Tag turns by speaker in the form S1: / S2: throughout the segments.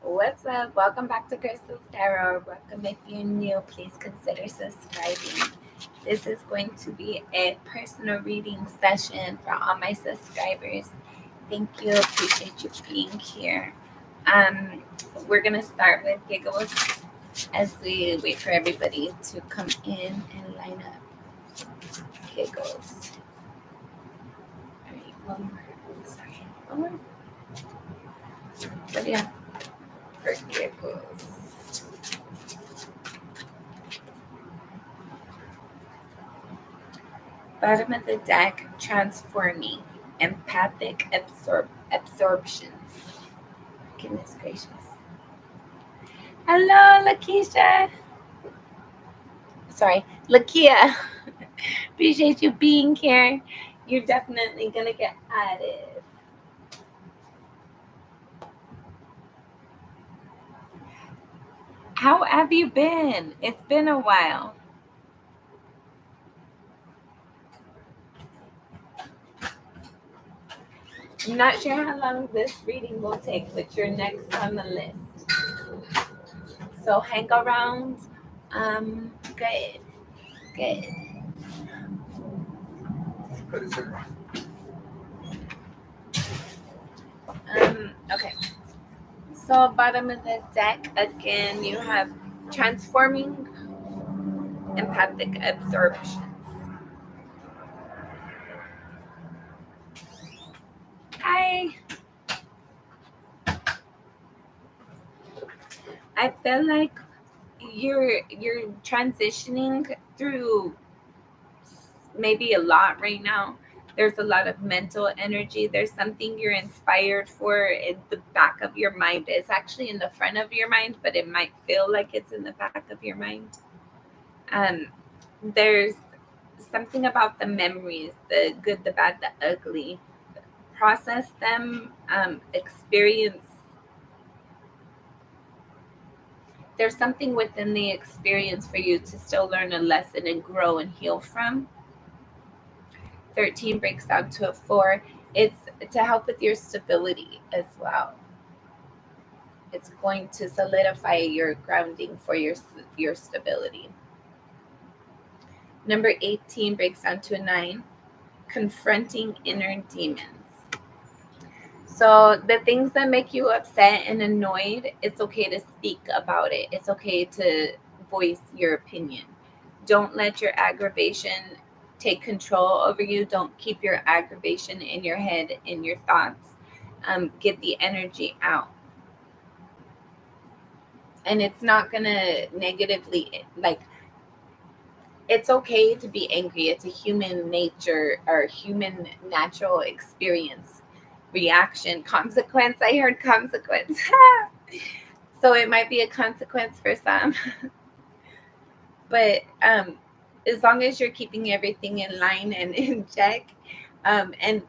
S1: What's up? Welcome back to Crystal's Tarot. Welcome if you're new. Please consider subscribing. This is going to be a personal reading session for all my subscribers. Thank you. Appreciate you being here. Um, we're gonna start with giggles as we wait for everybody to come in and line up. Giggles. All right, one more. Sorry, one more. What do you have for giggles? Bottom of the deck, transforming, empathic absorptions. Goodness gracious. Hello, Lakeisha. Sorry, Lakia. Appreciate you being here. You're definitely going to get added. How have you been? It's been a while. I'm not sure how long this reading will take, but you're next on the list. So hang around. Good. Good. Okay. So bottom of the deck, again, you have transforming, empathic absorption. I feel like you're transitioning through maybe a lot right now. There's a lot of mental energy. There's something you're inspired for in the back of your mind. It's actually in the front of your mind, but it might feel like it's in the back of your mind. There's something about the memories, the good, the bad, the ugly. Process them, experience. There's something within the experience for you to still learn a lesson and grow and heal from. 13 breaks down to a 4. It's to help with your stability as well. It's going to solidify your grounding for your stability. Number 18 breaks down to a 9. Confronting inner demons. So the things that make you upset and annoyed, it's okay to speak about it. It's okay to voice your opinion. Don't let your aggravation take control over you. Don't keep your aggravation in your head, in your thoughts. Get the energy out. And it's not going to negatively, it's okay to be angry. It's a human nature or human natural experience. Reaction, consequence. I heard consequence. So it might be a consequence for some. But as long as you're keeping everything in line and in check, and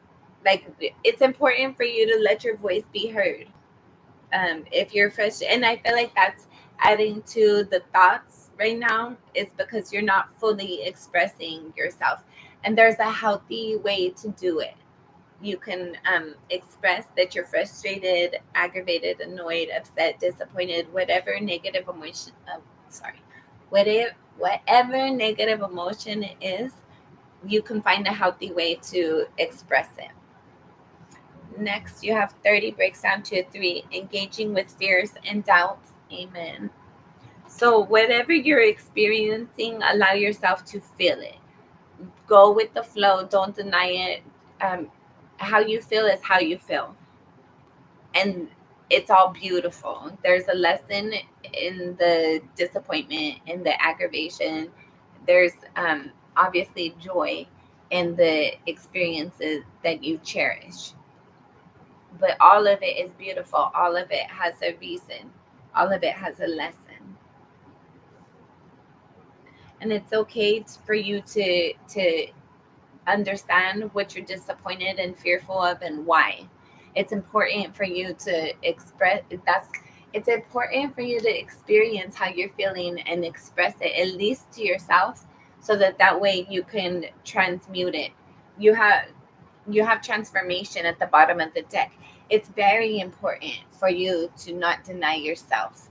S1: it's important for you to let your voice be heard. If you're frustrated, and I feel like that's adding to the thoughts right now, is because you're not fully expressing yourself. And there's a healthy way to do it. You can express that you're frustrated, aggravated, annoyed, upset, disappointed, whatever negative emotion. Whatever negative emotion it is, you can find a healthy way to express it. Next, you have 30 breaks down to a 3. Engaging with fears and doubts. Amen. So whatever you're experiencing, allow yourself to feel it. Go with the flow. Don't deny it. How you feel is how you feel. And it's all beautiful. There's a lesson in the disappointment, in the aggravation. There's obviously joy in the experiences that you cherish. But all of it is beautiful. All of it has a reason. All of it has a lesson. And it's okay for you to understand what you're disappointed and fearful of and why. It's important for you to express it's important for you to experience how you're feeling and express it, at least to yourself, so that way you can transmute it. You have transformation at the bottom of the deck. It's very important for you to not deny yourself.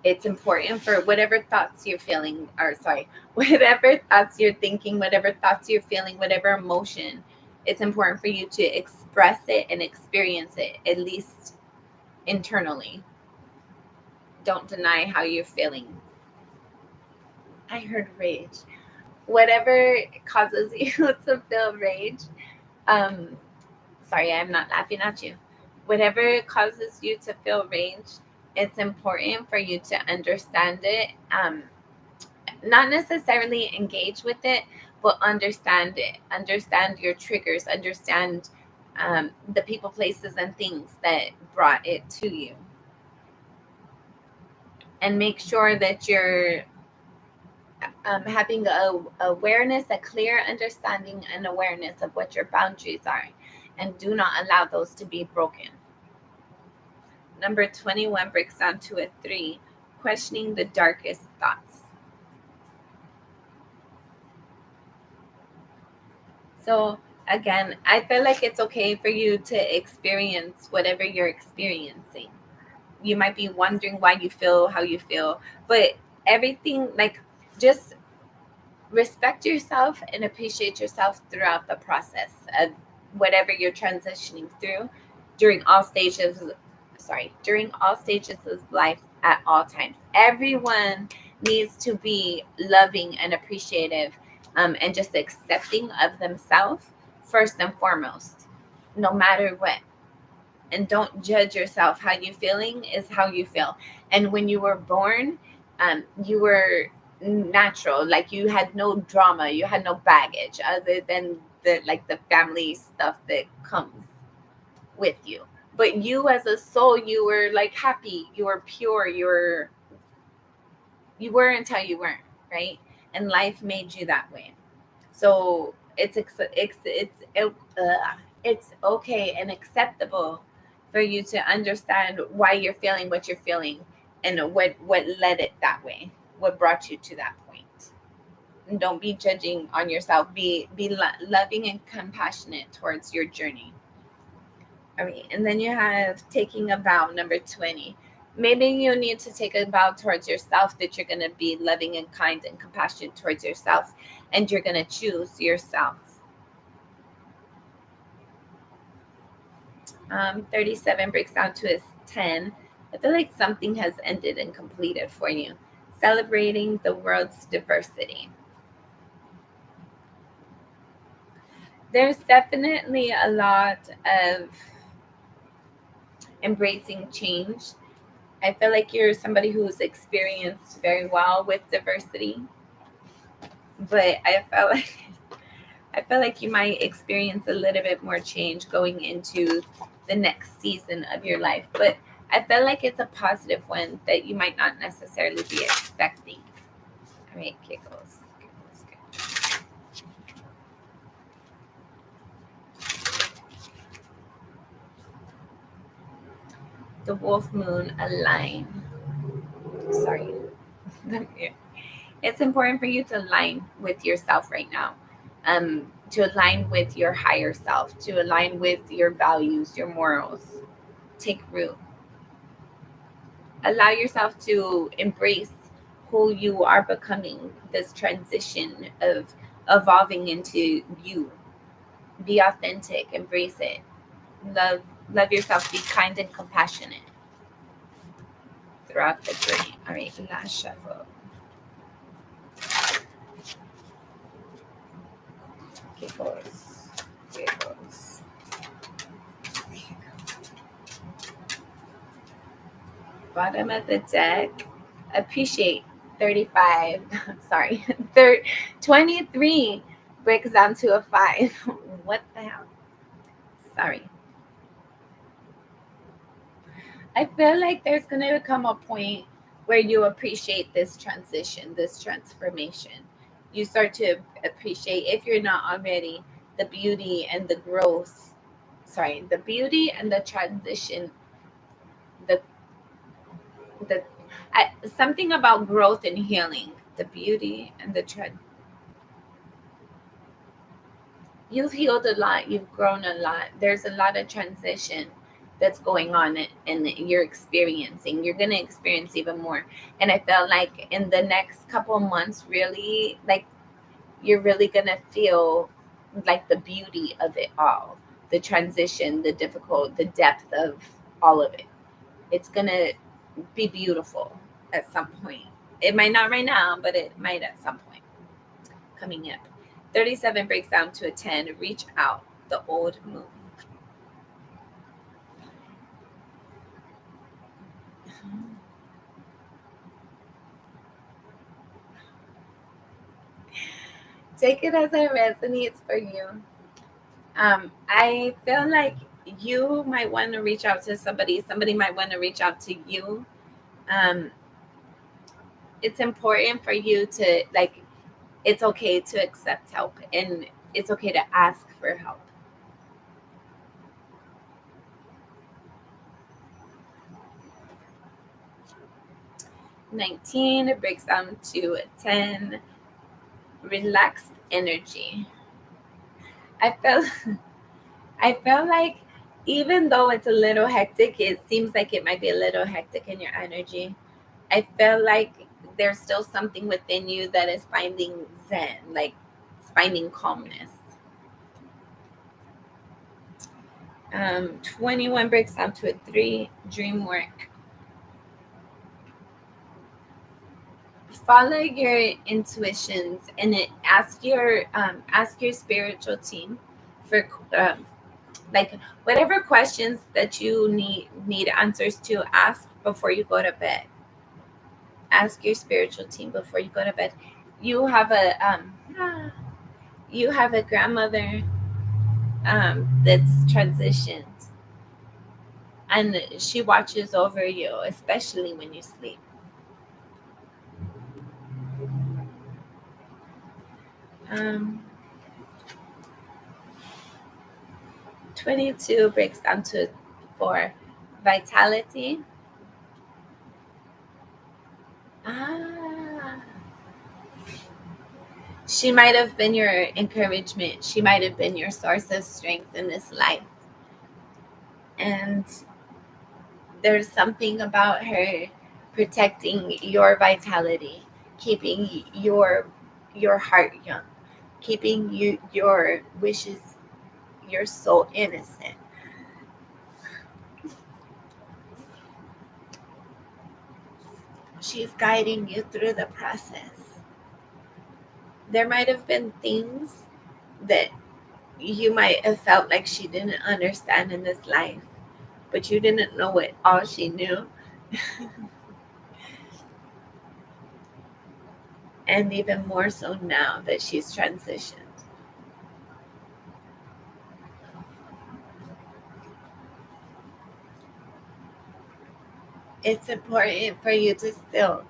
S1: It's important for whatever thoughts you're feeling, or sorry, whatever thoughts you're thinking, whatever thoughts you're feeling, whatever emotion, it's important for you to express it and experience it, at least internally. Don't deny how you're feeling. I heard rage. Whatever causes you to feel rage, um, sorry, I'm not laughing at you. Whatever causes you to feel rage, it's important for you to understand it. Not necessarily engage with it, but understand it. Understand your triggers. Understand the people, places, and things that brought it to you. And make sure that you're having a awareness, a clear understanding and awareness of what your boundaries are, and do not allow those to be broken. Number 21 breaks down to a 3, questioning the darkest thoughts. So again, I feel like it's okay for you to experience whatever you're experiencing. You might be wondering why you feel how you feel, but everything, like, just respect yourself and appreciate yourself throughout the process of whatever you're transitioning through during all stages during all stages of life at all times. Everyone needs to be loving and appreciative, and just accepting of themselves first and foremost, no matter what. And don't judge yourself. How you feeling is how you feel. And when you were born, you were natural. Like, you had no drama, you had no baggage other than the family stuff that comes with you. But you as a soul, you were like happy, you were pure, you were until you weren't, right? And life made you that way. So it's okay and acceptable for you to understand why you're feeling what you're feeling, and what led it that way, what brought you to that point. And don't be judging on yourself. Be loving and compassionate towards your journey. All right, and then you have taking a vow, number 20. Maybe you need to take a vow towards yourself that you're going to be loving and kind and compassionate towards yourself, and you're going to choose yourself. 37 breaks down to a 10. I feel like something has ended and completed for you. Celebrating the world's diversity. There's definitely a lot of embracing change. I feel like you're somebody who's experienced very well with diversity, but I feel like you might experience a little bit more change going into the next season of your life. But I feel like it's a positive one that you might not necessarily be expecting. All right, giggles. Giggles, giggles. The wolf moon align. Sorry. It's important for you to align with yourself right now. To align with your higher self, to align with your values, your morals. Take root. Allow yourself to embrace who you are becoming, this transition of evolving into you. Be authentic, embrace it. Love yourself, be kind and compassionate throughout the journey. All right, last shuffle. Giggles. Giggles. Bottom of the deck. Appreciate 35. Sorry. 23 breaks down to a 5. What the hell? Sorry. I feel like there's going to come a point where you appreciate this transition, this transformation. You start to appreciate, if you're not already, the beauty and the growth. Sorry, the beauty and the transition. The the something about growth and healing. The beauty and the you've healed a lot, you've grown a lot. There's a lot of transition that's going on and you're experiencing. You're gonna experience even more. And I felt like in the next couple of months, really, like you're really gonna feel like the beauty of it all, the transition, the difficult, the depth of all of it. It's gonna be beautiful at some point. It might not right now, but it might at some point coming up. 37 breaks down to a 10. Reach out, the old moon. Take it as it resonates for you. I feel like you might want to reach out to somebody. Somebody might want to reach out to you. Um, it's important for you to like. It's okay to accept help, and it's okay to ask for help. 19, it breaks down to 10. Relaxed energy. I felt I felt like even though it's a little hectic, it seems like it might be a little hectic in your energy. I felt like there's still something within you that is finding zen, like finding calmness. 21 breaks down to a 3. Dream work. Follow your intuitions and ask your spiritual team for like whatever questions that you need answers to. Ask before you go to bed. Ask your spiritual team before you go to bed. You have a you have a grandmother that's transitioned, and she watches over you, especially when you sleep. 22 breaks down to 4. Vitality. Ah, she might have been your encouragement. She might have been your source of strength in this life. And there's something about her protecting your vitality, keeping your heart young, keeping your wishes, your soul innocent. She's guiding you through the process. There might have been things that you might have felt like she didn't understand in this life, but you didn't know it all she knew. And even more so now that she's transitioned. It's important for you to still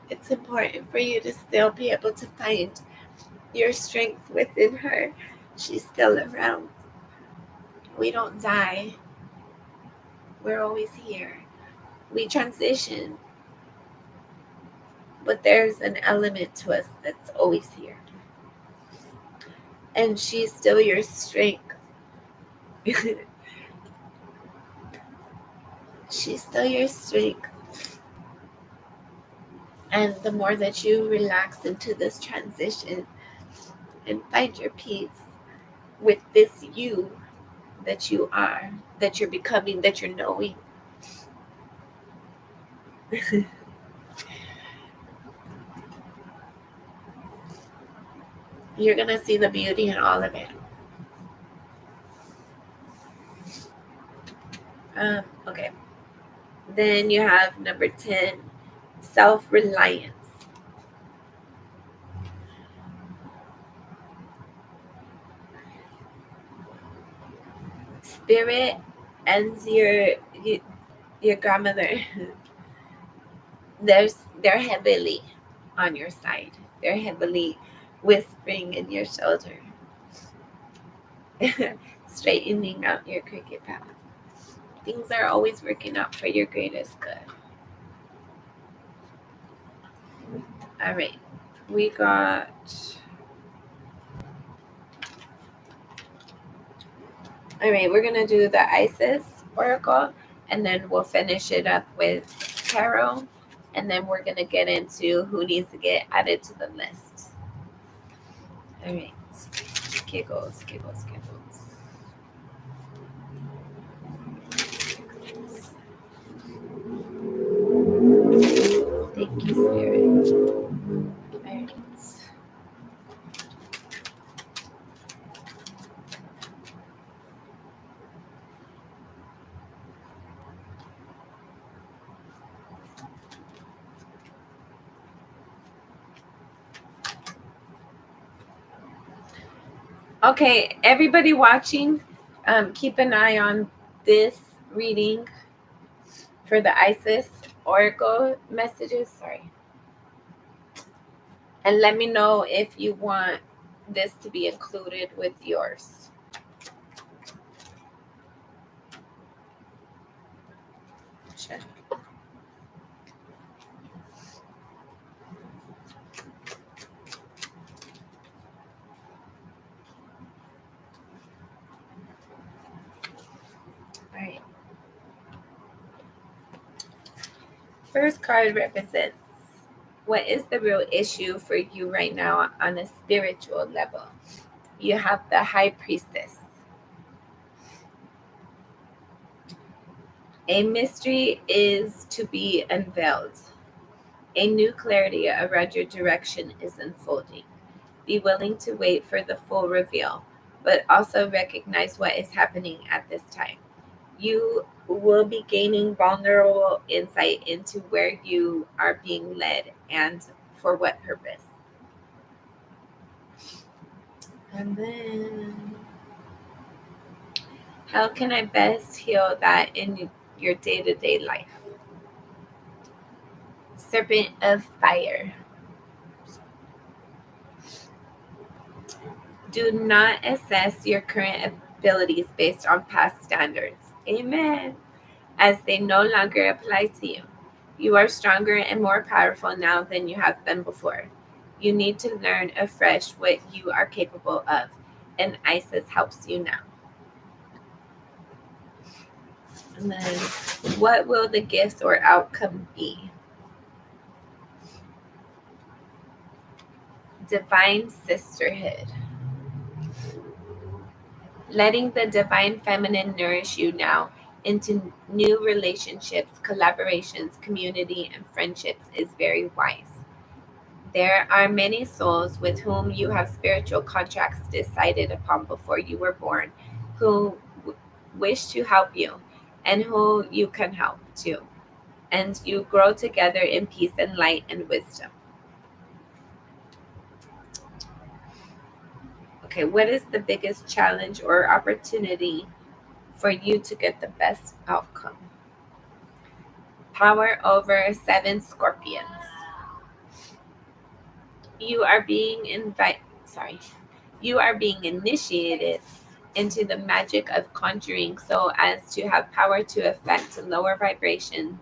S1: it's important for you to still be able to find your strength within her. She's still around. We don't die. We're always here. We transition, but there's an element to us that's always here. And she's still your strength. She's still your strength. And the more that you relax into this transition and find your peace with this you that you are, that you're becoming, that you're knowing, you're going to see the beauty in all of it. Okay. Then you have number 10, self-reliance. Spirit and your grandmother, they're heavily on your side. They're heavily whispering in your shoulder, straightening out your cricket path. Things are always working out for your greatest good. All right. we got... All right, we're going to do the Isis Oracle, and then we'll finish it up with Tarot, and then we're going to get into who needs to get added to the list. All right. Giggles, giggles, giggles. Thank you, Spirit. All right. Okay, everybody watching, keep an eye on this reading for the Isis Oracle messages. Sorry. And let me know if you want this to be included with yours. Sure. All right. First card represents what is the real issue for you right now on a spiritual level. You have the High Priestess. A mystery is to be unveiled. A new clarity around your direction is unfolding. Be willing to wait for the full reveal, but also recognize what is happening at this time. You will be gaining vulnerable insight into where you are being led and for what purpose. And then, how can I best heal that in your day-to-day life? Serpent of Fire. Do not assess your current abilities based on past standards. Amen. As they no longer apply to you. You are stronger and more powerful now than you have been before. You need to learn afresh what you are capable of, and Isis helps you now. And then, what will the gift or outcome be? Divine Sisterhood. Letting the divine feminine nourish you now into new relationships, collaborations, community, and friendships is very wise. There are many souls with whom you have spiritual contracts decided upon before you were born who wish to help you and who you can help too. And you grow together in peace and light and wisdom. Okay, what is the biggest challenge or opportunity for you to get the best outcome? Power over 7 Scorpions. You are being initiated into the magic of conjuring so as to have power to affect lower vibration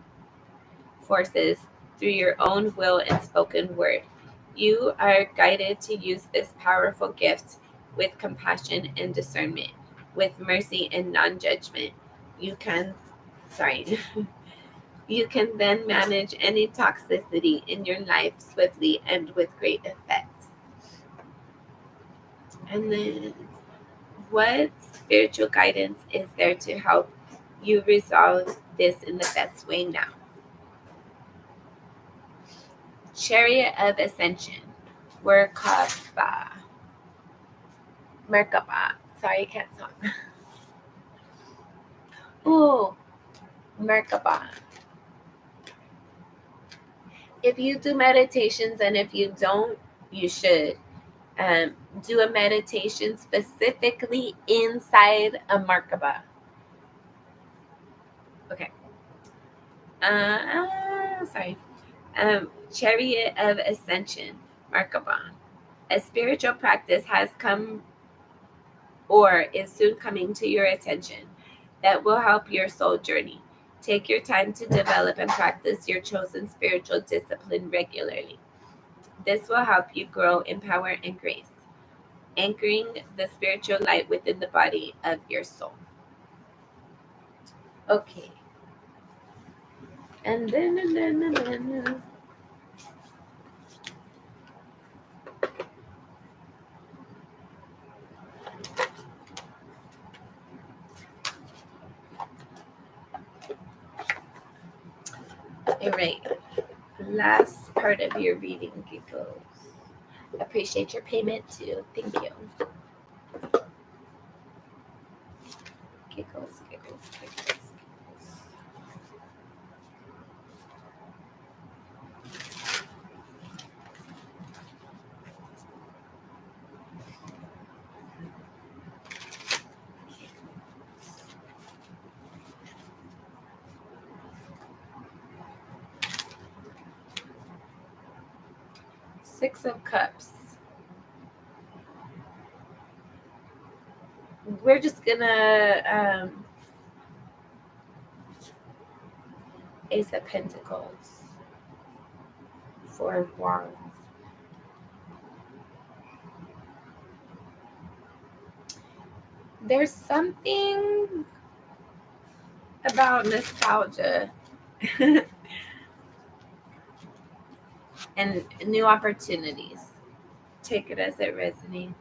S1: forces through your own will and spoken word. You are guided to use this powerful gift with compassion and discernment, with mercy and non-judgment. You can then manage any toxicity in your life swiftly and with great effect. And then, what spiritual guidance is there to help you resolve this in the best way now? Chariot of Ascension. Merkaba. Sorry, I can't talk. Ooh, Merkaba. If you do meditations, and if you don't, you should do a meditation specifically inside a Merkaba. Okay. Chariot of Ascension, Merkaba. A spiritual practice has come or is soon coming to your attention that will help your soul journey. Take your time to develop and practice your chosen spiritual discipline regularly. This will help you grow in power and grace, anchoring the spiritual light within the body of your soul. Okay. And then. All right. Last part of your reading, giggles. Appreciate your payment too. Thank you. Giggles, giggles, giggles. 6 of Cups. We're just gonna Ace of Pentacles, 4 of Wands. There's something about nostalgia and new opportunities. Take it as it resonates.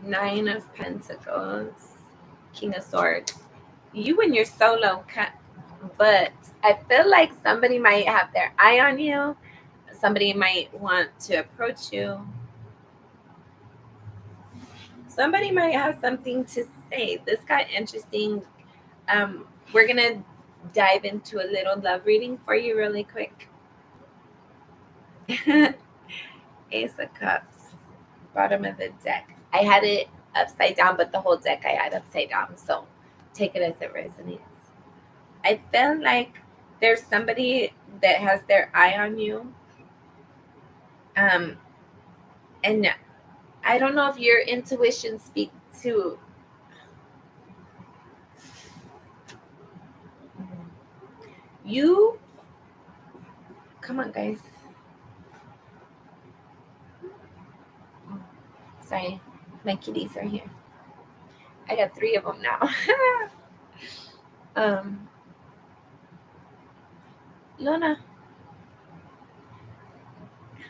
S1: Nine of Pentacles, King of Swords. You and your solo, but I feel like somebody might have their eye on you. Somebody might want to approach you. Somebody might have something to say. This got interesting. We're gonna dive into a little love reading for you really quick. Ace of Cups, bottom of the deck. I had it upside down, but the whole deck I had upside down. So take it as it resonates. I feel like there's somebody that has their eye on you. And I don't know if your intuition speaks to you. Come on, guys. Sorry, my kitties are here. I got 3 of them now. Luna.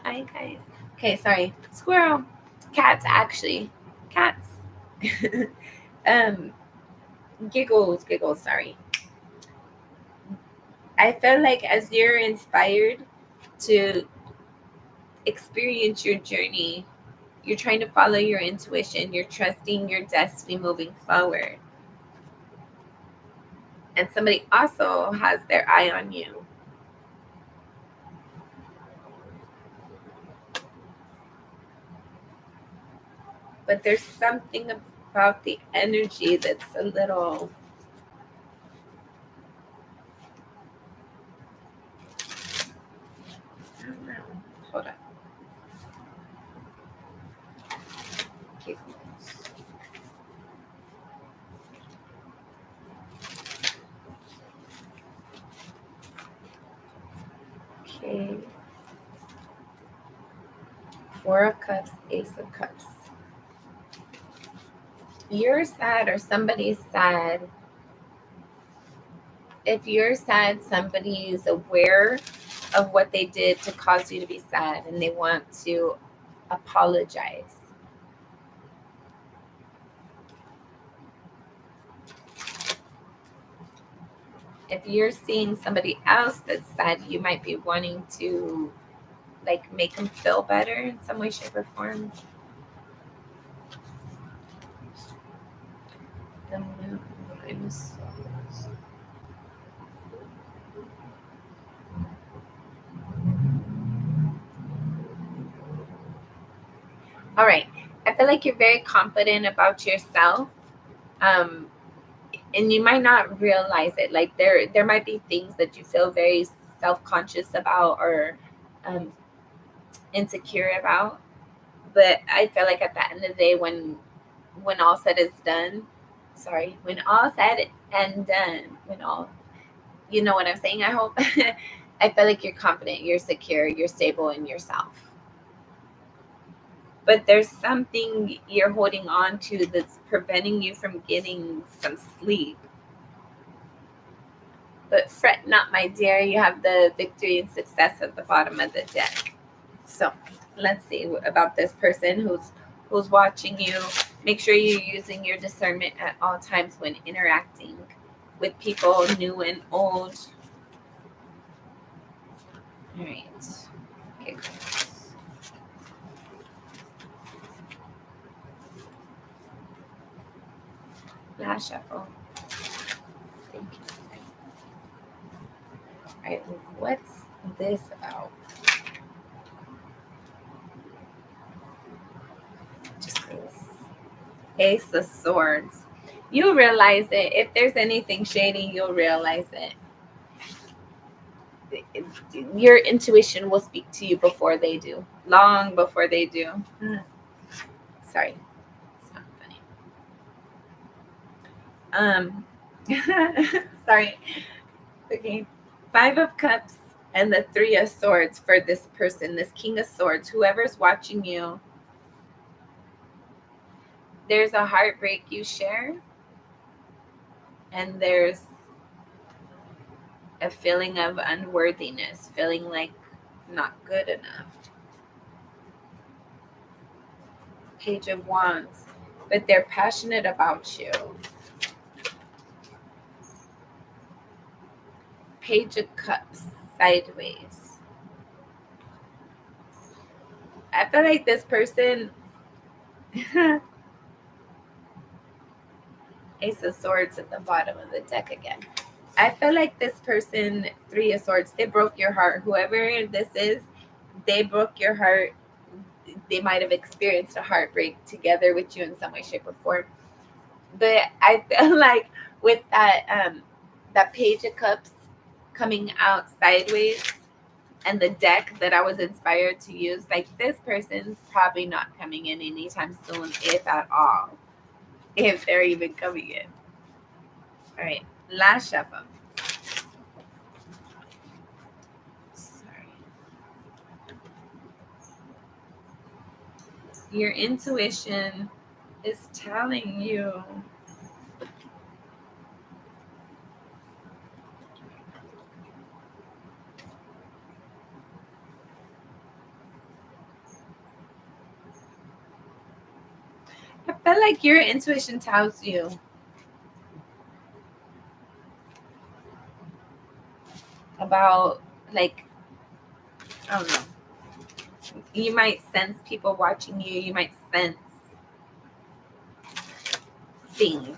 S1: Hi, guys. Okay, sorry. Squirrel. Cats, actually. Cats. Giggles, sorry. I feel like as you're inspired to experience your journey, you're trying to follow your intuition, you're trusting your destiny moving forward. And somebody also has their eye on you. But there's something about the energy that's a little... I don't know. Hold on. Okay. 4 of Cups, Ace of Cups. You're sad or somebody's sad. If you're sad, somebody is aware of what they did to cause you to be sad and they want to apologize. If you're seeing somebody else that's sad, you might be wanting to like make them feel better in some way, shape, or form. The moon, I'm so... All right. I feel like you're very confident about yourself. And you might not realize it. Like there might be things that you feel very self-conscious about or insecure about. But I feel like at the end of the day, when all said is done, when all said and done, You know what I'm saying, I hope. I feel like you're confident, you're secure, you're stable in yourself. But there's something you're holding on to that's preventing you from getting some sleep. But fret not, my dear, you have the victory and success at the bottom of the deck. So let's see about this person who's watching you. Make sure you're using your discernment at all times when interacting with people new and old. All right. Okay. Last shuffle. Thank you. All right. What's this about? Just this. Ace of Swords. You'll realize it. If there's anything shady, you'll realize it. Your intuition will speak to you before they do. Long before they do. Sorry. It's not funny. Sorry. Okay. 5 of Cups and the 3 of Swords for this person, this King of Swords, whoever's watching you. There's a heartbreak you share, and there's a feeling of unworthiness, feeling like not good enough. Page of Wands, but they're passionate about you. Page of Cups, sideways. I feel like this person, Ace of Swords at the bottom of the deck again. I feel like this person, 3 of Swords, they broke your heart. Whoever this is, they broke your heart. They might have experienced a heartbreak together with you in some way, shape, or form. But I feel like with that Page of Cups coming out sideways and the deck that I was inspired to use, like this person's probably not coming in anytime soon, if at all, if they're even coming in. All right, last shuffle. Sorry. Your intuition is telling you I feel like your intuition tells you about, like, I don't know. You might sense people watching you. You might sense things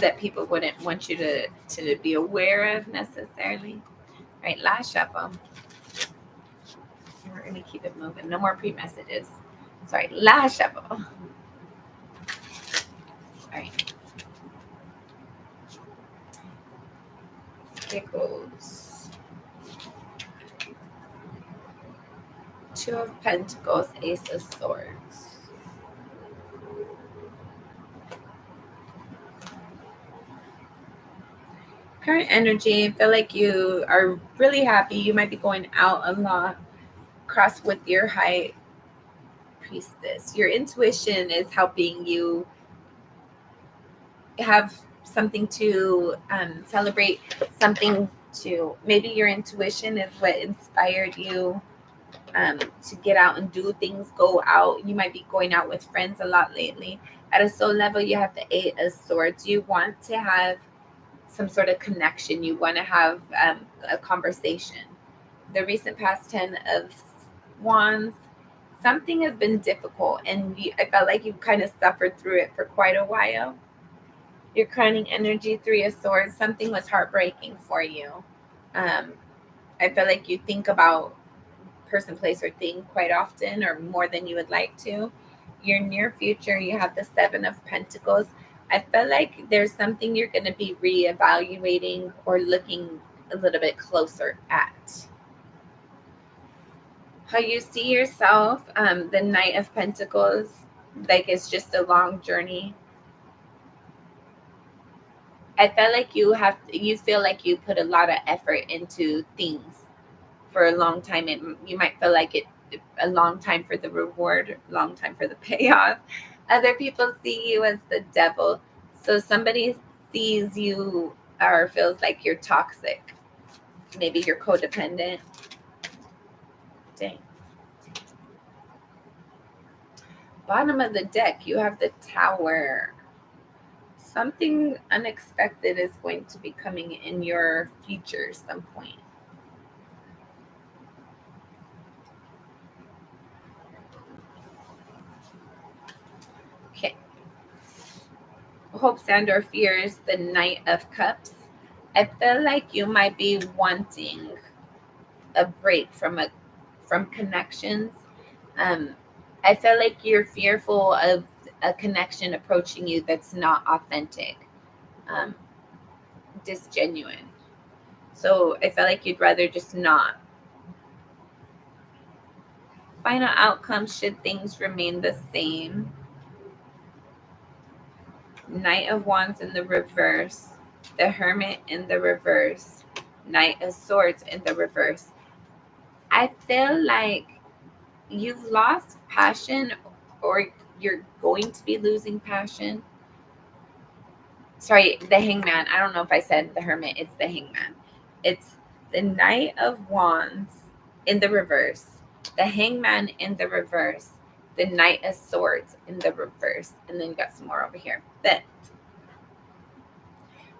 S1: that people wouldn't want you to be aware of necessarily. All right, last shuffle. We're gonna keep it moving. No more pre-messages. Sorry, last shuffle. All right. Here goes. 2 of Pentacles, Ace of Swords. Current energy, I feel like you are really happy. You might be going out a lot. Cross with your High Priestess. Your intuition is helping you have something to celebrate, something to, maybe your intuition is what inspired you to get out and do things, go out. You might be going out with friends a lot lately. At a soul level, you have the 8 of Swords. You want to have some sort of connection. You want to have a conversation. The recent past, 10 of Wands. Something has been difficult, and I felt like you kind of suffered through it for quite a while. Your crowning energy, 3 of Swords. Something was heartbreaking for you. I feel like you think about person, place, or thing quite often, or more than you would like to. Your near future, you have the 7 of Pentacles. I feel like there's something you're going to be reevaluating or looking a little bit closer at. How you see yourself, the Knight of Pentacles, like it's just a long journey. I felt like you feel like you put a lot of effort into things for a long time. You might feel like it a long time for the reward, long time for the payoff. Other people see you as the devil. So somebody sees you or feels like you're toxic. Maybe you're codependent. Dang. Bottom of the deck, you have the Tower. Something unexpected is going to be coming in your future some point. Okay. Hopes and or fears, the Knight of Cups. I feel like you might be wanting a break from connections. Um, I feel like you're fearful of a connection approaching you that's not authentic, um, disgenuine. So I feel like you'd rather just not. Final outcome, should things remain the same. Knight of Wands in the reverse, the Hermit in the reverse, Knight of Swords in the reverse. I feel like you've lost passion, or you're going to be losing passion. Sorry, the Hangman. I don't know if I said the Hermit. It's the Hangman. It's the Knight of Wands in the reverse, the Hangman in the reverse, the Knight of Swords in the reverse, and then you got some more over here. But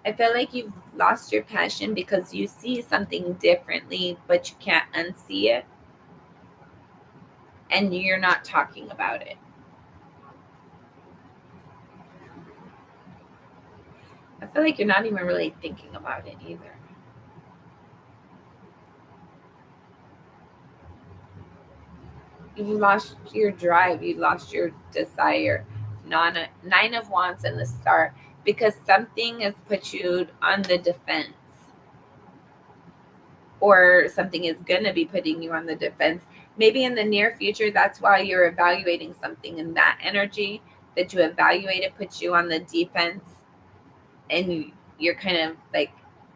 S1: I feel like you've lost your passion because you see something differently, but you can't unsee it, and you're not talking about it. I feel like you're not even really thinking about it either. You lost your drive, you lost your desire. Nine of Wands in the Star, because something has put you on the defense, or something is going to be putting you on the defense. Maybe in the near future, that's why you're evaluating something, and that energy that you evaluated puts you on the defense, and you're kind of like,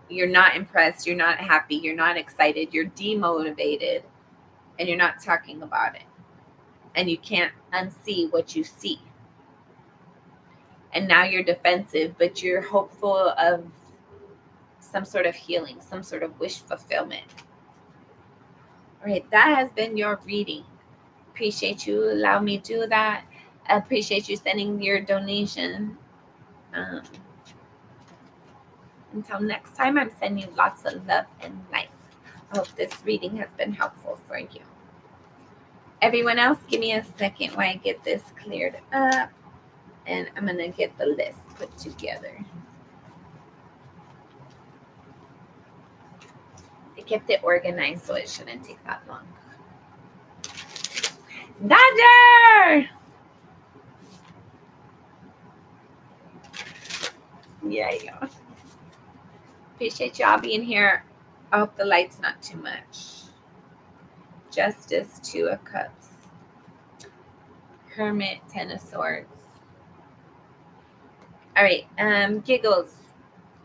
S1: you're not impressed, you're not happy, you're not excited, you're demotivated, and you're not talking about it, and you can't unsee what you see. And now you're defensive, but you're hopeful of some sort of healing, some sort of wish fulfillment. All right, that has been your reading. Appreciate you allow me to do that. I appreciate you sending your donation. Um, until next time, I'm sending you lots of love and light. I hope this reading has been helpful for you. Everyone else, give me a second while I get this cleared up, and I'm going to get the list put together. I kept it organized so it shouldn't take that long. Dodger! Yeah. Appreciate y'all being here. I hope the light's not too much. Justice, Two of Cups. Hermit, Ten of Swords. All right, giggles.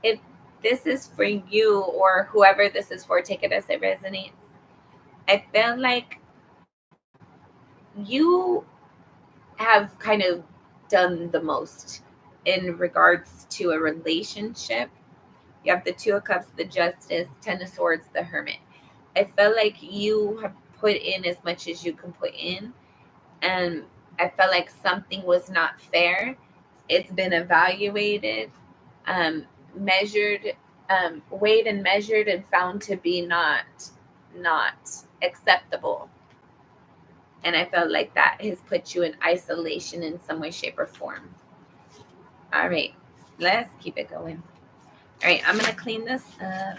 S1: If this is for you or whoever this is for, take it as it resonates. I feel like you have kind of done the most in regards to a relationship. You have the Two of Cups, the Justice, Ten of Swords, the Hermit. I feel like you have put in as much as you can put in, and I felt like something was not fair. It's been evaluated, measured, weighed and measured, and found to be not acceptable. And I felt like that has put you in isolation in some way, shape, or form. All right, let's keep it going. All right, I'm gonna clean this up.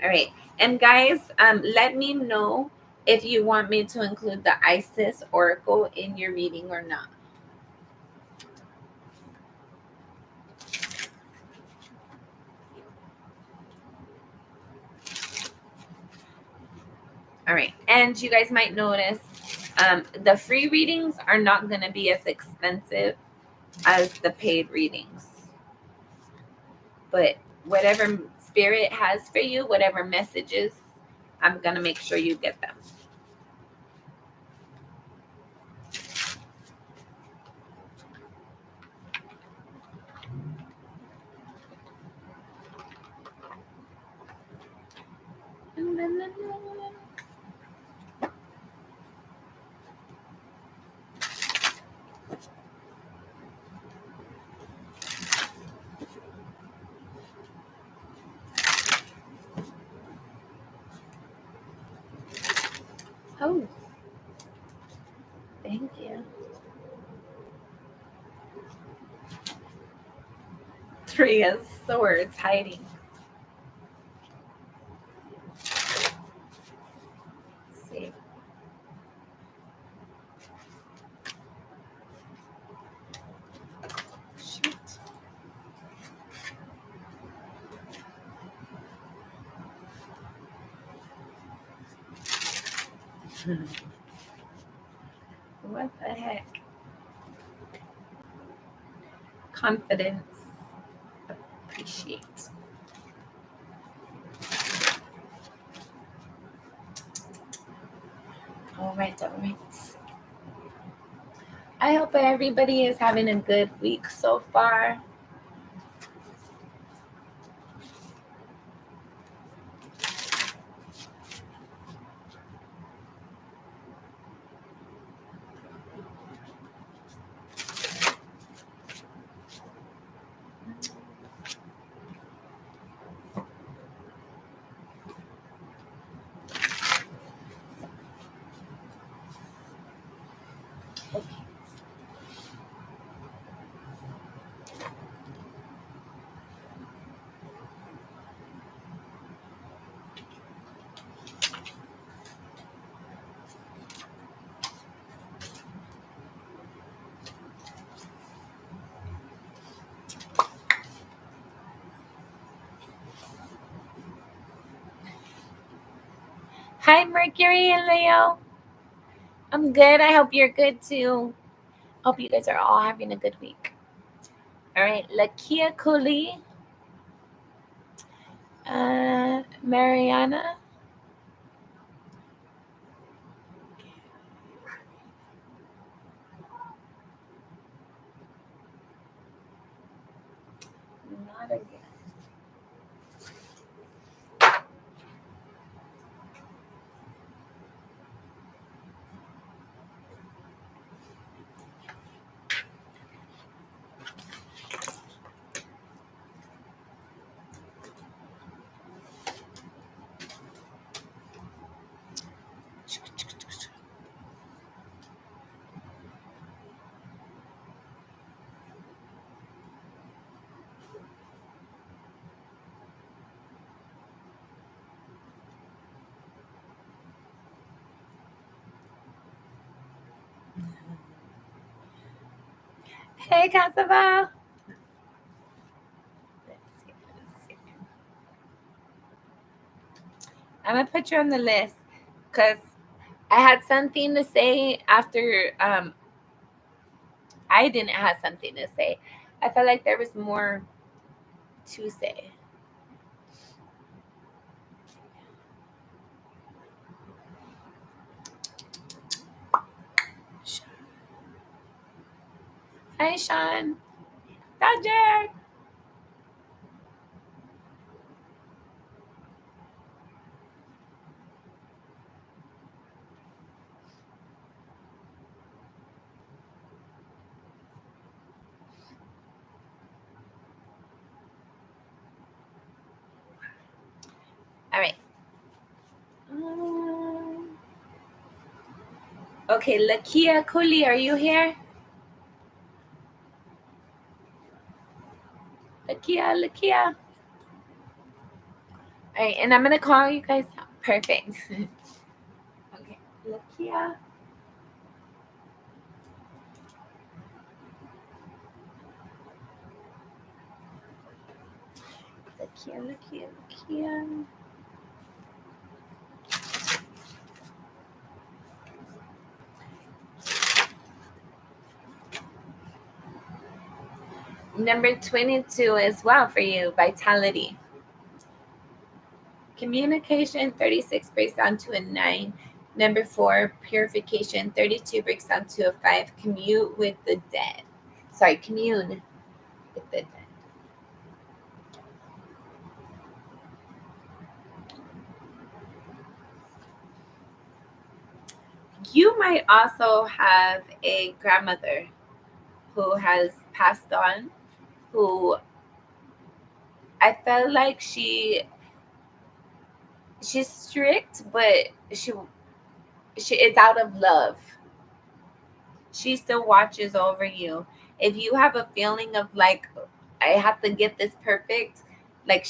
S1: All right, and guys, let me know if you want me to include the Isis Oracle in your reading or not. All right, and you guys might notice the free readings are not going to be as expensive as the paid readings. But whatever spirit has for you, whatever messages, I'm going to make sure you get them. Oh, thank you. 3 of Swords hiding. Let's see. Shoot. What the heck? Confidence. Appreciate. All right, all right. I hope everybody is having a good week so far. Hi, Mercury and Leo. I'm good. I hope you're good too. Hope you guys are all having a good week. All right, Lakia Cooley, Mariana. Not again. Hey, Cassava. Let's see. I'm gonna put you on the list because I had something to say after. I didn't have something to say. I felt like there was more to say. Hi, Sean. Dodger. All right. Okay, Lakia Kuli, are you here? Lakia. All right, and I'm gonna call you guys. Perfect. Okay, Lakia. Lakia. Number 22 as well for you, vitality. Communication, 36 breaks down to a 9. Number 4, purification, 32 breaks down to a 5. Commute with the dead. Sorry, commune with the dead. You might also have a grandmother who has passed on, who I felt like she's strict, but she is out of love. She still watches over you. If you have a feeling of like, I have to get this perfect, like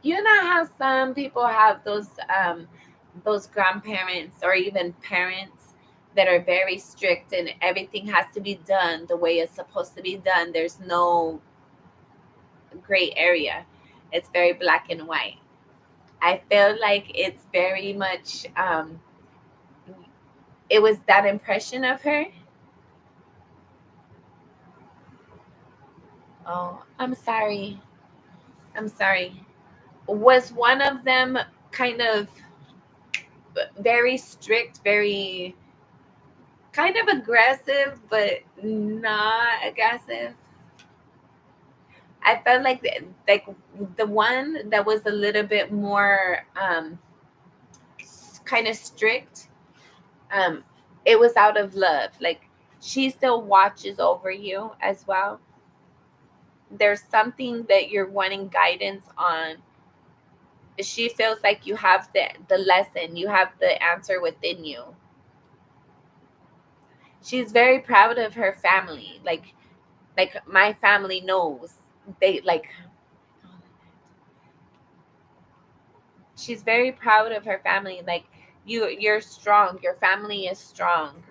S1: you know how some people have those grandparents or even parents that are very strict and everything has to be done the way it's supposed to be done. There's no gray area. It's very black and white. I feel like it's very much it was that impression of her. Oh, I'm sorry. I'm sorry. Was one of them kind of very strict, very kind of aggressive, but not aggressive? I felt like the one that was a little bit more kind of strict. Um, it was out of love. Like she still watches over you as well. There's something that you're wanting guidance on. She feels like you have the lesson, you have the answer within you. She's very proud of her family. Like my family knows. They like she's very proud of her family. Like you're strong. Your family is strong.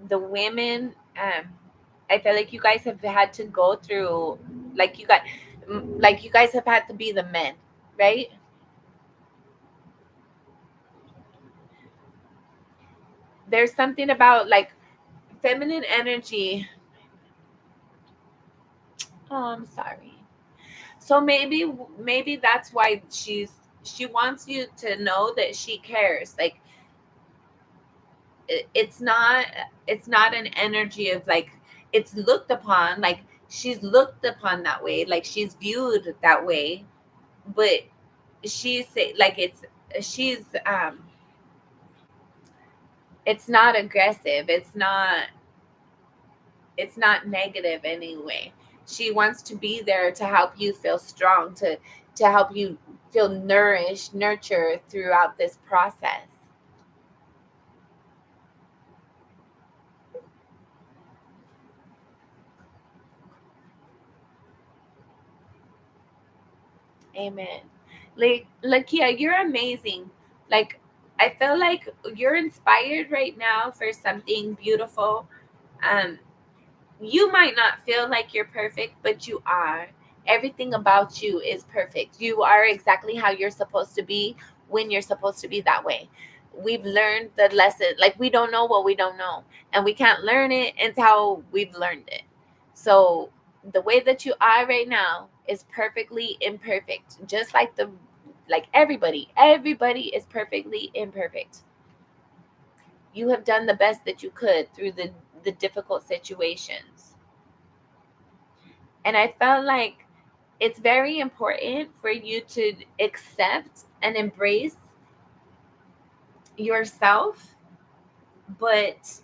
S1: The women I feel like you guys have had to go through like you guys have had to be the men, right? There's something about like feminine energy. Oh, I'm sorry. So maybe that's why she wants you to know that she cares. Like it's not an energy of like it's looked upon like she's looked upon that way, like she's viewed that way, but she's like she's it's not aggressive, it's not negative anyway. She wants to be there to help you feel strong, to help you feel nourished, nurtured throughout this process. Amen. Like Lakia, you're amazing. Like I feel like you're inspired right now for something beautiful. Um, you might not feel like you're perfect, but you are. Everything about you is perfect. You are exactly how you're supposed to be when you're supposed to be that way. We've learned the lesson. Like we don't know what we don't know, and we can't learn it until we've learned it. So the way that you are right now is perfectly imperfect. Just like the like everybody is perfectly imperfect. You have done the best that you could through the difficult situations. And I felt like it's very important for you to accept and embrace yourself. But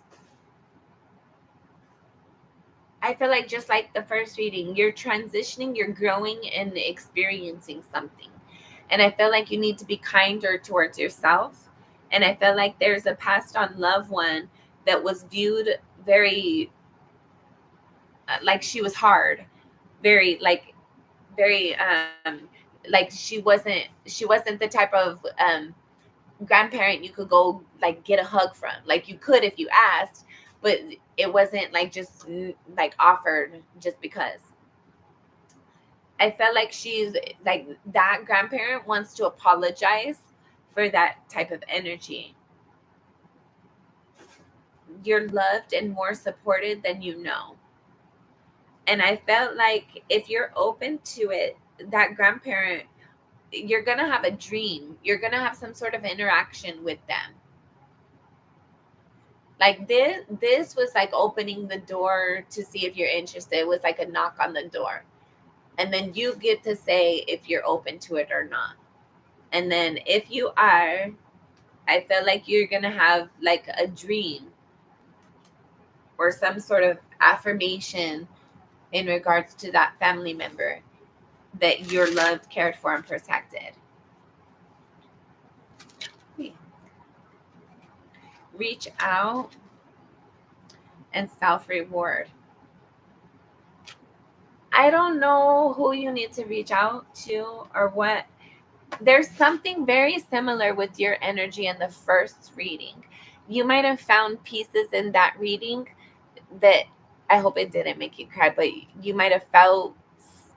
S1: I feel like just like the first reading, you're transitioning, you're growing and experiencing something. And I feel like you need to be kinder towards yourself. And I feel like there's a passed on loved one that was viewed very like she was hard, very very like she wasn't the type of grandparent you could go like get a hug from. Like you could if you asked, but it wasn't like just like offered just because. I felt like she's like that grandparent wants to apologize for that type of energy. you're loved and more supported than you know. And I felt like if you're open to it, that grandparent, you're going to have a dream. You're going to have some sort of interaction with them. Like this was like opening the door to see if you're interested. It was like a knock on the door. And then you get to say if you're open to it or not. And then if you are, I feel like you're going to have like a dream or some sort of affirmation in regards to that family member that you're loved, cared for, and protected. Reach out and self-reward. I don't know who you need to reach out to or what. There's something very similar with your energy in the first reading. You might have found pieces in that reading that, I hope it didn't make you cry, but you might have felt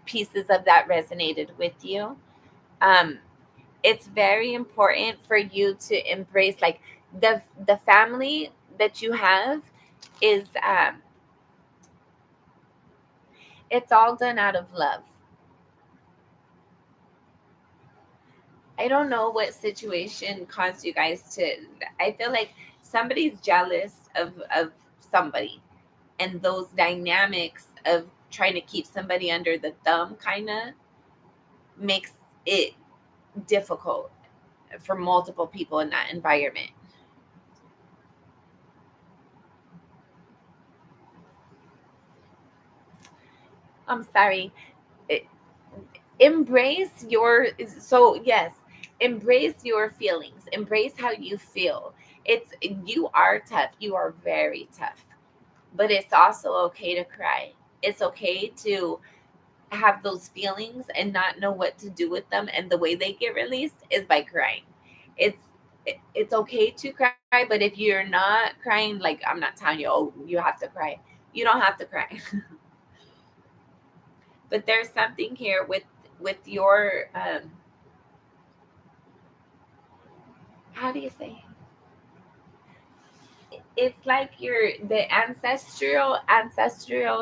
S1: pieces of that resonated with you. It's very important for you to embrace, like, the family that you have is it's all done out of love. I don't know what situation caused you guys to. I feel like somebody's jealous of somebody, and those dynamics of trying to keep somebody under the thumb kind of makes it difficult for multiple people in that environment. I'm sorry. It, embrace your, so yes, embrace your feelings, embrace how you feel. It's, you are tough, you are very tough, but it's also okay to cry. It's okay to have those feelings and not know what to do with them, and the way they get released is by crying. it's it's okay to cry, but if you're not crying, like, I'm not telling you, oh, you have to cry. You don't have to cry. But there's something here with your how do you say, it's like your, the ancestral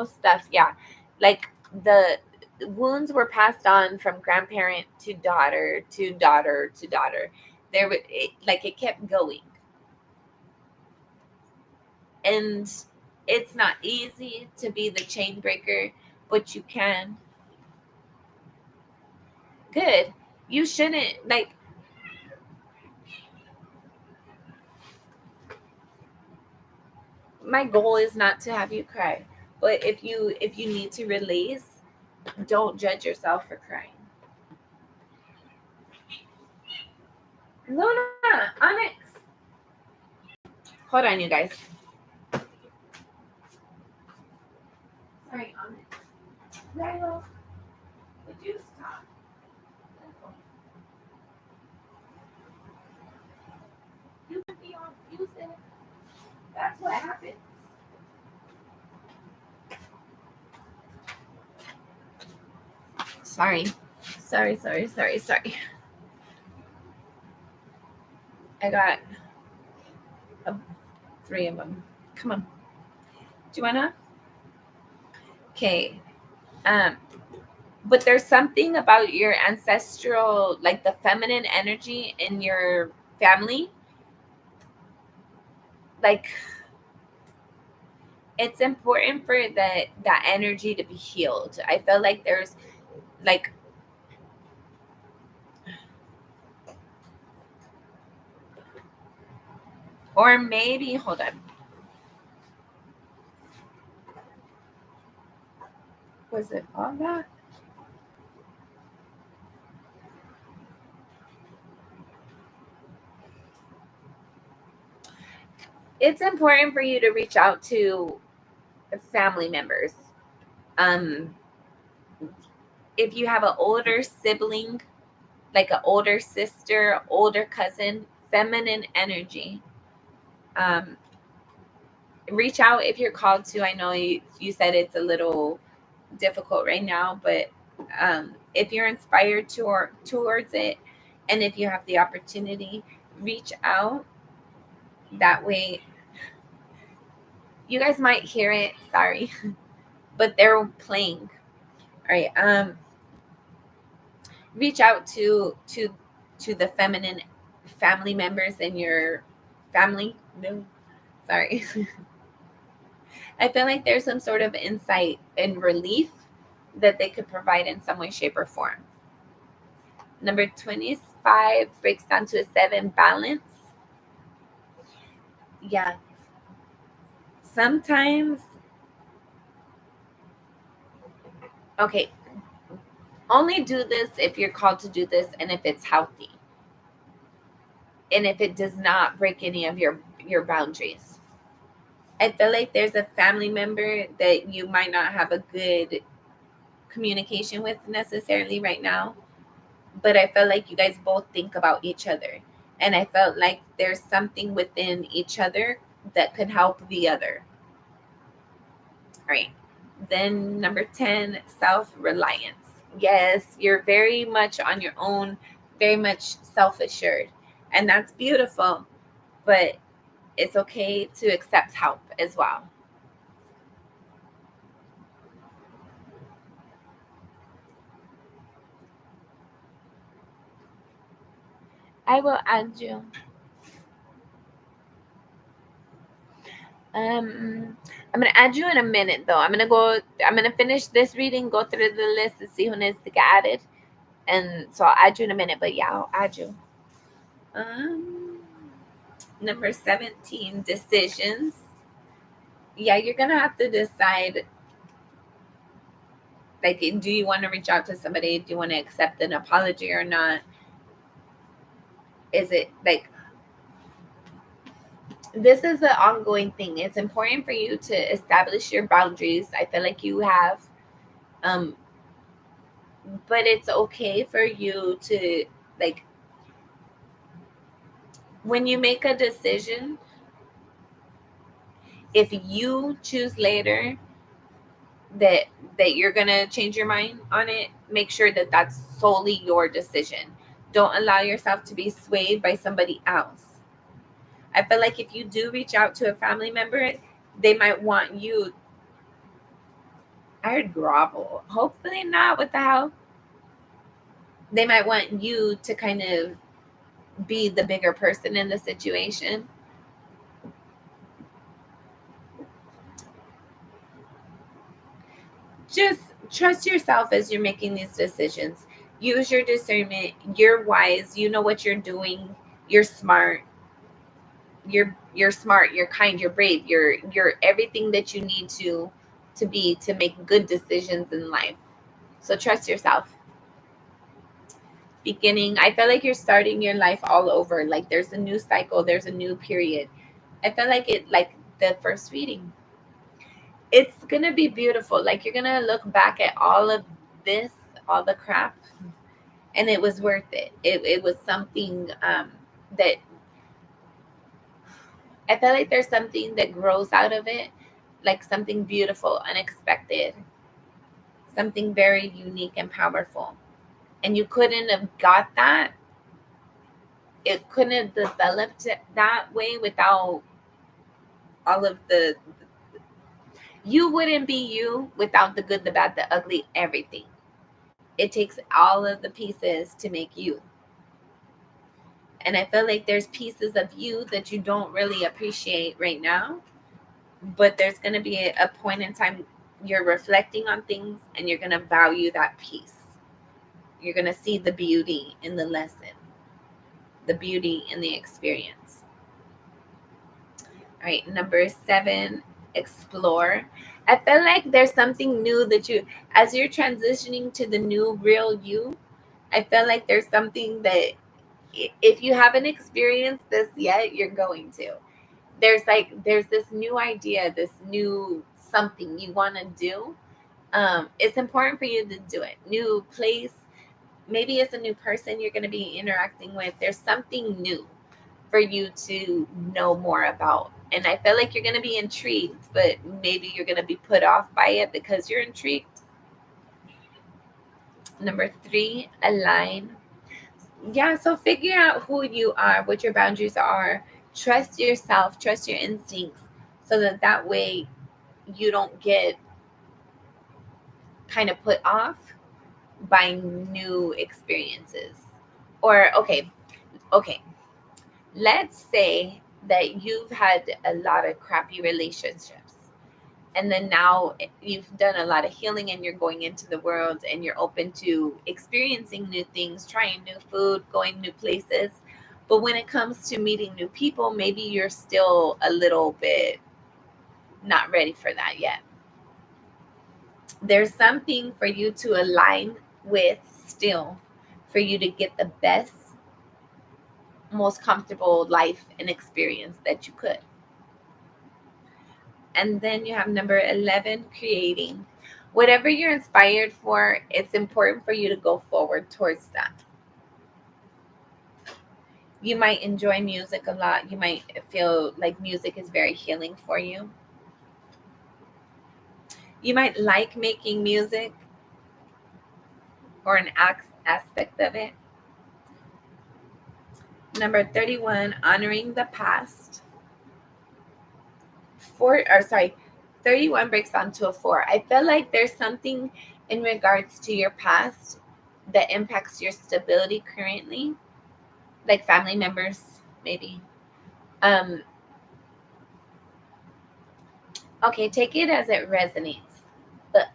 S1: stuff, yeah, like the wounds were passed on from grandparent to daughter to daughter to daughter. Like it kept going, and it's not easy to be the chain breaker, but you can. Good. You shouldn't, like, my goal is not to have you cry, but if you need to release, don't judge yourself for crying. Luna, Onyx. Hold on, you guys. Sorry, Onyx. Rilo, would you stop? You can be on music. That's what happens. Sorry. Sorry. I got uh, three of them. Come on. Do you wanna? Okay. Um, but there's something about your ancestral, like the feminine energy in your family. Like, it's important for that energy to be healed. I feel like there's, like, or maybe, hold on. Was it on that? It's important for you to reach out to family members. Um, if you have an older sibling, like an older sister, older cousin, feminine energy, um, reach out if you're called to. I know you said it's a little difficult right now, but if you're inspired towards it, and if you have the opportunity, reach out. That way You guys might hear it, sorry, but they're playing. All right. Reach out to the feminine family members in your family. No, sorry. I feel like there's some sort of insight and relief that they could provide in some way, shape, or form. Number 25 breaks down to a 7, balance. Yeah. Sometimes, okay, only do this if you're called to do this and if it's healthy. And if it does not break any of your boundaries. I feel like there's a family member that you might not have a good communication with necessarily right now, but I felt like you guys both think about each other. And I felt like there's something within each other that could help the other. All right. Then number 10, self-reliance. Yes, you're very much on your own, very much self-assured. And that's beautiful, but it's okay to accept help as well. I will add you. I'm gonna add you in a minute though. I'm gonna finish this reading, go through the list and see who needs to get added. And so I'll add you in a minute, but yeah, I'll add you. Um Number 17, decisions. Yeah, you're gonna have to decide, like, do you want to reach out to somebody? Do you want to accept an apology or not? Is it like this is an ongoing thing? It's important for you to establish your boundaries. I feel like you have, um, but it's okay for you to, like, when you make a decision, if you choose later that you're gonna change your mind on it, make sure that that's solely your decision. Don't allow yourself to be swayed by somebody else. I feel like if you do reach out to a family member, they might want you. I heard grovel. Hopefully not. What the hell? They might want you to kind of be the bigger person in the situation. Just trust yourself as you're making these decisions. Use your discernment. You're wise. You know what you're doing. You're smart. You're smart. You're kind. You're brave. You're everything that you need to be to make good decisions in life. So trust yourself. Beginning, I feel like you're starting your life all over. Like there's a new cycle. There's a new period. I feel like it, like the first reading. It's gonna be beautiful. Like you're gonna look back at all of this, all the crap, and it was worth it. It was something that I feel like there's something that grows out of it, like something beautiful, unexpected, something very unique and powerful. And you couldn't have got that. It couldn't have developed that way without all of the. You wouldn't be you without the good, the bad, the ugly, everything. It takes all of the pieces to make you. And I feel like there's pieces of you that you don't really appreciate right now, but there's going to be a point in time you're reflecting on things and you're going to value that piece. You're going to see the beauty in the lesson, the beauty in the experience. All right, number 7, explore. I feel like there's something new that you, as you're transitioning to the new real you, I feel like there's something that if you haven't experienced this yet, you're going to. There's this new idea, this new something you want to do. It's important for you to do it. New place, maybe it's a new person you're going to be interacting with. There's something new for you to know more about. And I feel like you're going to be intrigued, but maybe you're going to be put off by it because you're intrigued. Number 3, align. Yeah, so figure out who you are, what your boundaries are. Trust yourself, trust your instincts. so that way you don't get kind of put off by new experiences. Or okay, let's say that you've had a lot of crappy relationships, and then now you've done a lot of healing and you're going into the world and you're open to experiencing new things, trying new food, going new places. But when it comes to meeting new people, maybe you're still a little bit not ready for that yet. There's something for you to align with still, for you to get the best, most comfortable life and experience that you could. And then you have number 11, creating. Whatever you're inspired for, it's important for you to go forward towards that. You might enjoy music a lot. You might feel like music is very healing for you. You might like making music or an aspect of it. Number 31, honoring the past. 31 breaks down to a 4. I feel like there's something in regards to your past that impacts your stability currently, like family members, maybe. Um, okay, take it as it resonates. But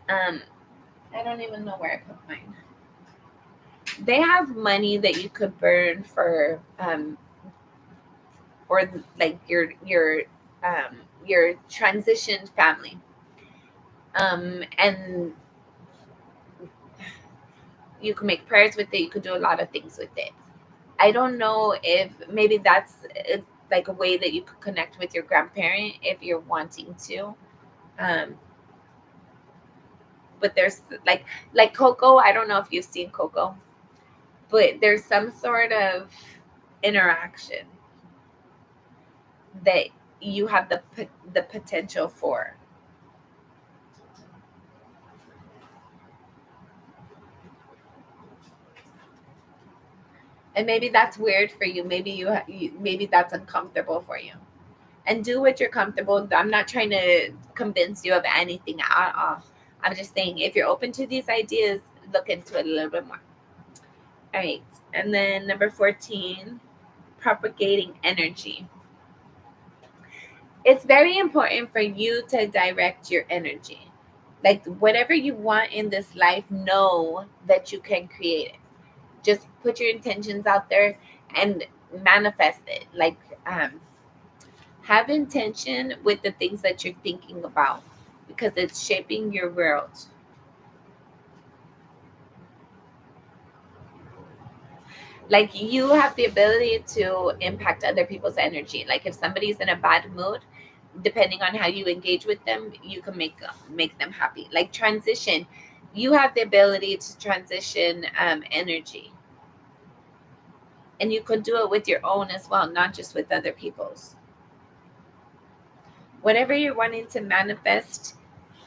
S1: I don't even know where I put mine. They have money that you could burn for like your transitioned family. And you can make prayers with it. You could do a lot of things with it. I don't know if maybe that's like a way that you could connect with your grandparent if you're wanting to. Um, but there's like Coco. I don't know if you've seen Coco, but there's some sort of interaction that you have the potential for. And maybe that's weird for you. Maybe maybe that's uncomfortable for you. And do what you're comfortable. I'm not trying to convince you of anything at all. I'm just saying if you're open to these ideas, look into it a little bit more. All right. And then number 14, propagating energy. It's very important for you to direct your energy. Like whatever you want in this life, know that you can create it. Just put your intentions out there and manifest it. Like have intention with the things that you're thinking about because it's shaping your world. Like you have the ability to impact other people's energy. Like if somebody's in a bad mood, depending on how you engage with them, you can make them happy. Like transition, you have the ability to transition energy, and you could do it with your own as well, not just with other people's. Whatever you're wanting to manifest,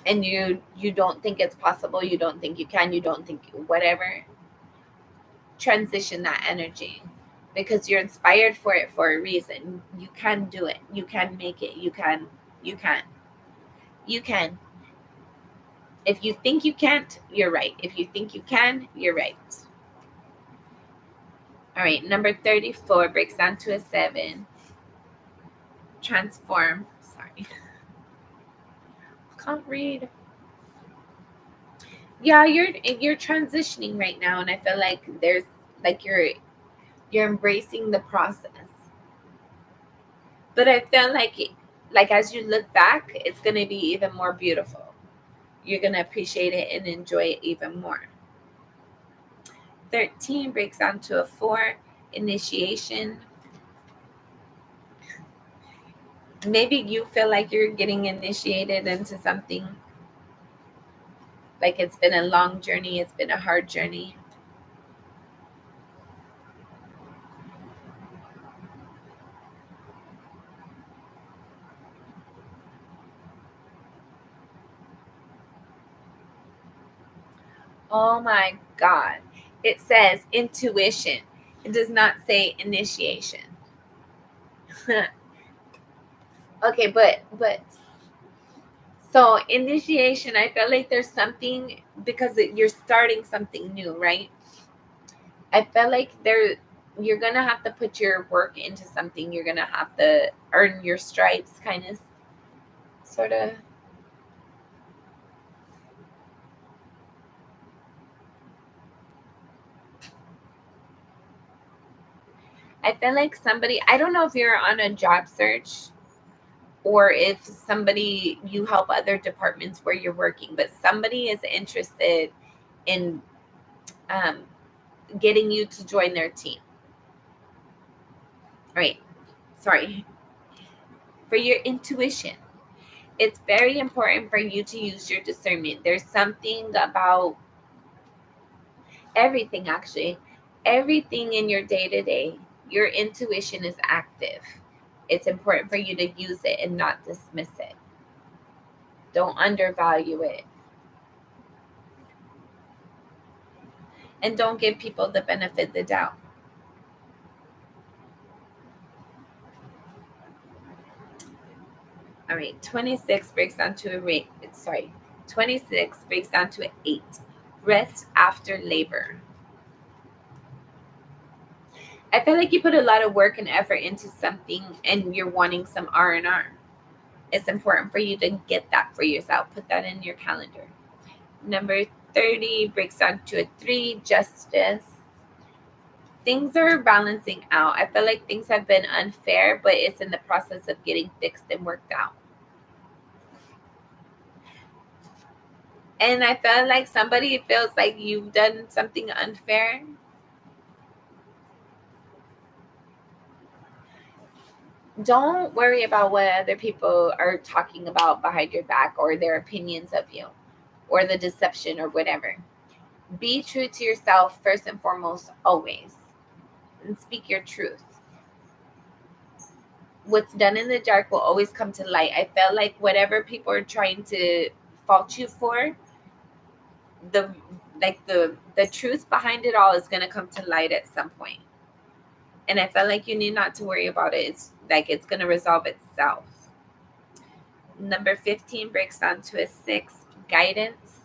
S1: and you don't think it's possible, you don't think you can, you don't think whatever, transition that energy because you're inspired for it for a reason. You can do it. You can make it. You can. You can. If you think you can't, you're right. If you think you can, you're right. All right, number 34 breaks down to a 7. Transform. Sorry. Can't read. Yeah, you're transitioning right now, and I feel like there's like you're embracing the process. But I feel like as you look back, it's gonna be even more beautiful. You're gonna appreciate it and enjoy it even more. 13 breaks down to a 4. Initiation. Maybe you feel like you're getting initiated into something. Like it's been a long journey, it's been a hard journey. Oh my God. It says intuition. It does not say initiation. Okay, but so initiation, I feel like there's something because you're starting something new, right? I feel like you're gonna have to put your work into something. You're gonna have to earn your stripes, kind of, sort of. I feel like somebody. I don't know if you're on a job search or if somebody you help other departments where you're working, but somebody is interested in um, getting you to join their team. Right. Sorry. For your intuition. It's very important for you to use your discernment. There's something about everything, actually. Everything in your day to day, your intuition is active. It's important for you to use it and not dismiss it. Don't undervalue it. And don't give people the benefit of the doubt. All right, 26 breaks down to a rate. Sorry, 26 breaks down to an 8. Rest after labor. I feel like you put a lot of work and effort into something and you're wanting some R&R. It's important for you to get that for yourself. Put that in your calendar. Number 30 breaks down to a 3, justice. Things are balancing out. I feel like things have been unfair, but it's in the process of getting fixed and worked out. And I feel like somebody feels like you've done something unfair. Don't worry about what other people are talking about behind your back or their opinions of you or the deception or whatever. Be true to yourself first and foremost, always, and speak your truth. What's done in the dark will always come to light. I felt like whatever people are trying to fault you for, the the truth behind it all is going to come to light at some point. And I felt like you need not to worry about it. It's like it's going to resolve itself. Number 15 breaks down to a 6, guidance.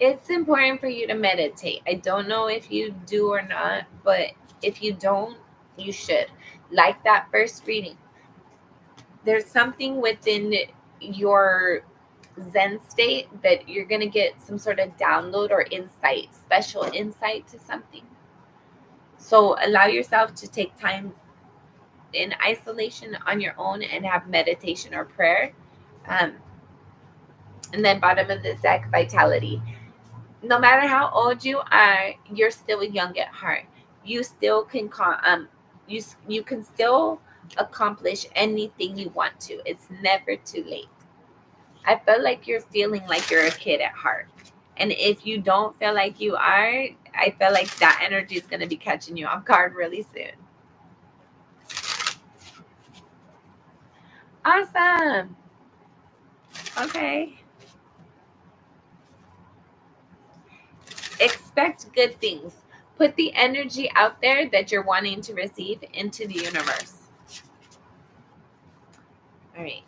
S1: It's important for you to meditate. I don't know if you do or not, but if you don't, you should. Like that first reading, there's something within your Zen state that you're going to get some sort of download or insight, special insight to something. So allow yourself to take time in isolation on your own and have meditation or prayer. Um, and then bottom of the deck, vitality. No matter how old you are, you're still young at heart. You still can you can still accomplish anything you want to. It's never too late. I feel like you're feeling like you're a kid at heart. And if you don't feel like you are, I feel like that energy is going to be catching you off guard really soon. Awesome. Okay. Expect good things. Put the energy out there that you're wanting to receive into the universe. All right.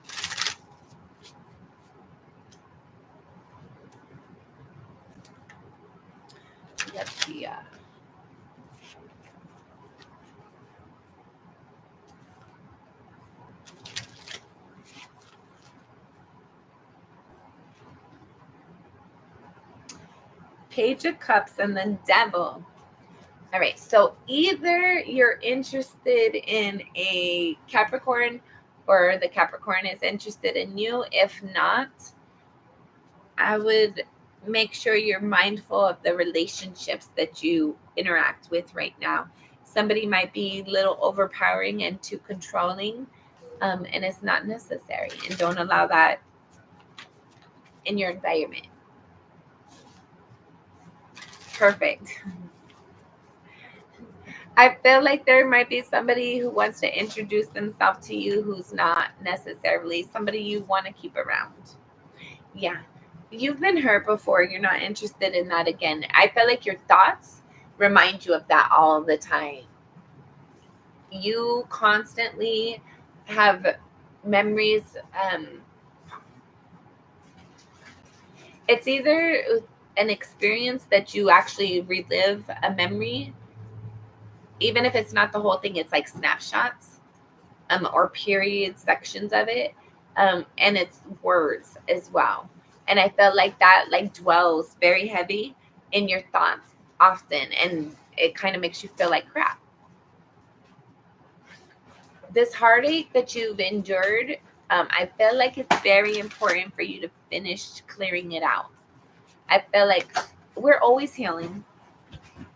S1: Let's see. Page of Cups and the Devil. All right. So either you're interested in a Capricorn or the Capricorn is interested in you. If not, I would make sure you're mindful of the relationships that you interact with right now. Somebody might be a little overpowering and too controlling, and it's not necessary. And don't allow that in your environment. Perfect. I feel like there might be somebody who wants to introduce themselves to you who's not necessarily somebody you want to keep around. Yeah. You've been hurt before. You're not interested in that again. I feel like your thoughts remind you of that all the time. You constantly have memories. It's either an experience that you actually relive a memory, even if it's not the whole thing, it's like snapshots, or period sections of it, and it's words as well. And I felt like that like dwells very heavy in your thoughts often, and it kind of makes you feel like crap. This heartache that you've endured, I feel like it's very important for you to finish clearing it out. I feel like we're always healing.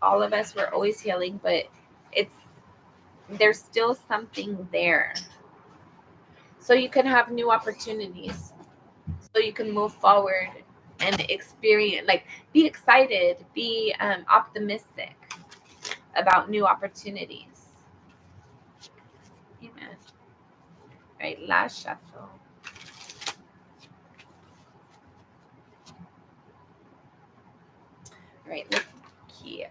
S1: All of us, we're always healing, but it's there's still something there. So you can have new opportunities. So you can move forward and experience, like, be excited, be optimistic about new opportunities. Amen. Right, last shuffle. Right, look here.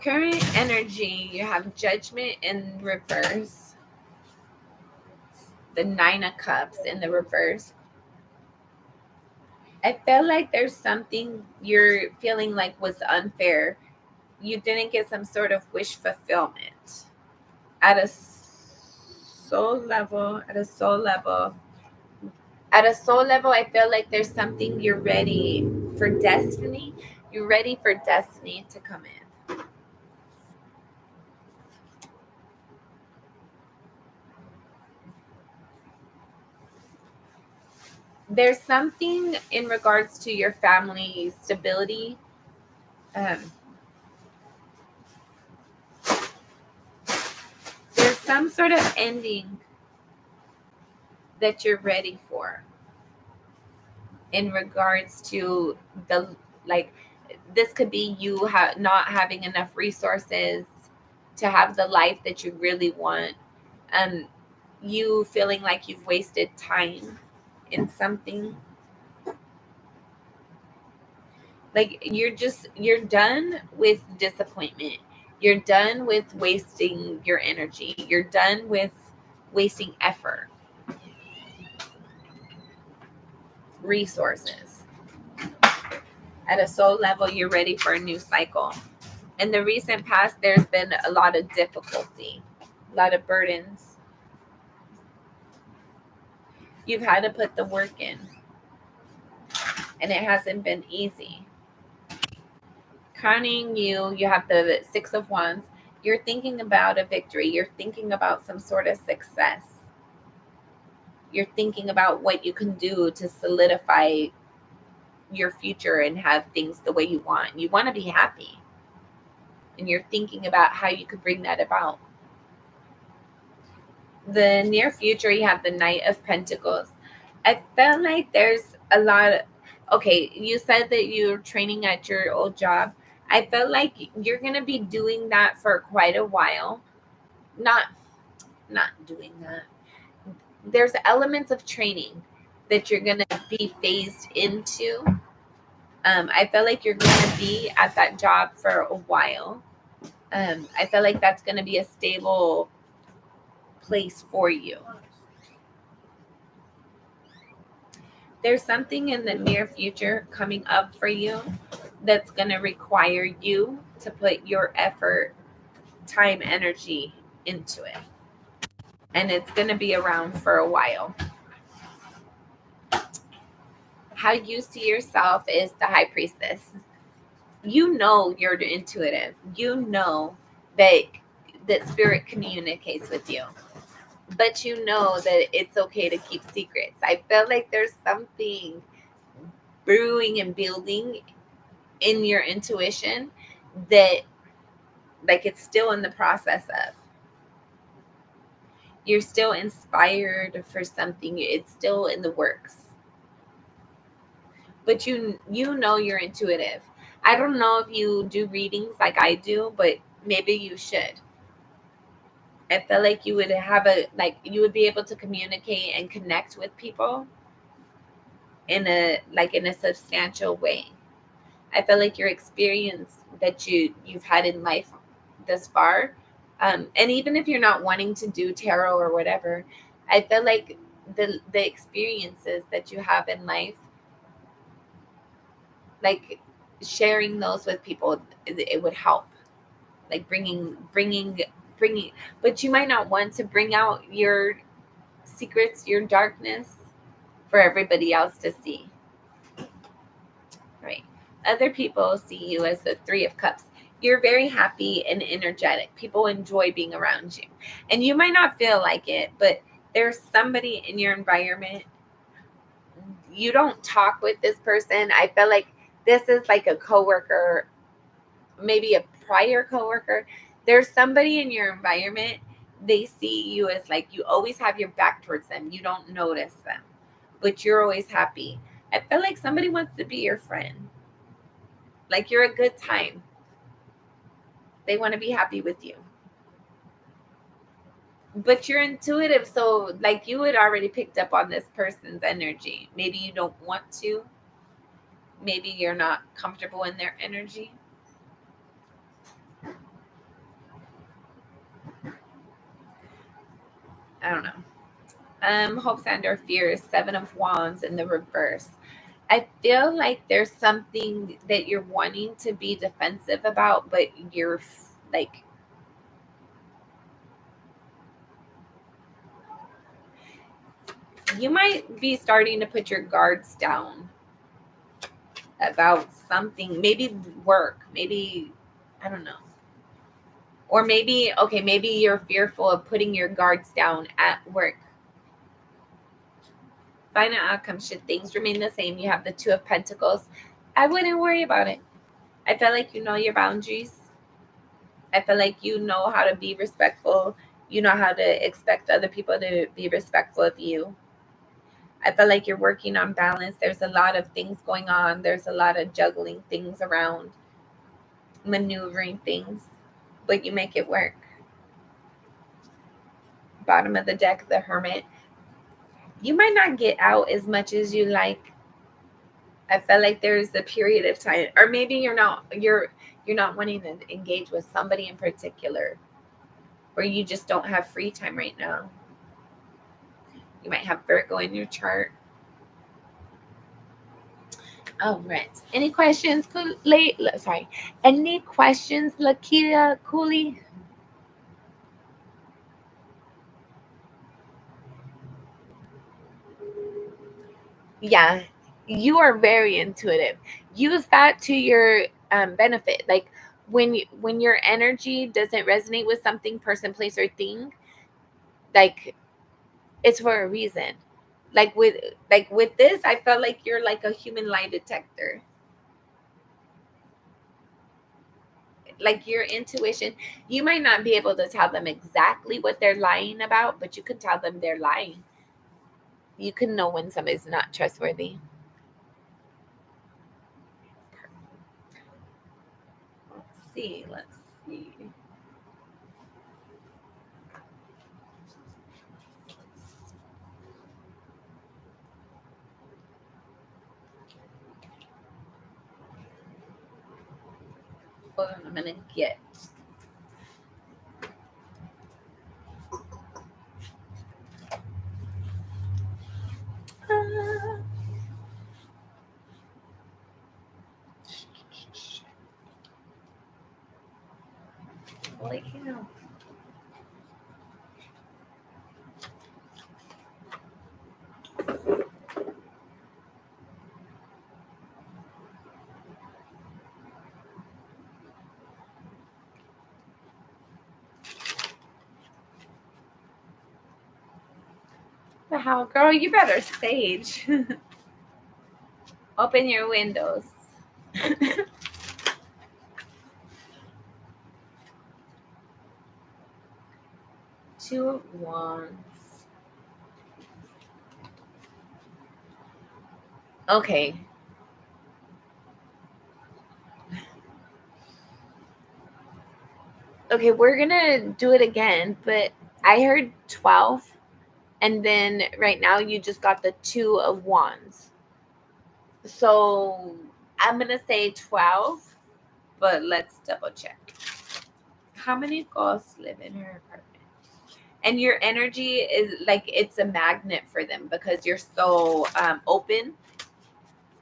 S1: Current energy, you have Judgment in reverse, the Nine of Cups in the reverse. I feel like there's something you're feeling like was unfair. You didn't get some sort of wish fulfillment at a soul level. At a soul level, I feel like there's something you're ready for destiny. You're ready for destiny to come in. There's something in regards to your family stability. Um, there's some sort of ending that you're ready for in regards to the, like, this could be you not having enough resources to have the life that you really want. Um, you feeling like you've wasted time in something, like you're done with disappointment, you're done with wasting your energy, you're done with wasting effort, resources. At a soul level, you're ready for a new cycle. In the recent past, there's been a lot of difficulty, a lot of burdens. You've had to put the work in, and it hasn't been easy. Crowning you, you have the Six of Wands. You're thinking about a victory. You're thinking about some sort of success. You're thinking about what you can do to solidify your future and have things the way you want. You want to be happy. And you're thinking about how you could bring that about. The near future, you have the Knight of Pentacles. I felt like there's a lot of, okay, you said that you're training at your old job. I felt like you're going to be doing that for quite a while. Not doing that. There's elements of training that you're going to be phased into. I feel like you're going to be at that job for a while. I feel like that's going to be a stable place for you. There's something in the near future coming up for you that's going to require you to put your effort, time, energy into it. And it's going to be around for a while. How you see yourself is the High Priestess. You know you're intuitive. You know that spirit communicates with you. But you know that it's okay to keep secrets. I feel like there's something brewing and building in your intuition that, like, it's still in the process of. You're still inspired for something. It's still in the works. But you know you're intuitive. I don't know if you do readings like I do, but maybe you should. I feel like you would have you would be able to communicate and connect with people in a substantial way. I feel like your experience that you've had in life thus far, and even if you're not wanting to do tarot or whatever, I feel like the experiences that you have in life, like sharing those with people, it would help. Like bringing, but you might not want to bring out your secrets, your darkness, for everybody else to see. Right. Other people see you as the Three of Cups. You're very happy and energetic. People enjoy being around you. And you might not feel like it, but there's somebody in your environment. You don't talk with this person. I feel like this is like a coworker, maybe a prior coworker. There's somebody in your environment. They see you as like you always have your back towards them. You don't notice them, but you're always happy. I feel like somebody wants to be your friend. Like you're a good time. They want to be happy with you. But you're intuitive, so like you had already picked up on this person's energy. Maybe you don't want to. Maybe you're not comfortable in their energy. I don't know. Hopes and or fears, Seven of Wands in the reverse. I feel like there's something that you're wanting to be defensive about, but you're like you might be starting to put your guards down about something, maybe work, maybe, I don't know. Or maybe, okay, maybe you're fearful of putting your guards down at work. Final outcome, should things remain the same, you have the Two of Pentacles. I wouldn't worry about it. I feel like you know your boundaries. I feel like you know how to be respectful. You know how to expect other people to be respectful of you. I feel like you're working on balance. There's a lot of things going on. There's a lot of juggling things around, maneuvering things, but you make it work. Bottom of the deck, the Hermit. You might not get out as much as you like. I feel like there's a period of time, or maybe you're not wanting to engage with somebody in particular, or you just don't have free time right now. You might have Virgo in your chart. All right. Any questions? Sorry. Any questions, Lakia Cooley? Yeah, you are very intuitive. Use that to your benefit. Like when your energy doesn't resonate with something, person, place, or thing, like it's for a reason. Like with this, I felt like you're like a human lie detector. Like your intuition, you might not be able to tell them exactly what they're lying about, but you can tell them they're lying. You can know when somebody's not trustworthy. Let's see. Hold on, I'm gonna get holy cow. Wow, girl, you better sage. Open your windows. Two of Wands. Okay. Okay, we're gonna do it again, but I heard 12, and then right now you just got the Two of Wands. So I'm gonna say 12, but let's double check. How many ghosts live in her apartment? And your energy is like it's a magnet for them because you're so open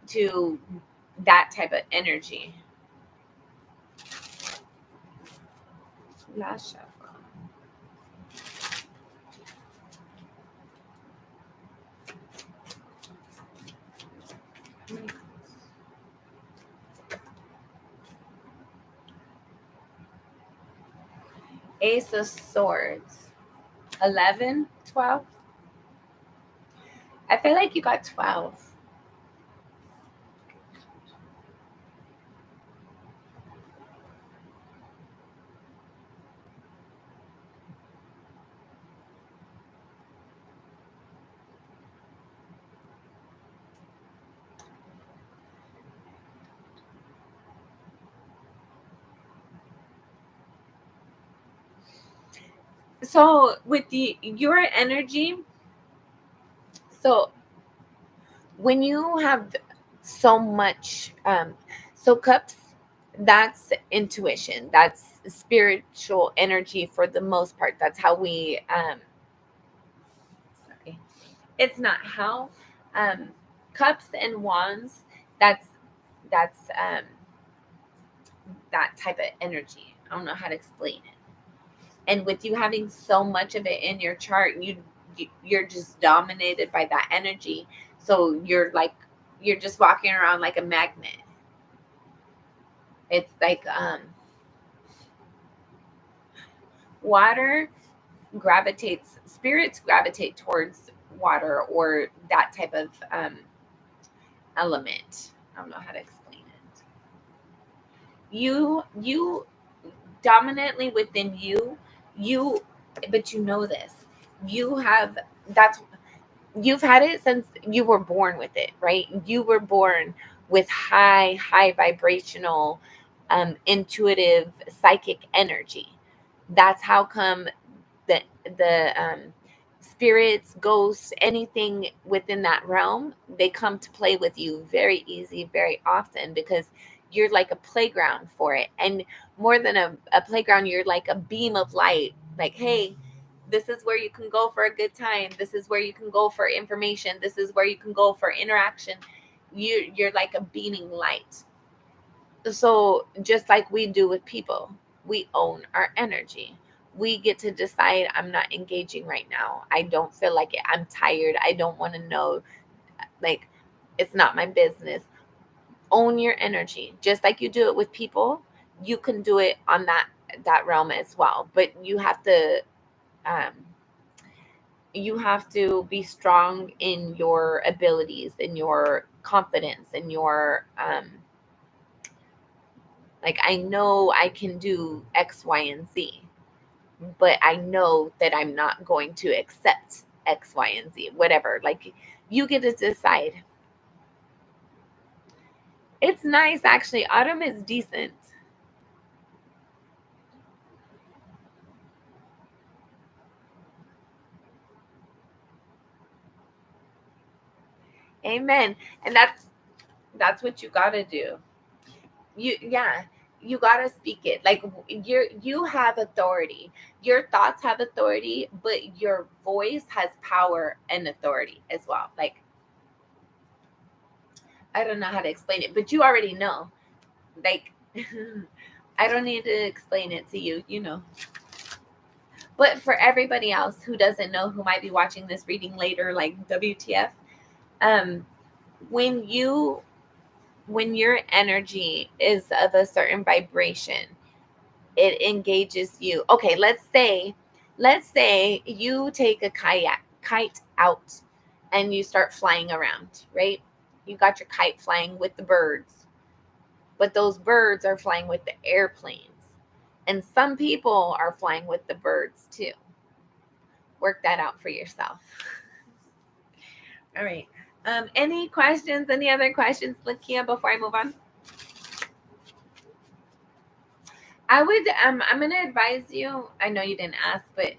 S1: to that type of energy. Last shuffle. Ace of Swords. 11, 12. I feel like you got 12. So with your energy, so when you have so much so cups, that's intuition, that's spiritual energy for the most part. That's how we sorry, it's not how cups and wands, that's that type of energy. I don't know how to explain it. And with you having so much of it in your chart, you're just dominated by that energy. So you're just walking around like a magnet. It's like water spirits gravitate towards water or that type of element. I don't know how to explain it. You dominantly within you, but you know this. You have that's You've had it since you were born with it, right? You were born with high vibrational, intuitive, psychic energy. That's how come the spirits, ghosts, anything within that realm, they come to play with you very easy, very often because you're like a playground for it. And more than a playground, you're like a beam of light. Like, hey, this is where you can go for a good time. This is where you can go for information. This is where you can go for interaction. You're like a beaming light. So just like we do with people, we own our energy. We get to decide, I'm not engaging right now. I don't feel like it. I'm tired. I don't want to know. Like, it's not my business. Own your energy. Just like you do it with people, you can do it on that realm as well. But um you have to be strong in your abilities, in your confidence, in your like, I know I can do X, Y, and Z, but I know that I'm not going to accept X, Y, and Z, whatever. Like, you get to decide. It's nice, actually. Autumn is decent. Amen. And that's what you got to do. Yeah, you got to speak it. Like, you have authority. Your thoughts have authority, but your voice has power and authority as well. Like, I don't know how to explain it, but you already know. Like, I don't need to explain it to you, you know. But for everybody else who doesn't know, who might be watching this reading later, like WTF, um, when your energy is of a certain vibration, it engages you. Okay, let's say you take a kite out and you start flying around, right? You got your kite flying with the birds, but those birds are flying with the airplanes. And some people are flying with the birds too. work that out for yourself. All right. Any questions? Any other questions, Lakia, before I move on? I would, I'm going to advise you, I know you didn't ask, but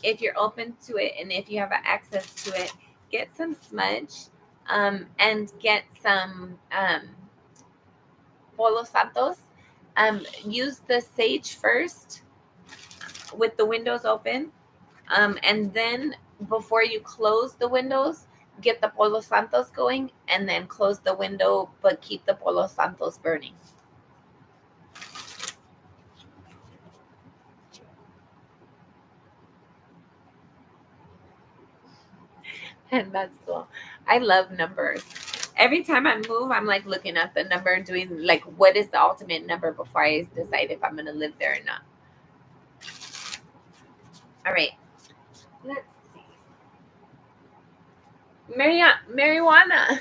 S1: if you're open to it and if you have access to it, get some smudge and get some Palo Santos. Use the sage first with the windows open. And then before you close the windows, get the Palo Santos going and then close the window, but keep the Palo Santos burning. And that's cool. I love numbers. Every time I move, I'm like looking at the number, doing like, what is the ultimate number before I decide if I'm going to live there or not. All right. Let's see. Marijuana.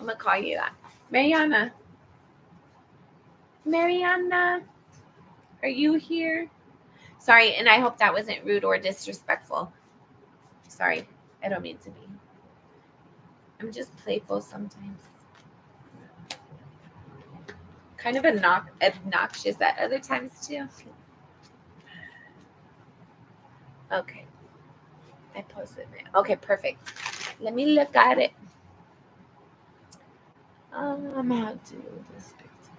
S1: I'm going to call you that. Mariana, are you here? Sorry, and I hope that wasn't rude or disrespectful. Sorry, I don't mean to be. I'm just playful sometimes. Kind of obnoxious at other times too. Okay. I posted it. Okay, perfect. Let me look at it. How to do this picture.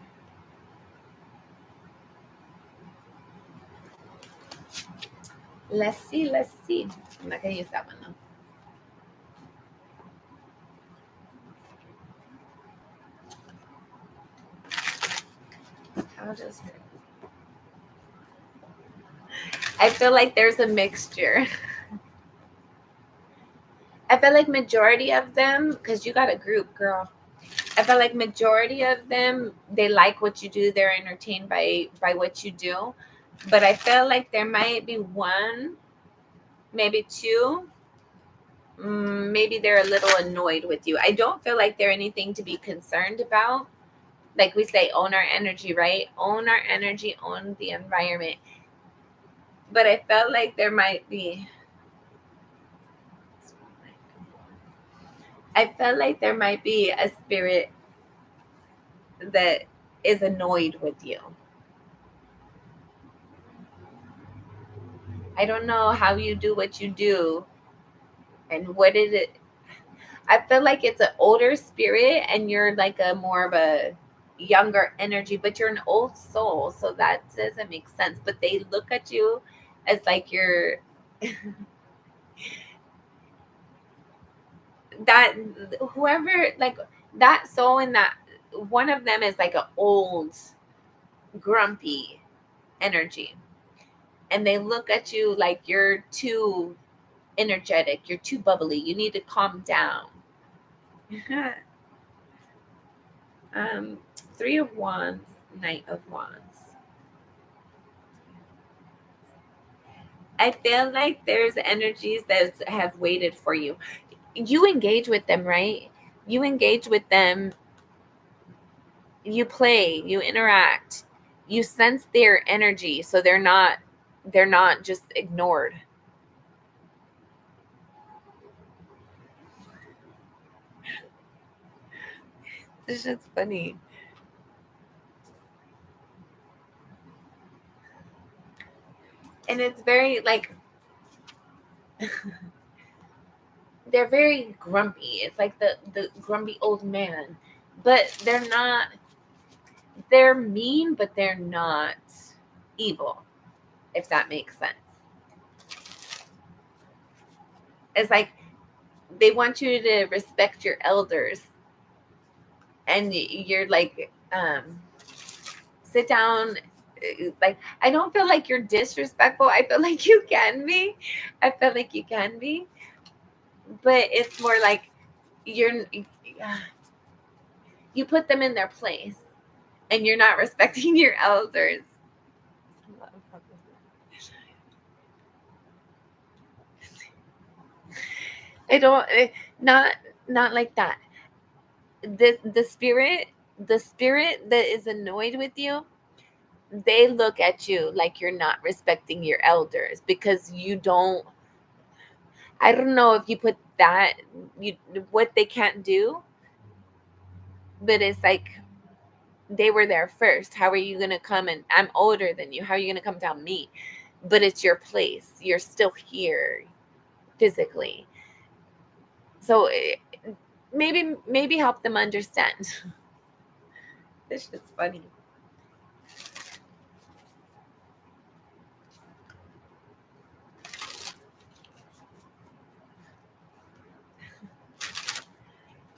S1: Let's see. I'm not gonna use that one though. How does it? I feel like there's a mixture. I feel like majority of them, because you got a group, girl. I feel like majority of them, they like what you do. They're entertained by what you do. But I feel like there might be one, maybe two, maybe they're a little annoyed with you. I don't feel like they're anything to be concerned about. Like we say, own our energy, right? Own our energy, own the environment. But I felt like there might be, a spirit that is annoyed with you. I don't know how you do what you do and what is it. I feel like it's an older spirit and you're like a more of a younger energy, but you're an old soul, so that doesn't make sense. But they look at you as like you're that whoever, like that soul, and that one of them is like an old grumpy energy, and they look at you like you're too energetic, you're too bubbly, you need to calm down. Three of Wands, Knight of Wands. I feel like there's energies that have waited for you. You engage with them, right? You engage with them, you play, you interact, you sense their energy, so they're not just ignored. It's just funny. And it's very like they're very grumpy. It's like the grumpy old man, but they're mean, but they're not evil, if that makes sense. It's like they want you to respect your elders, and you're like, sit down. Like, I don't feel like you're disrespectful. I feel like you can be. But it's more like you put them in their place, and you're not respecting your elders. I don't, not like that. The spirit that is annoyed with you, they look at you like you're not respecting your elders because you don't. I don't know if you put that, you, what they can't do, but it's like they were there first. How are you going to come, and I'm older than you? How are you going to come tell me? But it's your place. You're still here physically. So maybe help them understand. This is funny.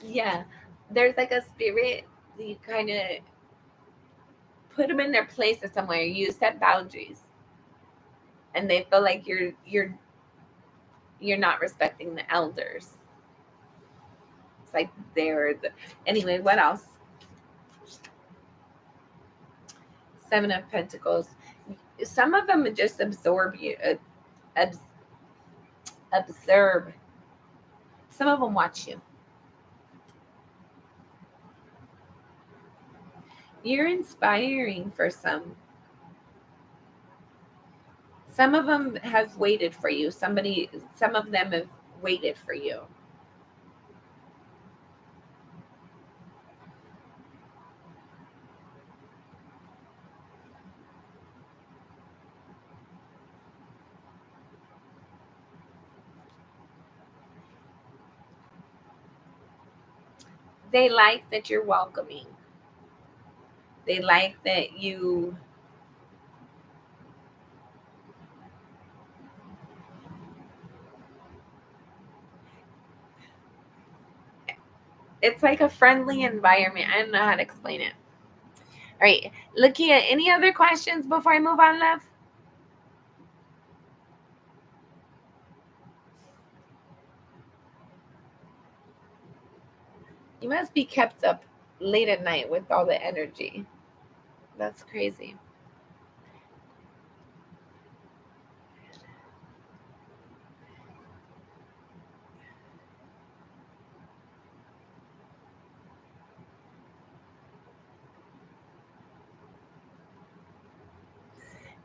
S1: Yeah. There's like a spirit, you kind of put them in their place or somewhere. You set boundaries, and they feel like you're not respecting the elders. It's like they're the, anyway. What else? Seven of Pentacles. Some of them just absorb you, abs- observe. Some of them watch you. You're inspiring for some. Some of them have waited for you. Some of them have waited for you. They like that you're welcoming. They like that you. It's like a friendly environment. I don't know how to explain it. All right, Lakia, any other questions before I move on, love? You must be kept up late at night with all the energy. That's crazy.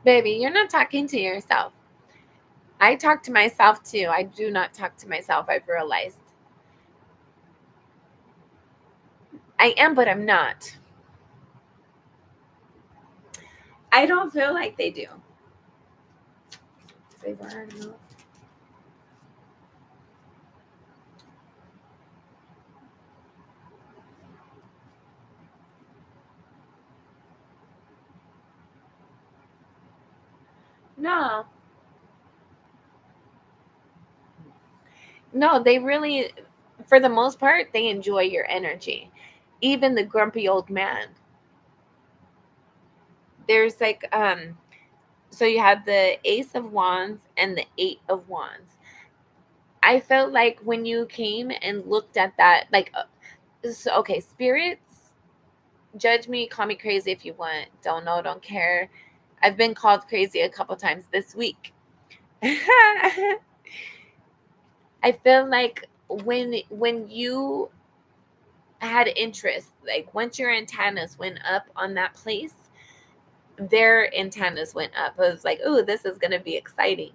S1: Baby, you're not talking to yourself. I talk to myself too. I do not talk to myself, I've realized. I am, but I'm not. I don't feel like they do. They were, no. No. No, they really, for the most part, they enjoy your energy. Even the grumpy old man. There's like, so you have the Ace of Wands and the Eight of Wands. I felt like when you came and looked at that, like, so, okay, spirits, judge me, call me crazy if you want. Don't know, don't care. I've been called crazy a couple times this week. I feel like when you had interest, like once your antennas went up on that place, their antennas went up. I was like, oh, this is gonna be exciting.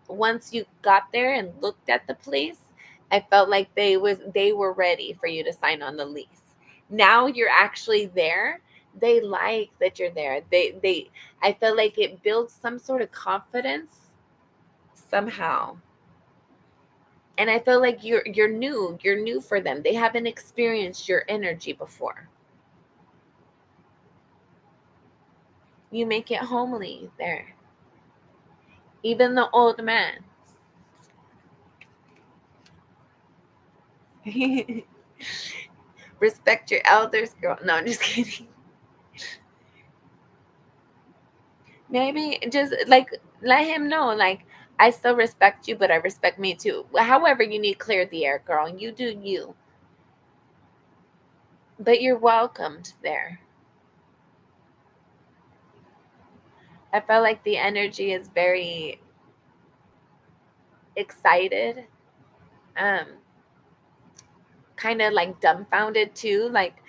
S1: Once you got there and looked at the place, I felt like they were ready for you to sign on the lease. Now you're actually there. They like that you're there. They I feel like it builds some sort of confidence somehow. And I feel like you're new for them. They haven't experienced your energy before. You make it homely there. Even the old man. Respect your elders, girl. No, I'm just kidding. Maybe just like let him know, like, I still respect you, but I respect me too. However, you need to clear the air, girl. You do you. But you're welcomed there. I felt like the energy is very excited. Um, kind of like dumbfounded too. Like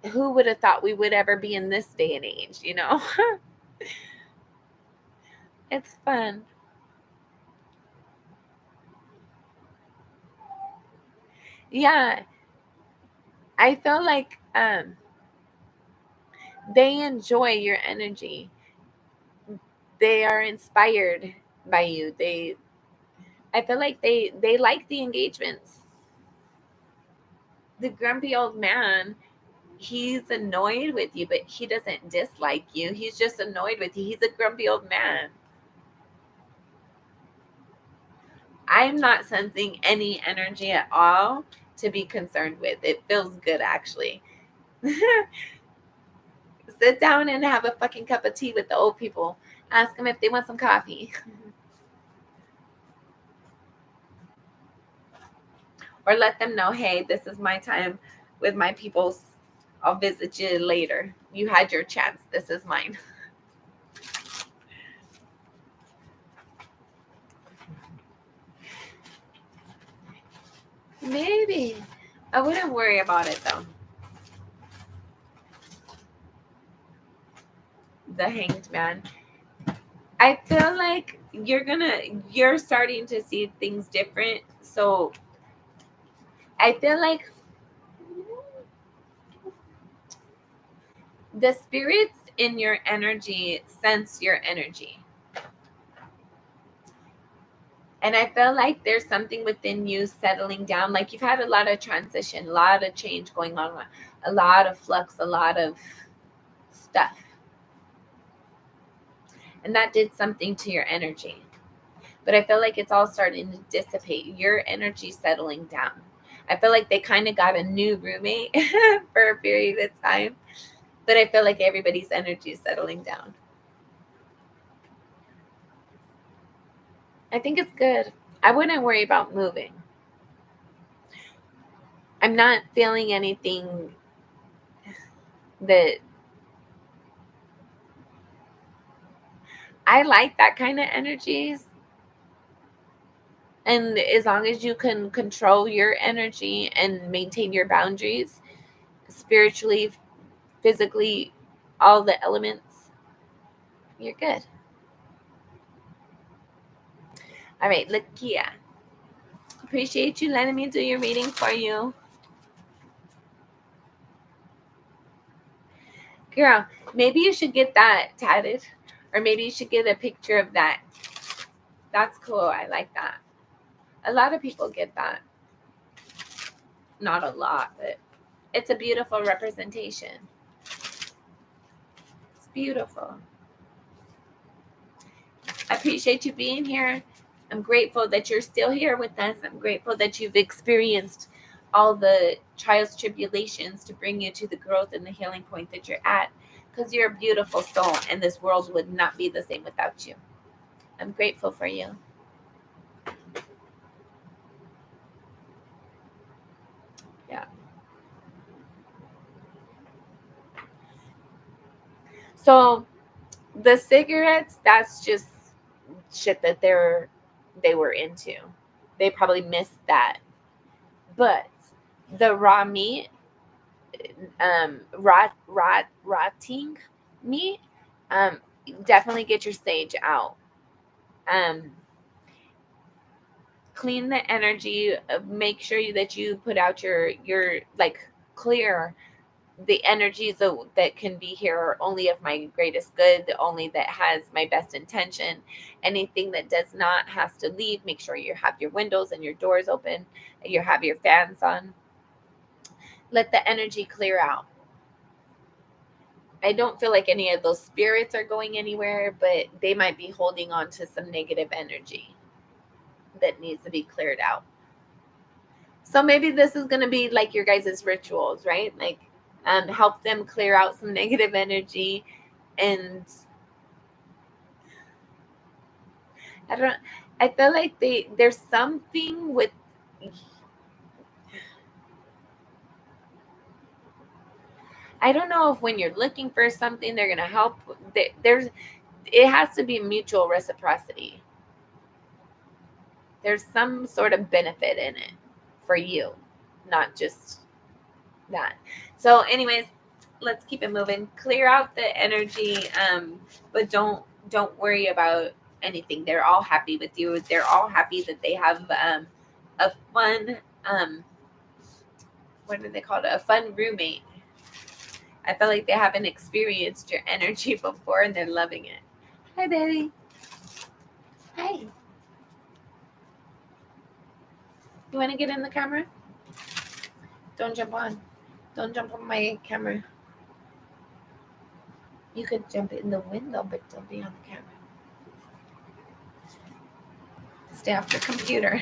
S1: who would have thought we would ever be in this day and age, you know? It's fun. Yeah, I feel like they enjoy your energy. They are inspired by you. I feel like they like the engagements. The grumpy old man, he's annoyed with you, but he doesn't dislike you. He's just annoyed with you. He's a grumpy old man. I'm not sensing any energy at all to be concerned with. It feels good, actually. Sit down and have a fucking cup of tea with the old people. Ask them if they want some coffee. Or let them know, hey, this is my time with my peoples. I'll visit you later. You had your chance. This is mine. Maybe. I wouldn't worry about it though. The Hanged Man. I feel like you're starting to see things different. So I feel like the spirits in your energy sense your energy. And I feel like there's something within you settling down. Like you've had a lot of transition, a lot of change going on, a lot of flux, a lot of stuff. And that did something to your energy. But I feel like it's all starting to dissipate. Your energy settling down. I feel like they kind of got a new roommate for a period of time. But I feel like everybody's energy is settling down. I think it's good. I wouldn't worry about moving. I'm not feeling anything that I like that kind of energies. And as long as you can control your energy and maintain your boundaries, spiritually, physically, all the elements, you're good. All right, Lakia. Appreciate you letting me do your reading for you. Girl, maybe you should get that tatted. Or maybe you should get a picture of that. That's cool. I like that. A lot of people get that. Not a lot, but it's a beautiful representation. It's beautiful. I appreciate you being here. I'm grateful that you're still here with us. I'm grateful that you've experienced all the trials, tribulations to bring you to the growth and the healing point that you're at, because you're a beautiful soul and this world would not be the same without you. I'm grateful for you. Yeah. So the cigarettes, that's just shit that they were into. They probably missed that. But the raw meat, rotting meat, definitely get your sage out. Um, clean the energy. Make sure that you put out your like clear the energies that can be here are only of my greatest good, only that has my best intention. Anything that does not has to leave. Make sure you have your windows and your doors open, and you have your fans on. Let the energy clear out. I don't feel like any of those spirits are going anywhere, but they might be holding on to some negative energy that needs to be cleared out. So maybe this is going to be like your guys' rituals, right? Like help them clear out some negative energy. And I feel like there's something with, I don't know if when you're looking for something, they're going to help. It has to be mutual reciprocity. There's some sort of benefit in it for you, not just that. So anyways, let's keep it moving. Clear out the energy, but don't worry about anything. They're all happy with you. They're all happy that they have a fun what do they call it? A fun roommate. I feel like they haven't experienced your energy before and they're loving it. Hi, baby. Hi. You want to get in the camera? Don't jump on. Don't jump on my camera. You could jump in the window, but don't be on the camera. Stay off the computer.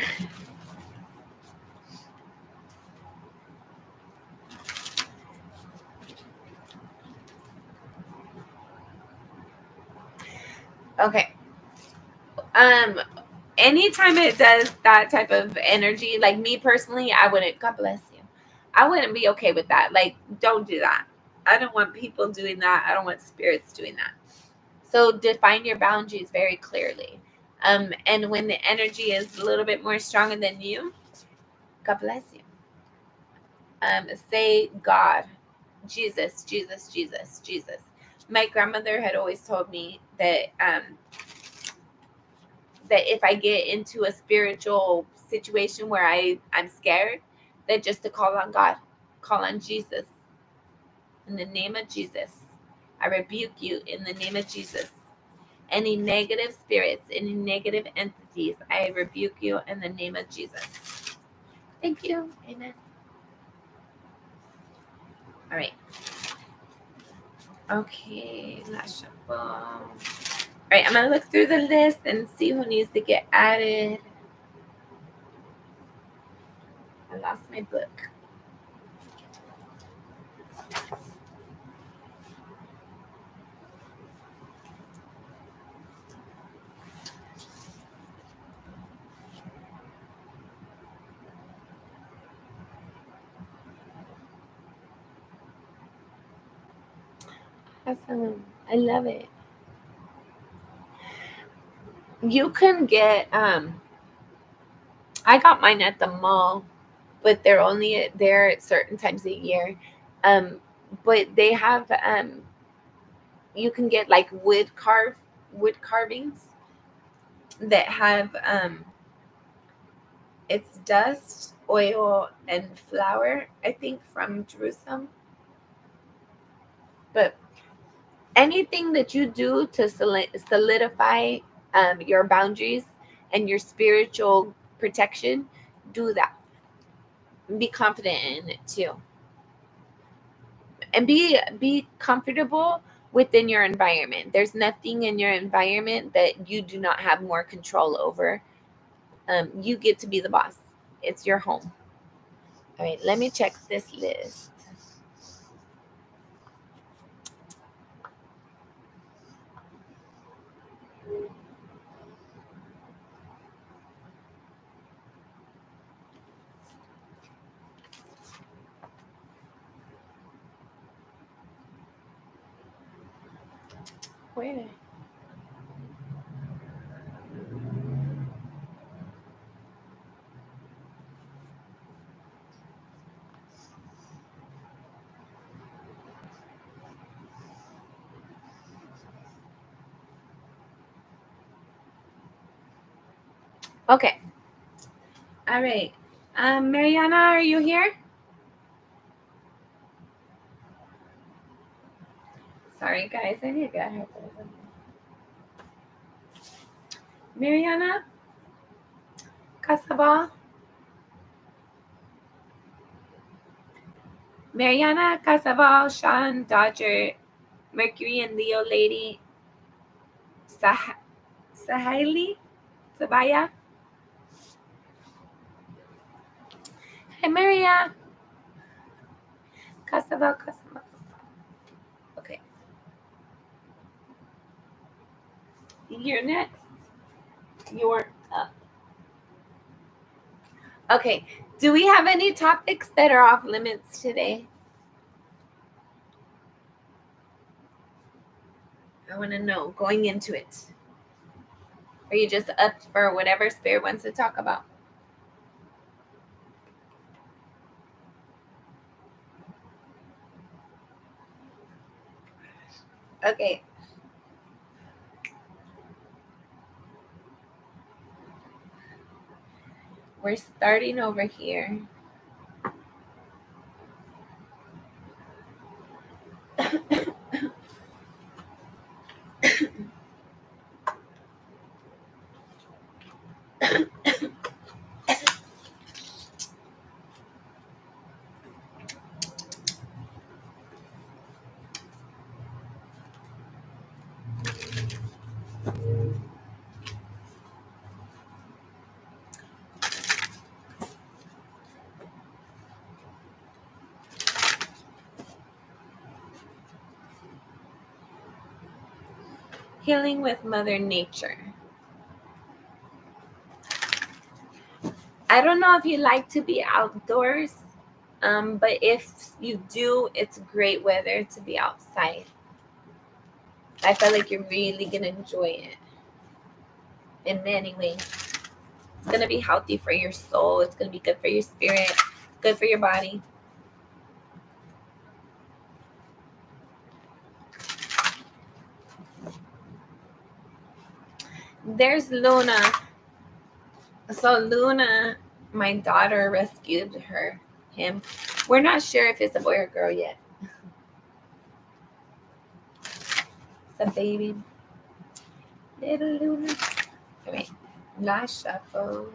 S1: Okay. Anytime it does that type of energy, like me personally, I wouldn't. God bless you. I wouldn't be okay with that. Like, don't do that. I don't want people doing that. I don't want spirits doing that. So define your boundaries very clearly. And when the energy is a little bit more stronger than you, God bless you. Say God, Jesus, Jesus, Jesus, Jesus. My grandmother had always told me that that if I get into a spiritual situation where I'm scared, that just to call on God, call on Jesus. In the name of Jesus, I rebuke you in the name of Jesus. Any negative spirits, any negative entities, I rebuke you in the name of Jesus. Thank you. Amen. All right. Okay, last shuffle. All right, I'm going to look through the list and see who needs to get added. I lost my book. Awesome. I love it. You can get I got mine at the mall, but they're only there at certain times a year. But they have you can get like wood carvings that have it's dust, oil, and flour, I think, from Jerusalem. But anything that you do to solidify your boundaries and your spiritual protection, do that. Be confident in it too, and be comfortable within your environment. There's nothing in your environment that you do not have more control over. You get to be the boss. It's your home. All right, let me check this list. Where? Okay. All right. Mariana, are you here? Sorry, guys. I need to get her. Mariana Casabal. Mariana Casabal, Sean Dodger, Mercury and Leo Lady, Sahili, Sabaya. Hi, Maria. Casabal. Okay. You're next. You're up. Okay. Do we have any topics that are off limits today? I want to know going into it. Are you just up for whatever Spirit wants to talk about? Okay. We're starting over here. Healing with Mother Nature. I don't know if you like to be outdoors, but if you do, it's great weather to be outside. I feel like you're really going to enjoy it in many ways. It's going to be healthy for your soul. It's going to be good for your spirit, good for your body. There's Luna. So Luna, my daughter rescued him. We're not sure if it's a boy or girl yet. It's a baby. Little Luna. Wait. Last shuffle.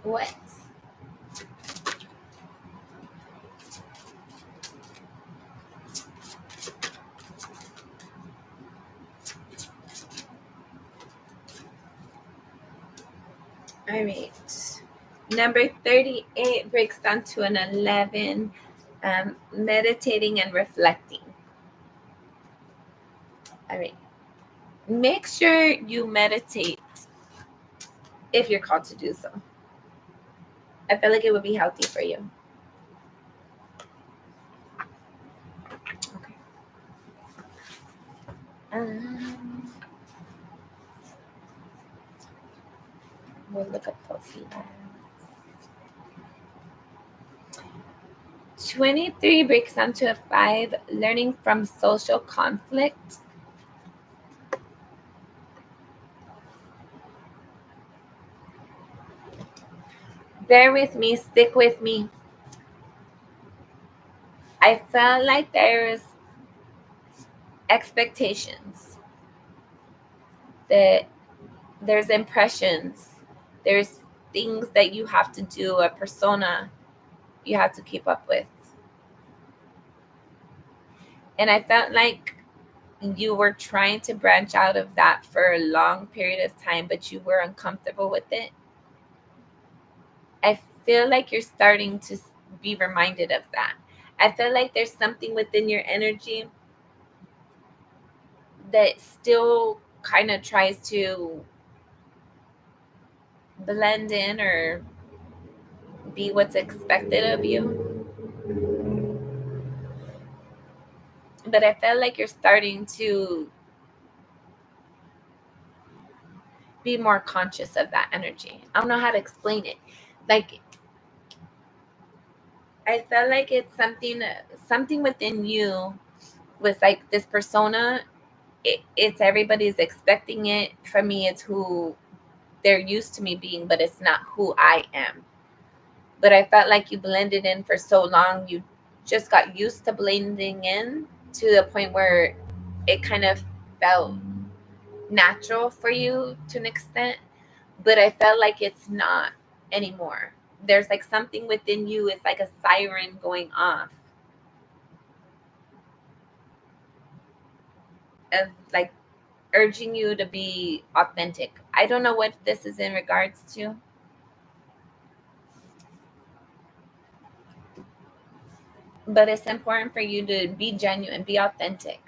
S1: What? All right. Number 38 breaks down to an 11. Meditating and reflecting. All right. Make sure you meditate if you're called to do so. I feel like it would be healthy for you. Okay. We'll look at Pussy. 23 breaks down to a 5. Learning from social conflict. Bear with me, stick with me. I felt like there's expectations, that there's impressions, there's things that you have to do, a persona you have to keep up with. And I felt like you were trying to branch out of that for a long period of time, but you were uncomfortable with it. I feel like you're starting to be reminded of that. I feel like there's something within your energy that still kind of tries to blend in or be what's expected of you. But I felt like you're starting to be more conscious of that energy. I don't know how to explain it. Like, I felt like it's something within you was like this persona. It's everybody's expecting it from me. It's who they're used to me being, but it's not who I am. But I felt like you blended in for so long. You just got used to blending in to the point where it kind of felt natural for you to an extent. But I felt like it's not anymore. There's like something within you. It's like a siren going off of like urging you to be authentic. I don't know what this is in regards to, but it's important for you to be genuine, be authentic.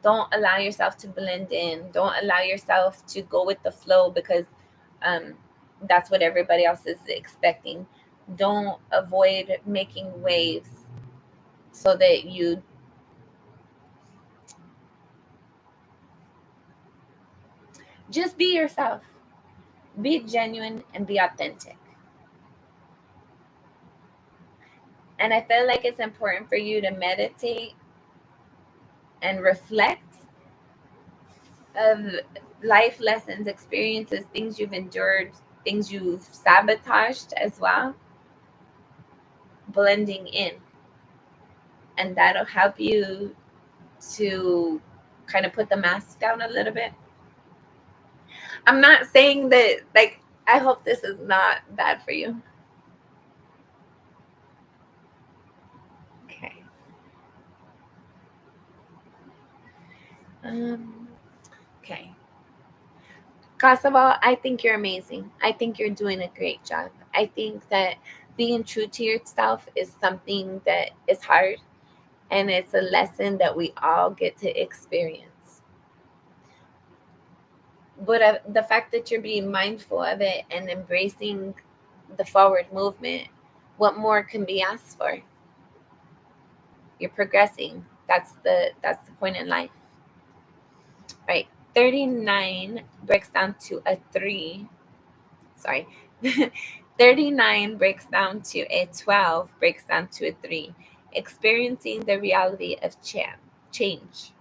S1: Don't allow yourself to blend in. Don't allow yourself to go with the flow because um, that's what everybody else is expecting. Don't avoid making waves so that you Just be yourself. Be genuine and be authentic. And I feel like it's important for you to meditate and reflect of life lessons, experiences, things you've endured, things you've sabotaged as well, blending in. And that'll help you to kind of put the mask down a little bit. I'm not saying that, like, I hope this is not bad for you. Okay. Okay. Kosovo, I think you're amazing. I think you're doing a great job. I think that being true to yourself is something that is hard, and it's a lesson that we all get to experience. But the fact that you're being mindful of it and embracing the forward movement, what more can be asked for? You're progressing. That's the point in life. Right. 39 breaks down to a 3. Sorry. 39 breaks down to a 12, breaks down to a 3. Experiencing the reality of change.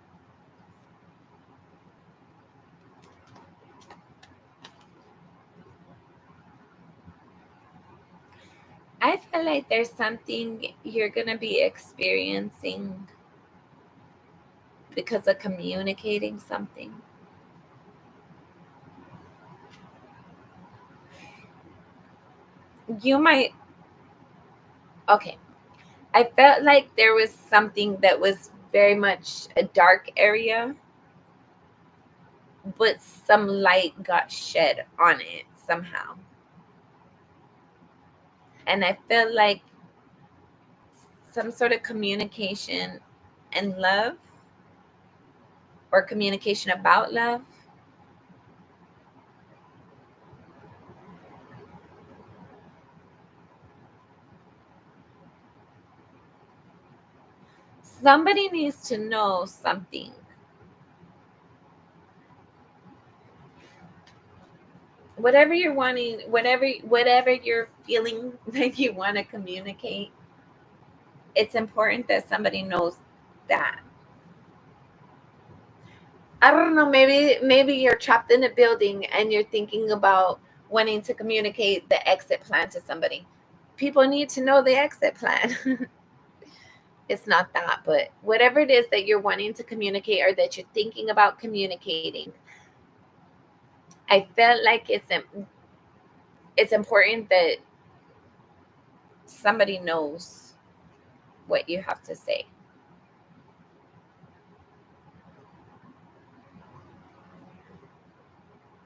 S1: I feel like there's something you're going to be experiencing because of communicating something. You might, okay. I felt like there was something that was very much a dark area, but some light got shed on it somehow. And I felt like some sort of communication and love, or communication about love. Somebody needs to know something. Whatever you're wanting, whatever you're feeling like you want to communicate, it's important that somebody knows that. I don't know, maybe you're trapped in a building and you're thinking about wanting to communicate the exit plan to somebody. People need to know the exit plan. It's not that, but whatever it is that you're wanting to communicate or that you're thinking about communicating, I felt like it's important that somebody knows what you have to say.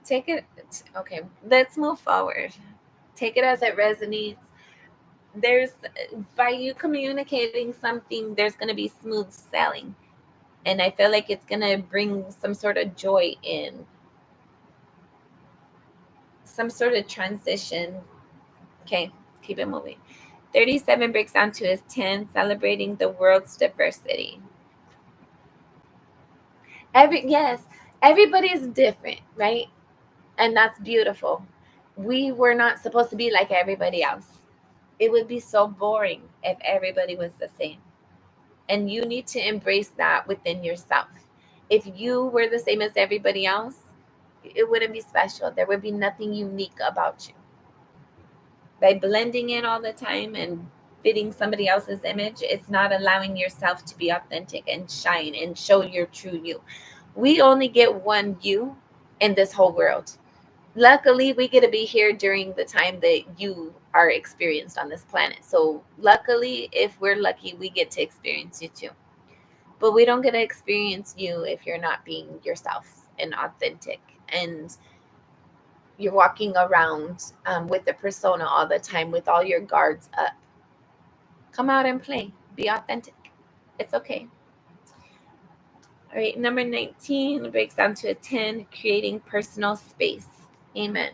S1: Take it, okay, let's move forward. Take it as it resonates. There's, by you communicating something, there's going to be smooth sailing. And I feel like it's going to bring some sort of joy in, some sort of transition. Okay, keep it moving. 37 breaks down to his 10, celebrating the world's diversity. Yes, everybody's different, right? And that's beautiful. We were not supposed to be like everybody else. It would be so boring if everybody was the same. And you need to embrace that within yourself. If you were the same as everybody else, it wouldn't be special. There would be nothing unique about you. By blending in all the time and fitting somebody else's image, it's not allowing yourself to be authentic and shine and show your true you. We only get one you in this whole world. Luckily, we get to be here during the time that you are experienced on this planet. So luckily, if we're lucky, we get to experience you too. But we don't get to experience you if you're not being yourself and authentic, and you're walking around with a persona all the time with all your guards up. Come out and play. Be authentic. It's okay. All right, number 19 breaks down to a 10, creating personal space. Amen.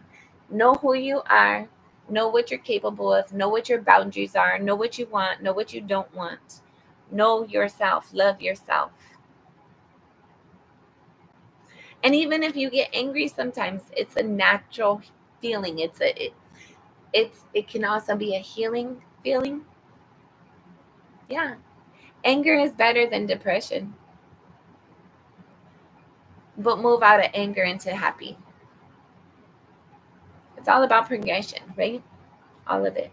S1: Know who you are. Know what you're capable of. Know what your boundaries are. Know what you want. Know what you don't want. Know yourself. Love yourself. And even if you get angry sometimes, it's a natural feeling. It can also be a healing feeling. Yeah. Anger is better than depression. But move out of anger into happy. It's all about progression, right? All of it.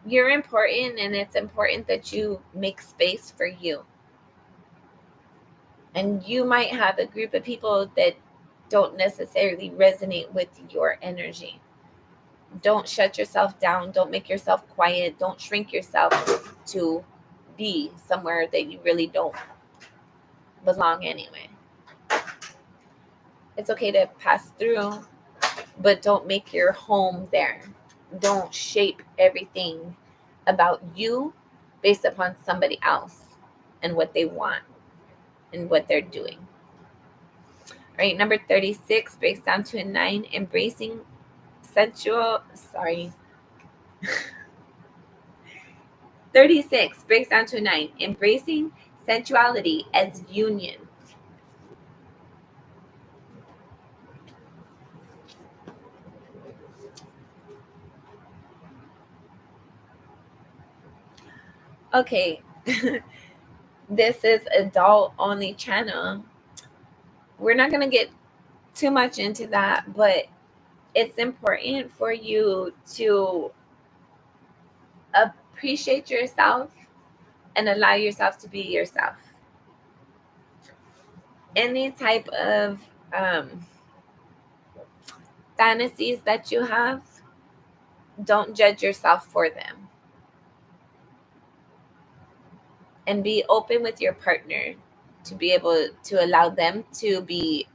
S1: You're important, and it's important that you make space for you. And you might have a group of people that don't necessarily resonate with your energy. Don't shut yourself down. Don't make yourself quiet. Don't shrink yourself to be somewhere that you really don't belong anyway. It's okay to pass through, but don't make your home there. Don't shape everything about you based upon somebody else and what they want and what they're doing. All right, number 36 breaks down to a 9, embracing sensual, sorry. 36 breaks down to a 9, embracing sensuality as union. Okay, this is adult only channel. We're not going to get too much into that, but it's important for you to appreciate yourself and allow yourself to be yourself. Any type of fantasies that you have, don't judge yourself for them. And be open with your partner to be able to allow them to be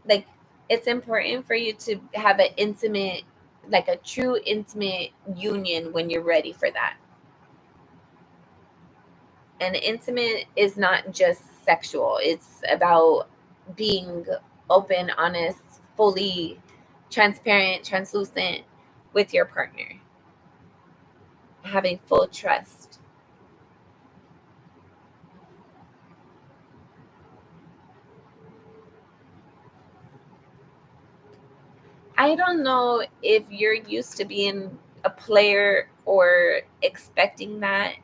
S1: like, it's important for you to have an intimate, like a true intimate union when you're ready for that. And intimate is not just sexual, it's about being open, honest, fully transparent, translucent with your partner, having full trust. I don't know if you're used to being a player or expecting that,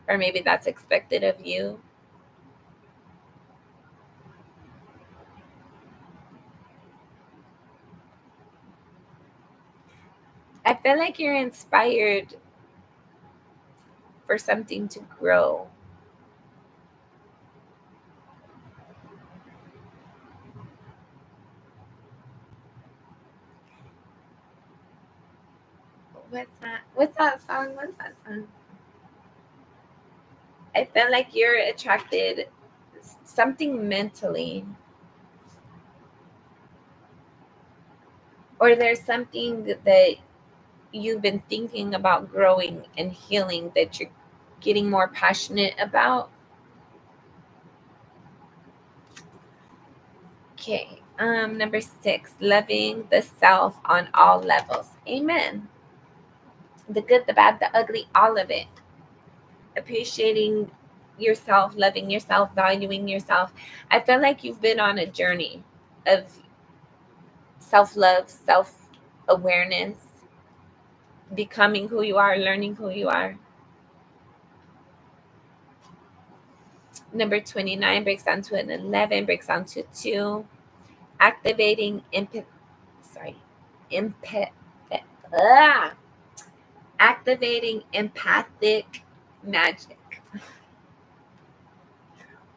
S1: or maybe that's expected of you. I feel like you're inspired for something to grow. What's that? What's that song? What's that song? I feel like you're attracted something mentally, or there's something that you've been thinking about growing and healing that you're getting more passionate about. Okay. Number 6, loving the self on all levels. Amen. The good, the bad, the ugly, all of it. Appreciating yourself, loving yourself, valuing yourself. I feel like you've been on a journey of self-love, self-awareness, becoming who you are, learning who you are. Number 29 breaks down to an 11, breaks down to 2. Activating ah, activating empathic magic.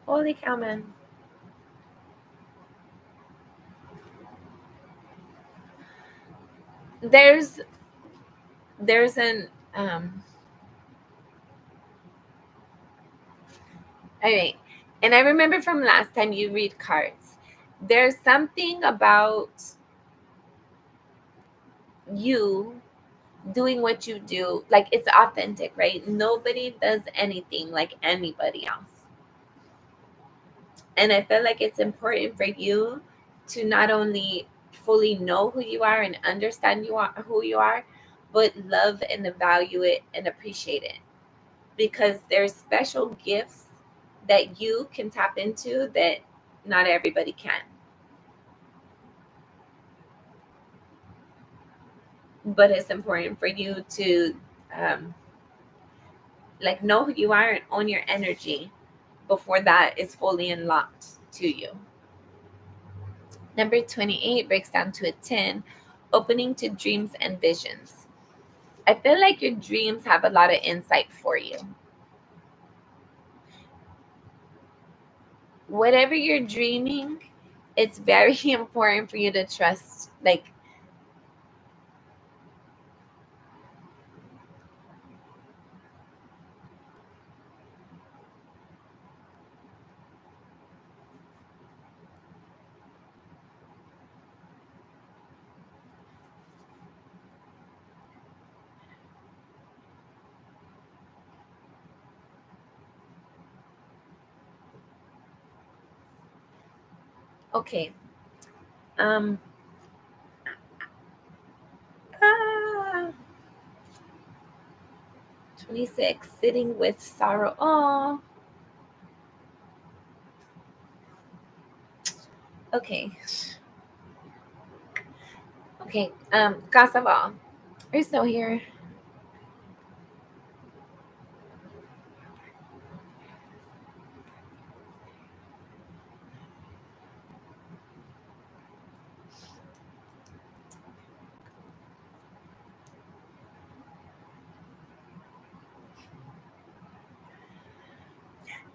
S1: Holy cow, man. There's an all right. And I remember from last time you read cards, there's something about you doing what you do, like it's authentic, right? Nobody does anything like anybody else. And I feel like it's important for you to not only fully know who you are and understand who you are, but love and value it and appreciate it. because there's special gifts that you can tap into that not everybody can. But it's important for you to um, like know who you are and own your energy before that is fully unlocked to you. Number 28 breaks down to a 10, opening to dreams and visions. I feel like your dreams have a lot of insight for you. Whatever you're dreaming, it's very important for you to trust. Like, okay, um, ah, 26, sitting with sorrow. Oh, okay, okay. Kasava, are you still here?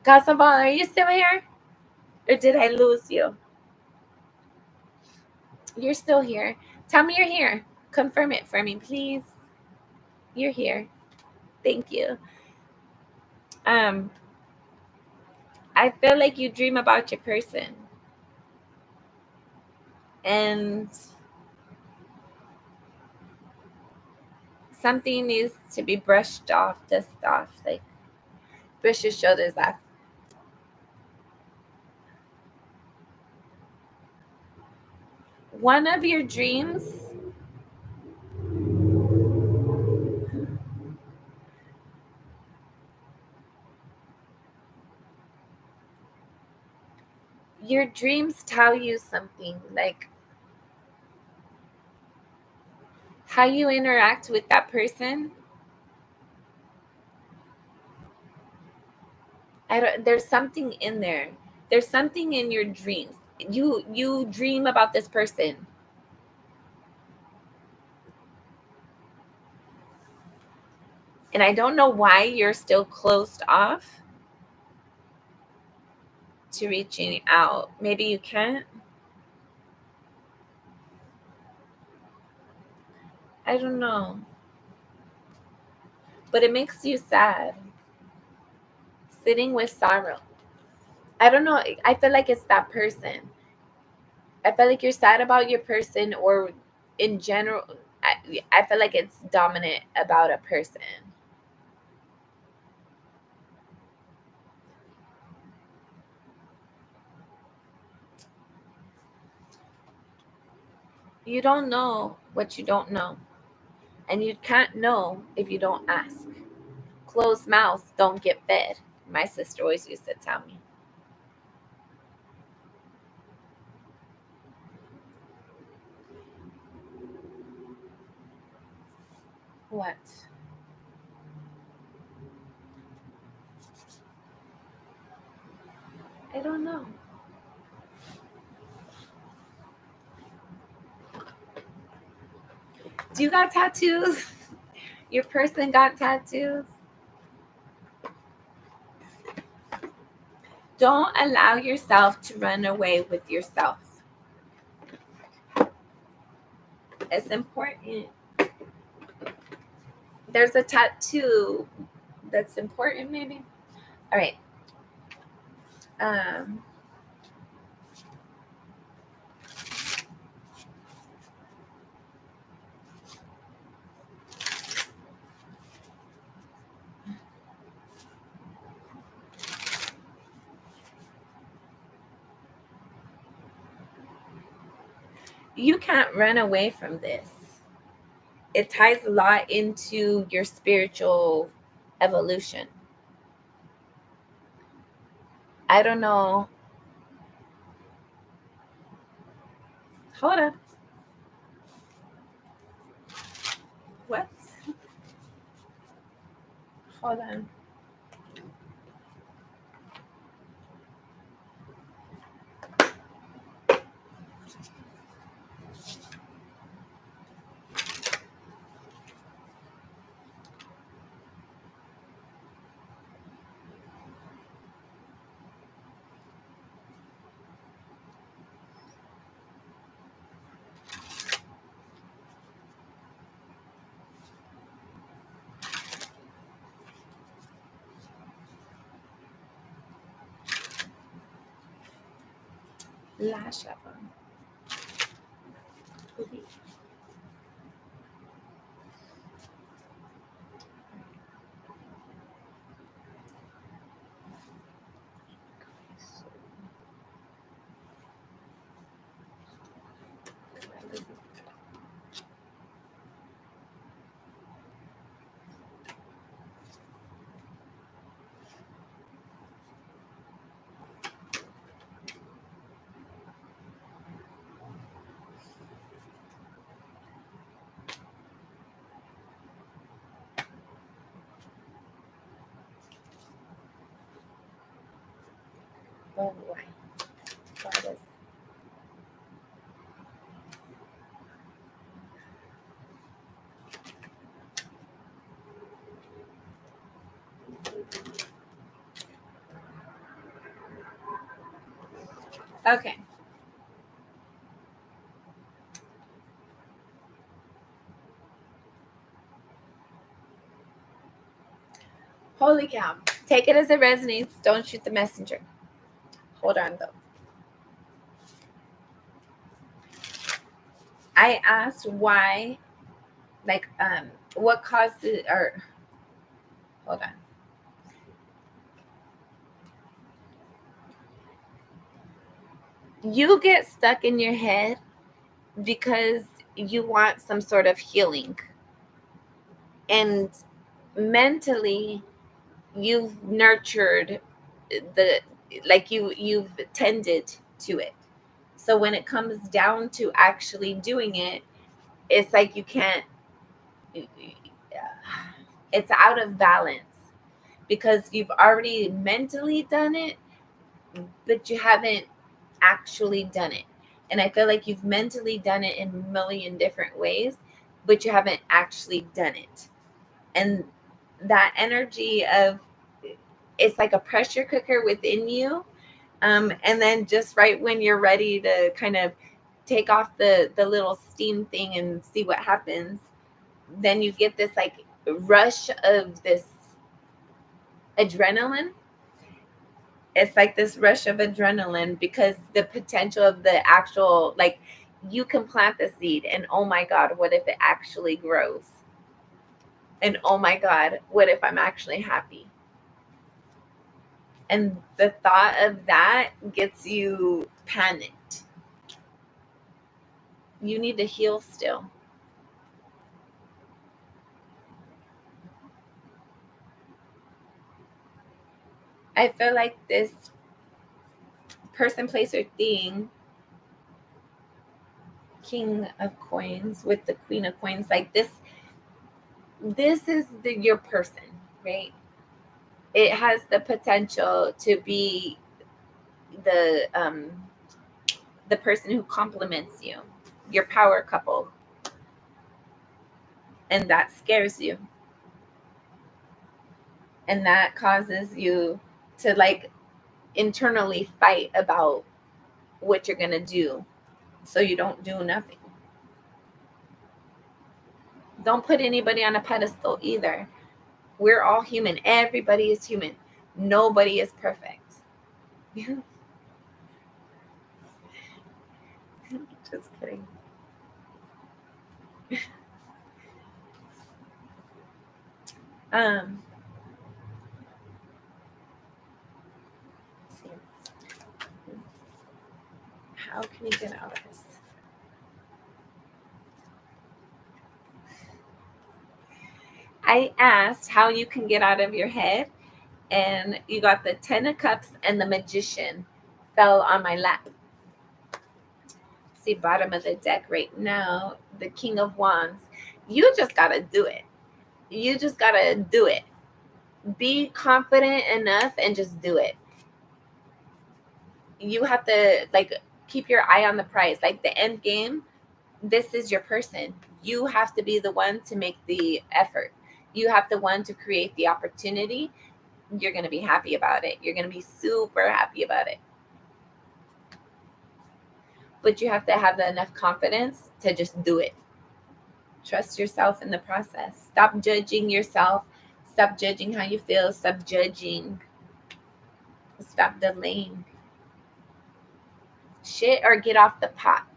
S1: Kasava, are you still here? Or did I lose you? You're still here. Tell me you're here. Confirm it for me, please. You're here. Thank you. Um, I feel like you dream about your person, and something needs to be brushed off, dust off, like brush your shoulders off. One of your dreams tell you something, like how you interact with that person. I don't, there's something in there. There's something in your dreams. You dream about this person, and I don't know why you're still closed off to reaching out. Maybe you can't. I don't know. But it makes you sad. Sitting with sorrow. I don't know. I feel like it's that person. I feel like you're sad about your person, or in general, I feel like it's dominant about a person. You don't know what you don't know. And you can't know if you don't ask. Closed mouths don't get fed. My sister always used to tell me. What? I don't know. Do you got tattoos? Your person got tattoos? Don't allow yourself to run away with yourself. It's important. There's a tattoo that's important, maybe. All right. Um, you can't run away from this. It ties a lot into your spiritual evolution. I don't know. Hold on. What? Hold on. Lash of them. Oh, why? Goddess. Okay. Holy cow. Take it as it resonates. Don't shoot the messenger. Hold on, though. I asked why, like, what caused it, or hold on. You get stuck in your head because you want some sort of healing. And mentally, you've nurtured you've tended to it. So when it comes down to actually doing it, it's like you can't, it's out of balance because you've already mentally done it, but you haven't actually done it. And I feel like you've mentally done it in a million different ways, but you haven't actually done it. And that energy of, it's like a pressure cooker within you. And then just right when you're ready to kind of take off the little steam thing and see what happens, then you get this like rush of this adrenaline. It's like this rush of adrenaline because the potential of the actual, like, you can plant the seed and oh my God, what if it actually grows? And oh my God, what if I'm actually happy? And the thought of that gets you panicked. You need to heal still. I feel like this person, place, or thing, King of Coins with the Queen of Coins, like this is your person, right? It has the potential to be the um the person who compliments you, your power couple, and that scares you, and that causes you to like internally fight about what you're gonna do, so you don't do nothing. Don't put anybody on a pedestal either. We're all human. Everybody is human. Nobody is perfect. Just kidding. Um, let's see. How can you get out of this? I asked how you can get out of your head, And you got the 10 of Cups and the Magician fell on my lap. See, bottom of the deck right now, the King of Wands. You just got to do it. You just got to do it. Be confident enough and just do it. You have to, like, keep your eye on the prize. Like, the end game, this is your person. You have to be the one to make the effort. You have the one to create the opportunity. You're going to be happy about it. You're going to be super happy about it. But you have to have enough confidence to just do it. Trust yourself in the process. Stop judging yourself. Stop judging how you feel. Stop judging. Stop delaying. Shit or get off the pot.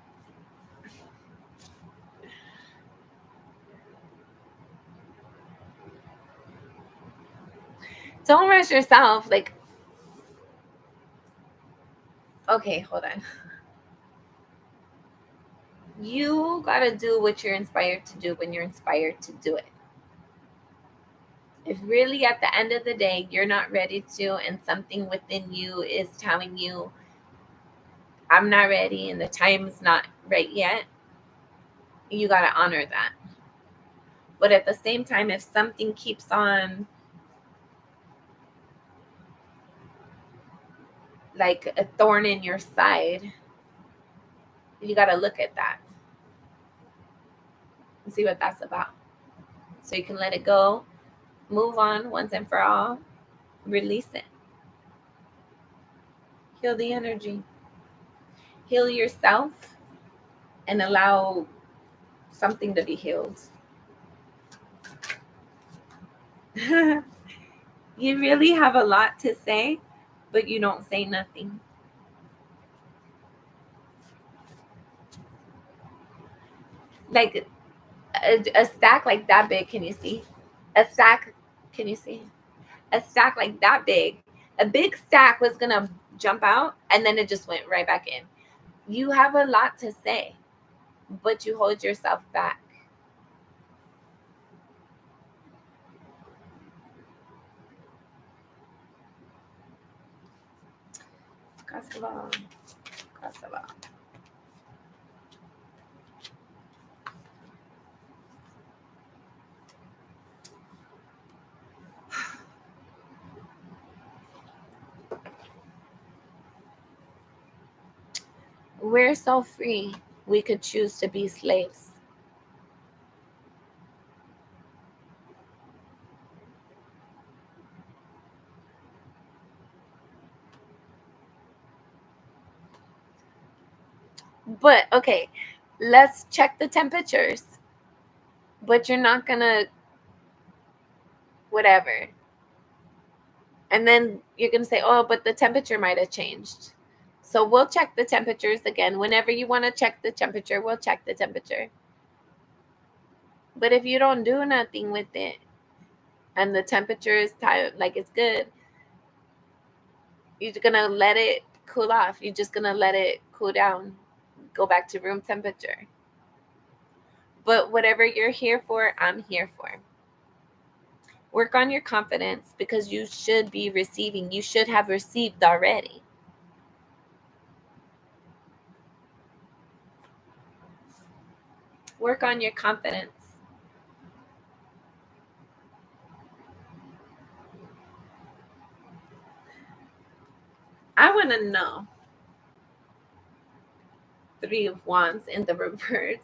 S1: Don't rush yourself. Like, okay, hold on. You gotta do what you're inspired to do when you're inspired to do it. If really at the end of the day you're not ready to, and something within you is telling you, I'm not ready and the time's not right yet, you gotta honor that. But at the same time, if something keeps on like a thorn in your side, you got to look at that and see what that's about. So you can let it go, move on once and for all, release it. Heal the energy. Heal yourself and allow something to be healed. You really have a lot to say, but you don't say nothing. Like a stack like that big, can you see? A stack, can you see? A stack like that big. A big stack was going to jump out and then it just went right back in. You have a lot to say, but you hold yourself back. Kosovo. We're so free. We could choose to be slaves. But okay, let's check the temperatures. But you're not gonna whatever. And then you're gonna say, oh, but the temperature might have changed. So we'll check the temperatures again. Whenever you want to check the temperature, we'll check the temperature. But if you don't do nothing with it and the temperature is like it's good, you're gonna let it cool off. You're just gonna let it cool down, go back to room temperature. But whatever you're here for, I'm here for. Work on your confidence because you should be receiving. You should have received already. Work on your confidence. I want to know. 3 of Wands in the reverse.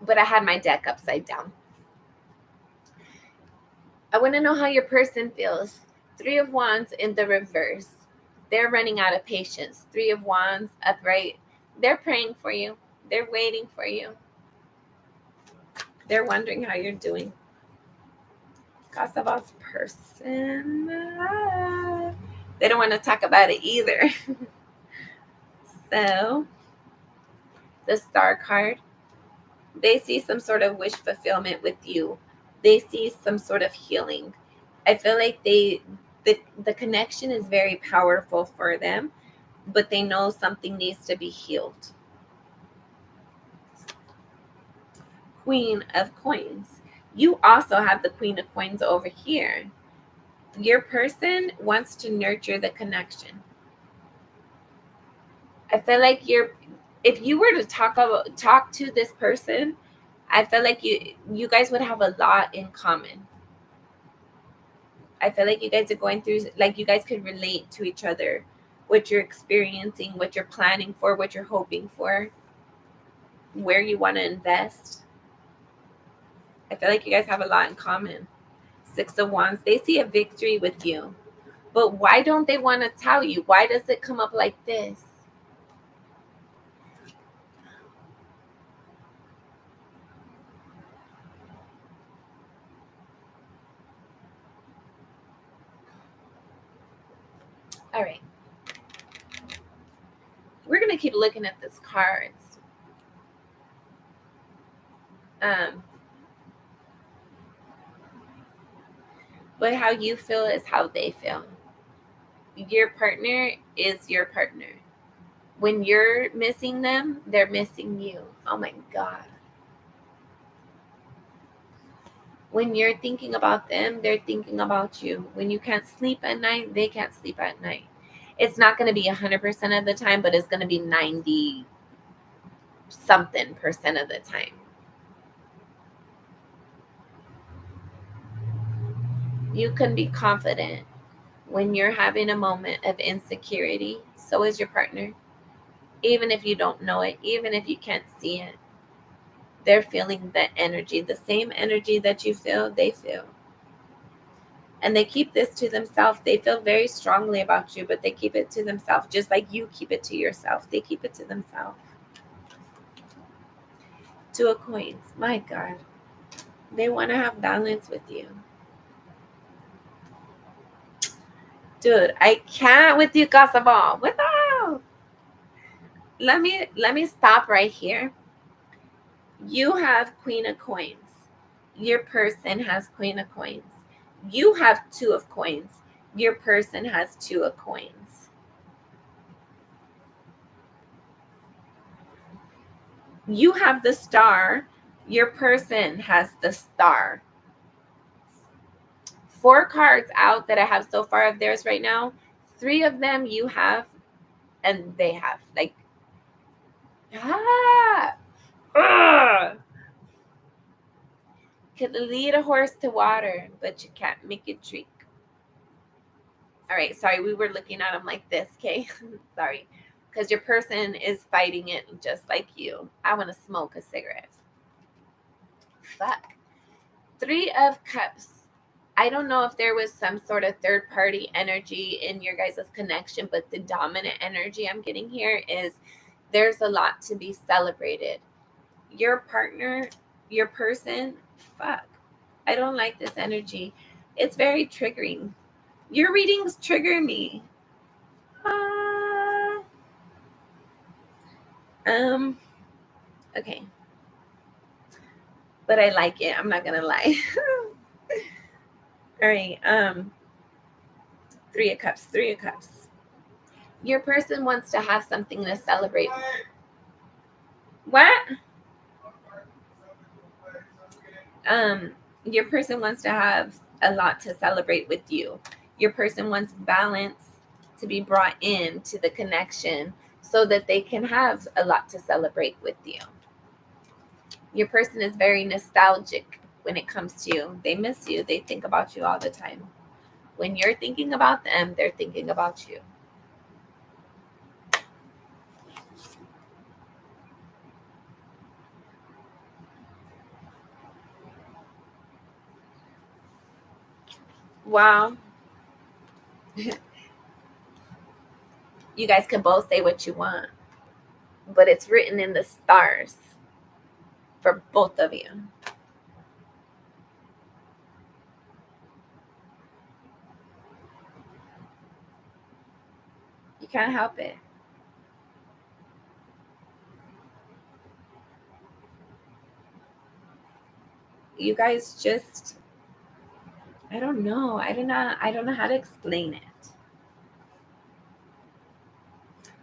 S1: But I had my deck upside down. I want to know how your person feels. 3 of Wands in the reverse. They're running out of patience. 3 of Wands upright. They're praying for you. They're waiting for you. They're wondering how you're doing. Kosovo's person. They don't want to talk about it either. So, the Star card. They see some sort of wish fulfillment with you. They see some sort of healing. I feel like the connection is very powerful for them, but they know something needs to be healed. Queen of Coins. You also have the Queen of Coins over here. Your person wants to nurture the connection. I feel like if you were to talk to this person, I feel like you guys would have a lot in common. I feel like you guys are going through, like, you guys could relate to each other, what you're experiencing, what you're planning for, what you're hoping for, where you want to invest. I feel like you guys have a lot in common. 6 of Wands, they see a victory with you. But why don't they want to tell you? Why does it come up like this? All right. We're going to keep looking at this cards. But how you feel is how they feel. Your partner is your partner. When you're missing them, they're missing you. Oh my God. When you're thinking about them, they're thinking about you. When you can't sleep at night, they can't sleep at night. It's not going to be 100% of the time, but it's going to be 90 something percent of the time. You can be confident when you're having a moment of insecurity. So is your partner. Even if you don't know it, even if you can't see it, they're feeling the energy. The same energy that you feel, they feel. And they keep this to themselves. They feel very strongly about you, but they keep it to themselves, just like you keep it to yourself. They keep it to themselves. 2 of Coins. My God. They want to have balance with you. Dude, I can't with you, Casabal. Without. Let me stop right here. You have Queen of Coins. Your person has Queen of Coins. You have 2 of Coins. Your person has 2 of Coins. You have the Star. Your person has the Star. 4 cards out that I have so far of theirs right now. 3 of them you have, and they have. Like, could lead a horse to water, but you can't make it drink. All right, sorry, we were looking at them like this, okay? Sorry, because your person is fighting it just like you. I want to smoke a cigarette. Fuck. 3 of Cups. I don't know if there was some sort of third party energy in your guys' connection, but the dominant energy I'm getting here is there's a lot to be celebrated. Your partner, your person, fuck. I don't like this energy. It's very triggering. Your readings trigger me. Okay. But I like it. I'm not gonna lie. All right. 3 of Cups. 3 of Cups. Your person wants to have something to celebrate. What? Your person wants to have a lot to celebrate with you. Your person wants balance to be brought in to the connection so that they can have a lot to celebrate with you. Your person is very nostalgic when it comes to you. They miss you. They think about you all the time. When you're thinking about them, they're thinking about you. Wow. You guys can both say what you want, but it's written in the stars for both of you. You can't help it. You guys just, I don't know. I don't know how to explain it.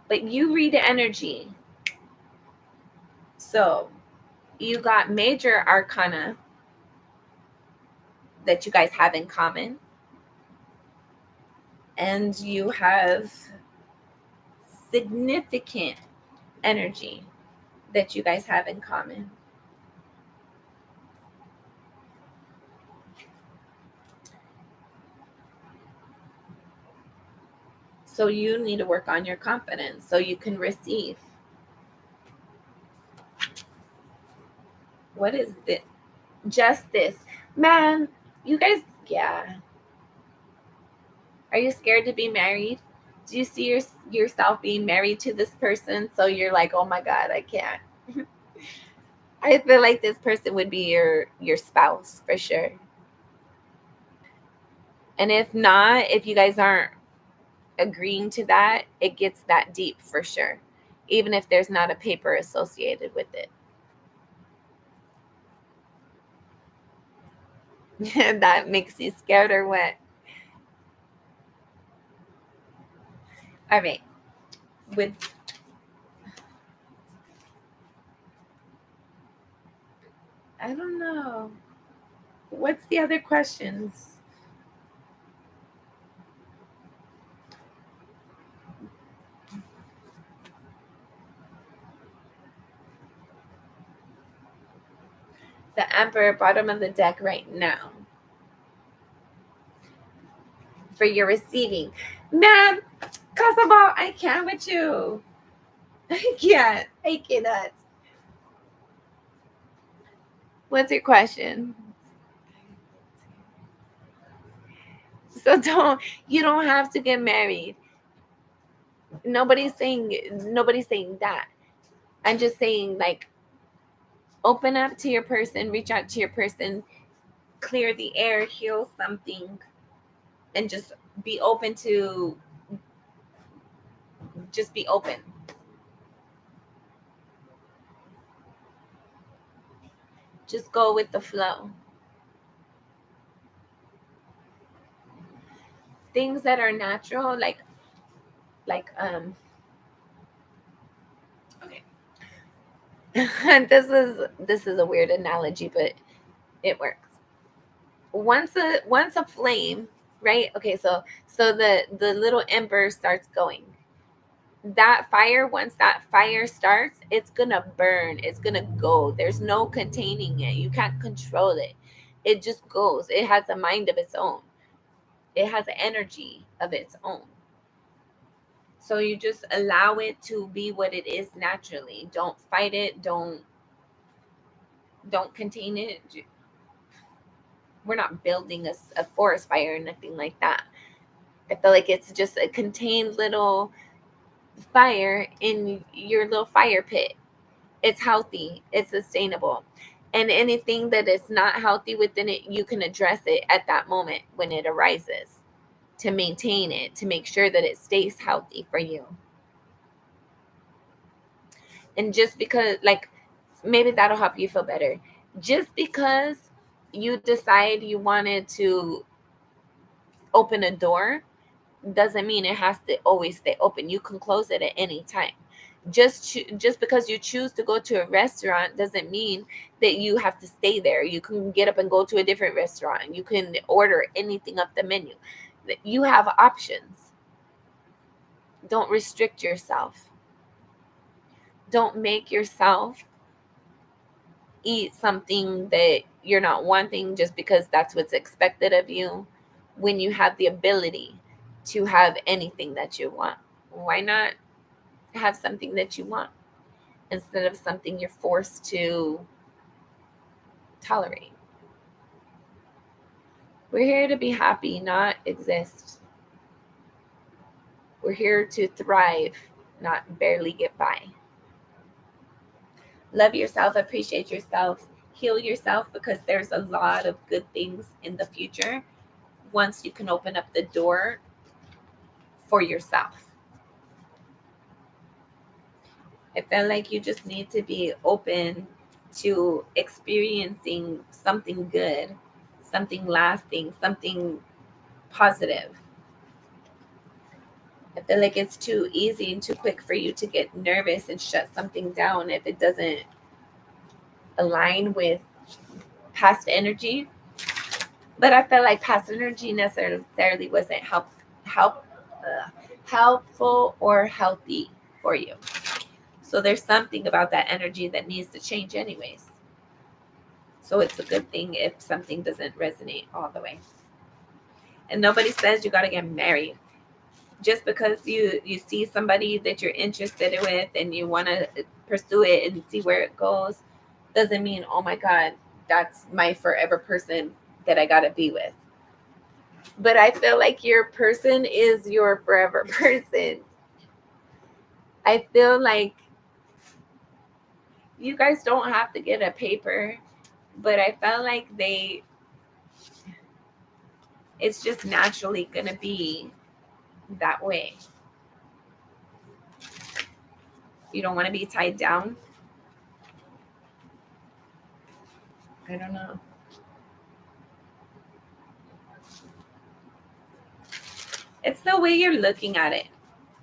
S1: But you read energy. So you got major arcana that you guys have in common. And you have significant energy that you guys have in common. So you need to work on your confidence so you can receive. What is this? Justice. Man, you guys, yeah. Are you scared to be married? Do you see yourself being married to this person? So you're like, oh my God, I can't. I feel like this person would be your spouse for sure. And if not, if you guys aren't agreeing to that, it gets that deep for sure, even if there's not a paper associated with it. That makes you scared or what? All right. With I don't know. What's the other questions? The Emperor, bottom of the deck right now. For your receiving. Man, Casabal, I can't with you. I can't. I cannot. What's your question? So you don't have to get married. Nobody's saying that. I'm just saying, like, open up to your person, reach out to your person, clear the air, heal something, and be open to just be open. Just go with the flow. Things that are natural, like okay. This is a weird analogy, but it works. Once a flame, right? Okay, so the little ember starts going. That fire, once that fire starts, it's gonna burn, it's gonna go. There's no containing it. You can't control it. It just goes. It has a mind of its own. It has an energy of its own. So you just allow it to be what it is naturally. Don't fight it. Don't contain it. We're not building a forest fire or nothing like that. I feel like it's just a contained little fire in your little fire pit. It's healthy, it's sustainable. And anything that is not healthy within it, you can address it at that moment when it arises to maintain it, to make sure that it stays healthy for you. And just because, like, maybe that'll help you feel better. Just because you decide you wanted to open a door doesn't mean it has to always stay open. You can close it at any time. Just because you choose to go to a restaurant doesn't mean that you have to stay there. You can get up and go to a different restaurant. You can order anything off the menu. You have options. Don't restrict yourself. Don't make yourself eat something that you're not wanting just because that's what's expected of you, when you have the ability to have anything that you want. Why not have something that you want instead of something you're forced to tolerate? We're here to be happy, not exist. We're here to thrive, not barely get by. Love yourself, appreciate yourself, heal yourself, because there's a lot of good things in the future once you can open up the door for yourself. I feel like you just need to be open to experiencing something good, something lasting, something positive. I feel like it's too easy and too quick for you to get nervous and shut something down if it doesn't align with past energy. But I feel like past energy necessarily wasn't helpful or healthy for you. So there's something about that energy that needs to change anyways. So it's a good thing if something doesn't resonate all the way. And nobody says you got to get married. Just because you see somebody that you're interested with and you want to pursue it and see where it goes doesn't mean, oh my God, that's my forever person that I got to be with. But I feel like your person is your forever person. I feel like you guys don't have to get a paper, but I felt like it's just naturally going to be that way. You don't want to be tied down. I don't know. It's the way you're looking at it.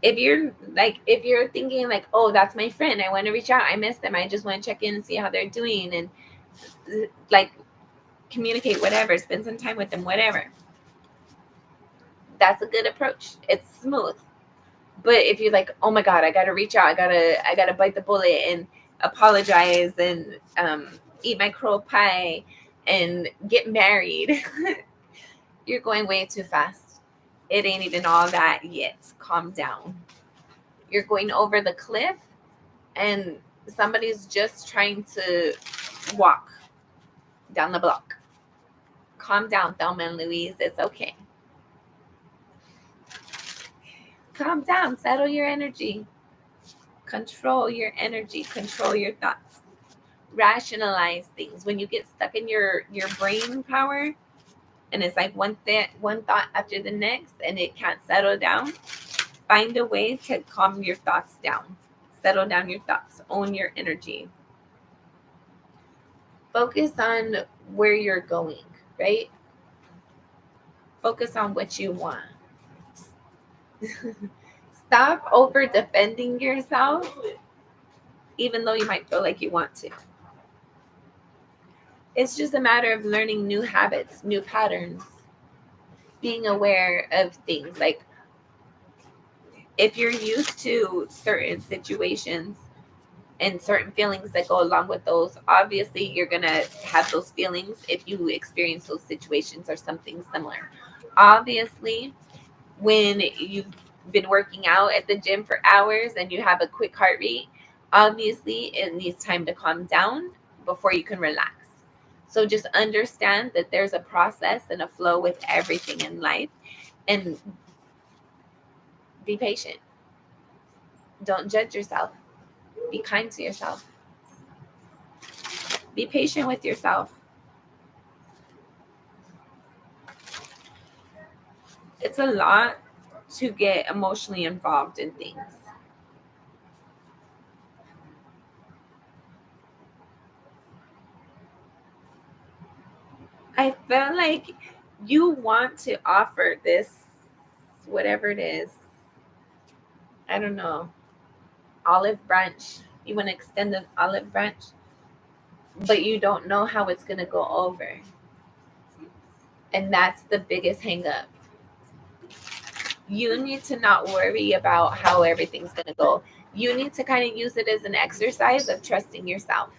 S1: If you're thinking like, oh, that's my friend, I want to reach out, I miss them, I just want to check in and see how they're doing and like communicate, whatever, spend some time with them, whatever, that's a good approach. It's smooth. But if you're like, oh my God, I gotta reach out, I gotta bite the bullet and apologize and eat my crow pie and get married, you're going way too fast. It ain't even all that yet. Calm down. You're going over the cliff and somebody's just trying to walk down the block. Calm down, Thelma and Louise. It's okay. Calm down. Settle your energy. Control your energy. Control your thoughts. Rationalize things. When you get stuck in your brain power and it's like one thought after the next and it can't settle down, find a way to calm your thoughts down. Settle down your thoughts. Own your energy. Focus on where you're going, right? Focus on what you want. Stop over defending yourself, even though you might feel like you want to. It's just a matter of learning new habits, new patterns, being aware of things. Like if you're used to certain situations and certain feelings that go along with those, obviously you're going to have those feelings if you experience those situations or something similar. Obviously, when you've been working out at the gym for hours and you have a quick heart rate, obviously it needs time to calm down before you can relax. So just understand that there's a process and a flow with everything in life, and be patient. Don't judge yourself. Be kind to yourself. Be patient with yourself. It's a lot to get emotionally involved in things. I feel like you want to offer this, whatever it is, I don't know, olive branch. You want to extend an olive branch, but you don't know how it's going to go over. And that's the biggest hang up. You need to not worry about how everything's going to go. You need to kind of use it as an exercise of trusting yourself.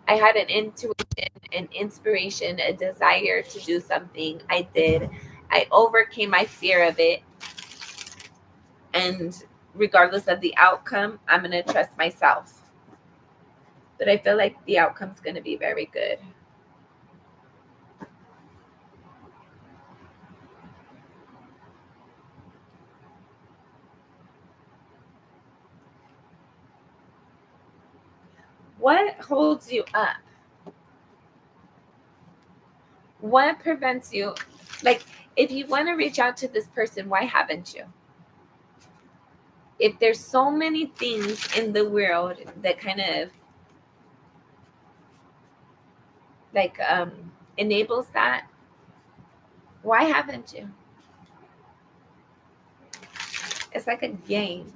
S1: I had an intuition, an inspiration, a desire to do something. I did. I overcame my fear of it. And regardless of the outcome, I'm going to trust myself. But I feel like the outcome's going to be very good. What holds you up? What prevents you? Like, if you want to reach out to this person, why haven't you? If there's so many things in the world that kind of like enables that, why haven't you? It's like a game.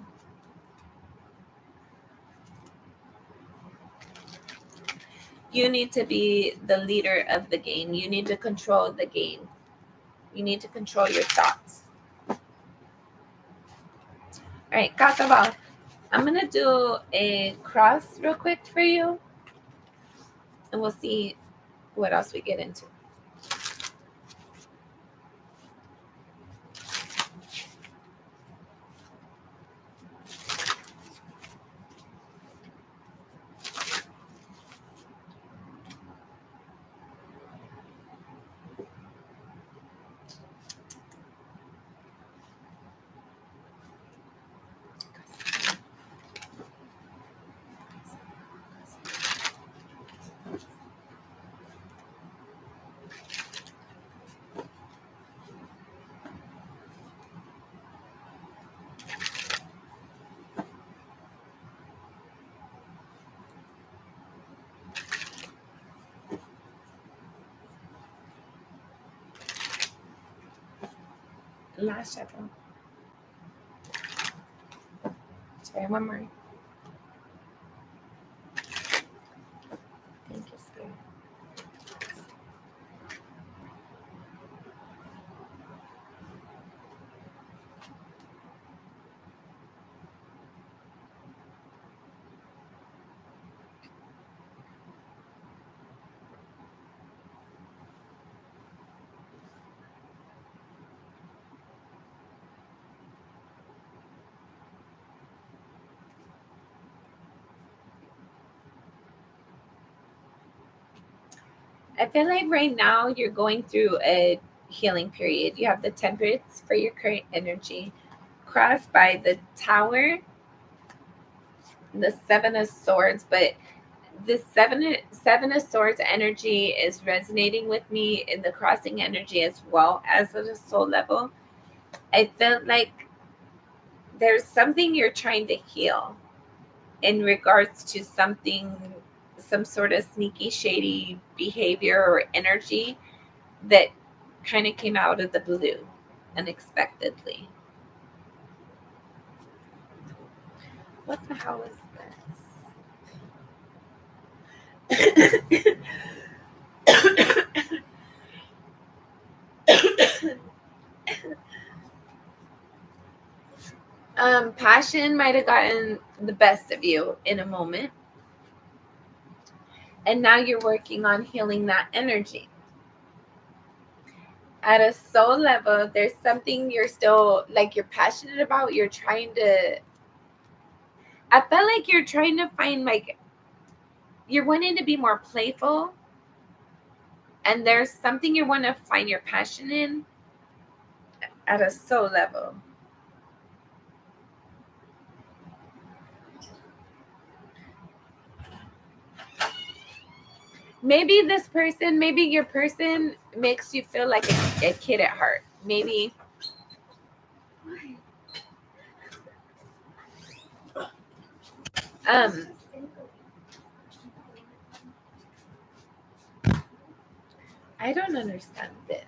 S1: You need to be the leader of the game. You need to control the game. You need to control your thoughts. All right, Casabal, I'm going to do a cross real quick for you, and we'll see what else we get into. Last shuffle. Sorry, one more. Thank you, Spirit. I feel like right now you're going through a healing period. You have the Temperance for your current energy, crossed by the Tower, the Seven of Swords, but the seven of Swords energy is resonating with me in the crossing energy as well as at a soul level. I felt like there's something you're trying to heal in regards to something, some sort of sneaky, shady behavior or energy that kind of came out of the blue unexpectedly. What the hell is this? Passion might have gotten the best of you in a moment. And now you're working on healing that energy. At a soul level, there's something you're still like you're passionate about. You're trying to, I felt like you're trying to find like, you're wanting to be more playful. And there's something you want to find your passion in at a soul level. Maybe this person, maybe your person makes you feel like a kid at heart. Maybe. Um, I don't understand this.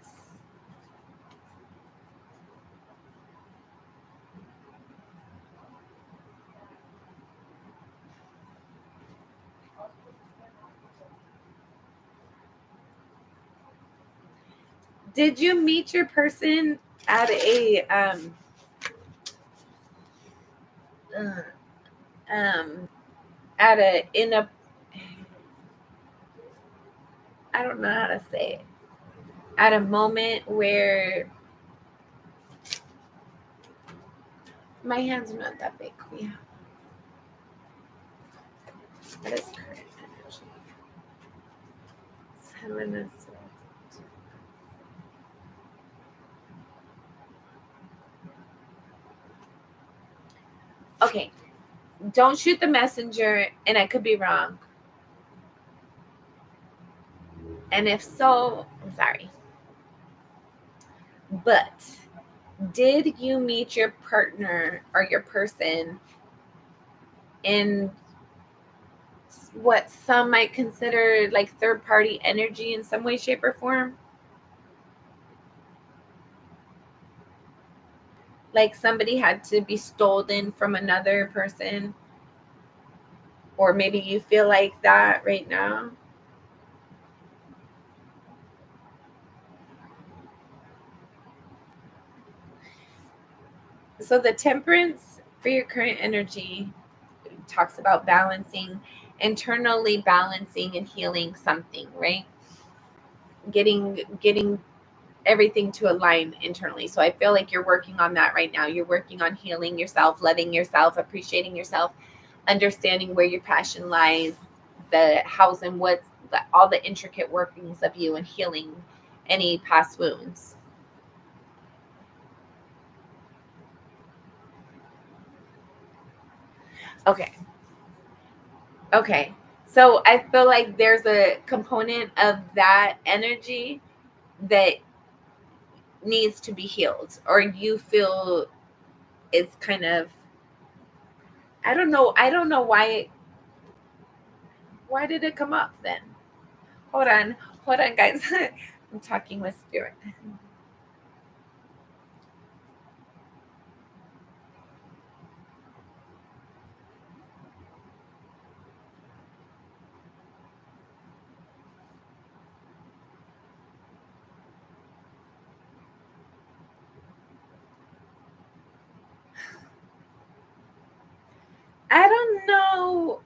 S1: Did you meet your person at a uh, um at a in a I don't know how to say it, at a moment where my hands are not that big. Yeah. What is current energy? 7 of Swords. Okay. Don't shoot the messenger, and I could be wrong. And if so, I'm sorry. But did you meet your partner or your person in what some might consider like third party energy in some way, shape, or form? Like somebody had to be stolen from another person, or maybe you feel like that right now. So the Temperance For your current energy, it talks about balancing, internally balancing and healing something, right? Getting everything to align internally. So I feel like you're working on that right now. You're working on healing yourself, loving yourself, appreciating yourself, understanding where your passion lies, the hows and what's all the intricate workings of you, and healing any past wounds. Okay. Okay. So I feel like there's a component of that energy that needs to be healed, or you feel it's kind of, I don't know why did it come up then? Hold on. Hold on, guys. I'm talking with spirit. I don't know.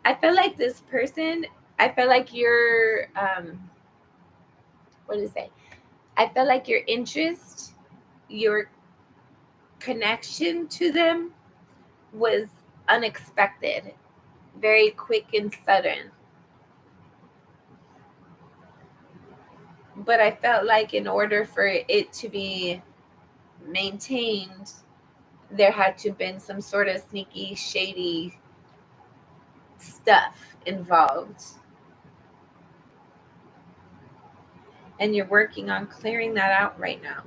S1: I feel like this person, I feel like your what is it? I feel like your interest, your connection to them was unexpected, very quick and sudden. But I felt like in order for it to be maintained, there had to have been some sort of sneaky, shady stuff involved. And you're working on clearing that out right now.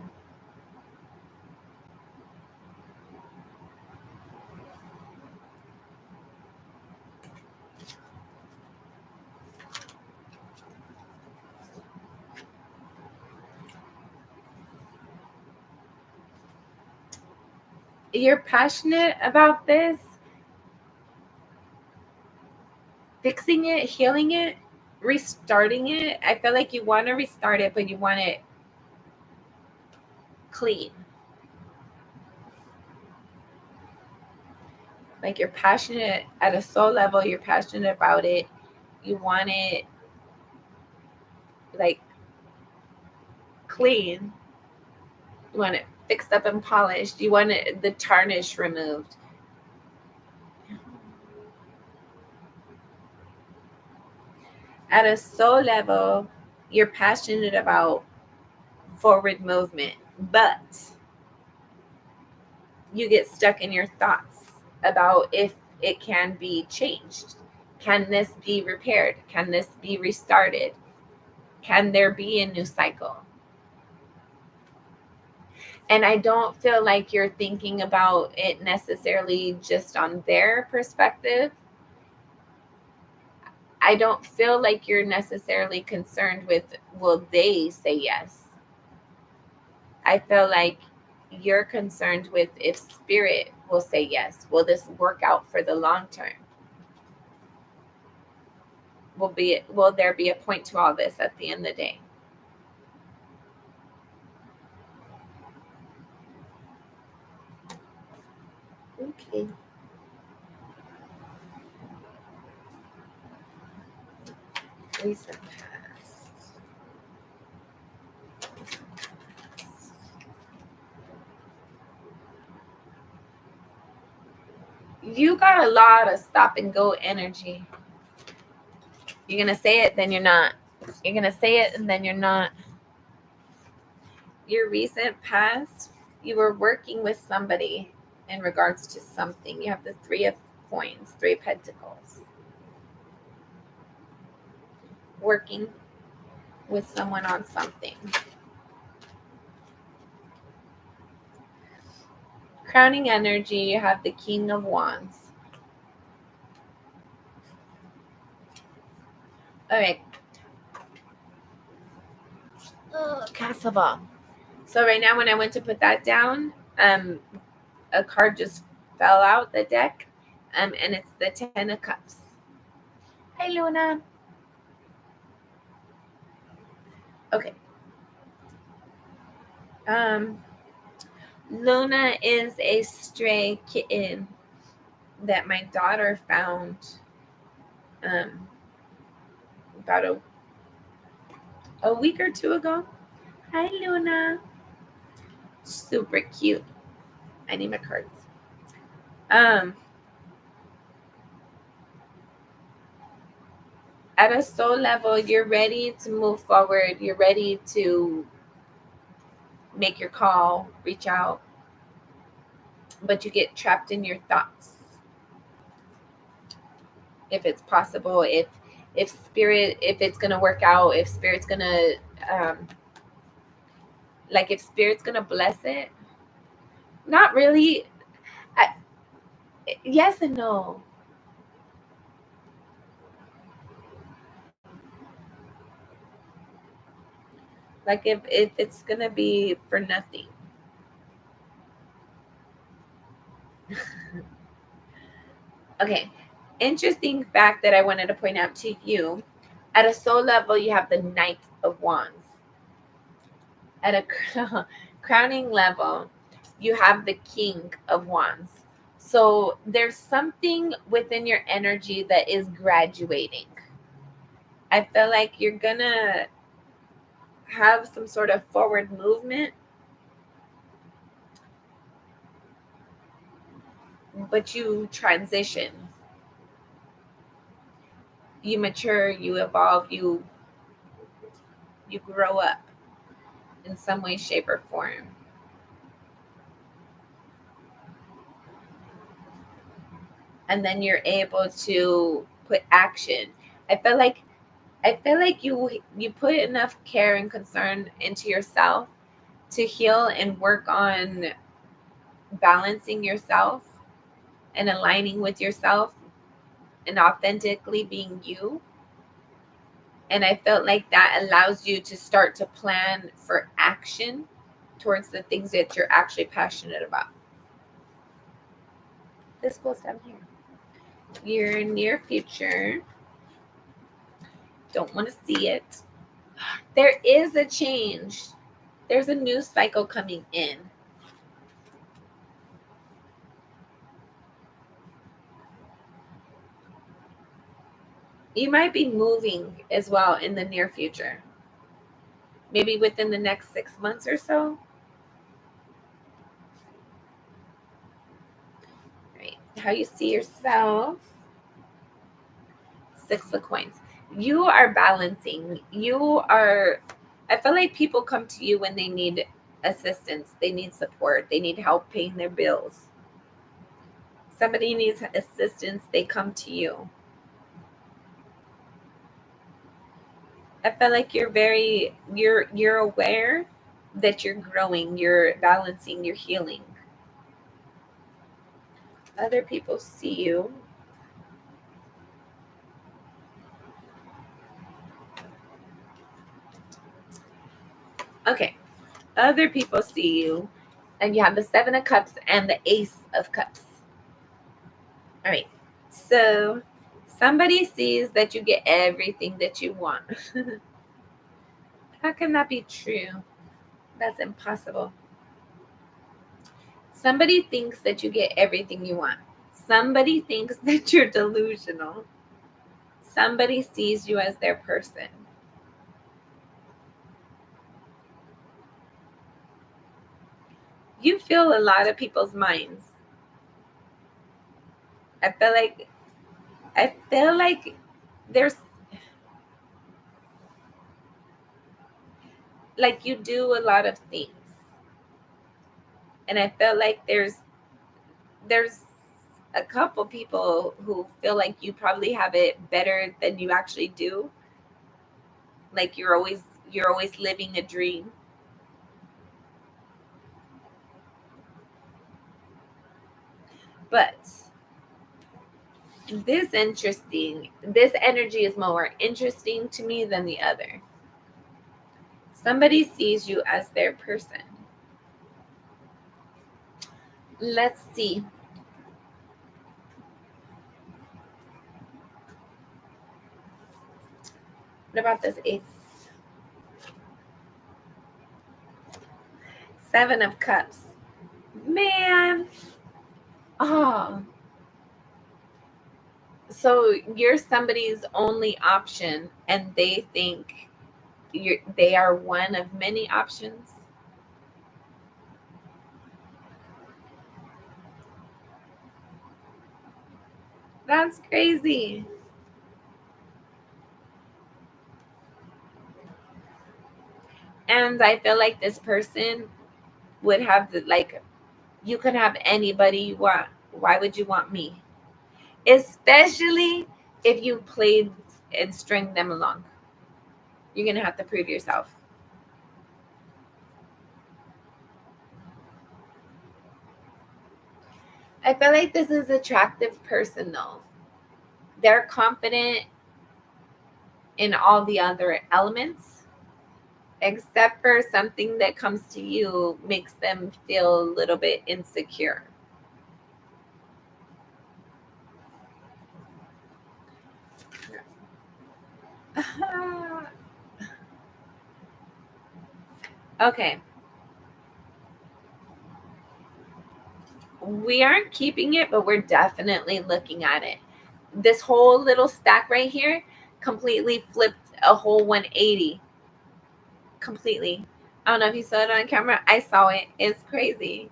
S1: You're passionate about this, fixing it, healing it, restarting it. I feel like you want to restart it, but you want it clean. Like you're passionate at a soul level, you're passionate about it. You want it like clean. You want it fixed up and polished. You want it the tarnish removed. At a soul level, you're passionate about forward movement, but you get stuck in your thoughts about if it can be changed. Can this be repaired? Can this be restarted? Can there be a new cycle? And I don't feel like you're thinking about it necessarily just on their perspective. I don't feel like you're necessarily concerned with will they say yes. I feel like you're concerned with if spirit will say yes. Will this work out for the long term? Will there be a point to all this at the end of the day? Okay. Recent past. You got a lot of stop and go energy. You're gonna say it, then you're not. You're gonna say it, and then you're not. Your recent past, you were working with somebody in regards to something. You have the Three of Coins, Three of Pentacles. Working with someone on something. Crowning energy, you have the King of Wands. All right. Oh, Castle. So right now, when I went to put that down, a card just fell out the deck, and it's the Ten of Cups. Hi, Luna. Okay. Um, Luna is a stray kitten that my daughter found about a week or two ago. Hi, Luna. Super cute. I need my cards. At a soul level, you're ready to move forward. You're ready to make your call, reach out, but you get trapped in your thoughts. If it's possible, if spirit, if it's gonna work out, if spirit's gonna like if spirit's gonna bless it. Not really. I, yes and no. Like if it's gonna be for nothing. Okay. Interesting fact that I wanted to point out to you. At a soul level, you have the Knight of Wands. At a crowning level, you have the King of Wands. So there's something within your energy that is graduating. I feel like you're gonna have some sort of forward movement, but you transition, you mature, you evolve, you grow up in some way, shape, or form. And then you're able to put action. I feel like you put enough care and concern into yourself to heal and work on balancing yourself and aligning with yourself and authentically being you. And I felt like that allows you to start to plan for action towards the things that you're actually passionate about. This goes down here. Your near future. Don't want to see it. There is a change. There's a new cycle coming in. You might be moving as well in the near future. Maybe within the next 6 months or so. Right. How you see yourself. 6 of coins. You are balancing. I feel like people come to you when they need assistance, they need support, they need help paying their bills. Somebody needs assistance, they come to you. I feel like you're aware that you're growing, you're balancing, you're healing. Other people see you. Okay. Other people see you, and you have the 7 of Cups and the Ace of Cups. All right. So somebody sees that you get everything that you want. How can that be true? That's impossible. Somebody thinks that you get everything you want. Somebody thinks that you're delusional. Somebody sees you as their person. You feel a lot of people's minds. I feel like there's like you do a lot of things. And I feel like there's a couple people who feel like you probably have it better than you actually do. Like you're always living a dream. But this energy is more interesting to me than the other. Somebody sees you as their person. Let's see. What about this Ace? 7 of Cups. Man. Oh. So you're somebody's only option and they think they are one of many options. That's crazy. And I feel like this person would have the like you could have anybody you want. Why would you want me? Especially if you played and string them along. You're gonna have to prove yourself. I feel like this is attractive person though. They're confident in all the other elements, except for something that comes to you makes them feel a little bit insecure. Okay, we aren't keeping it, but we're definitely looking at it. This whole little stack right here completely flipped a whole 180. Completely. I don't know if you saw it on camera. I saw it. It's crazy.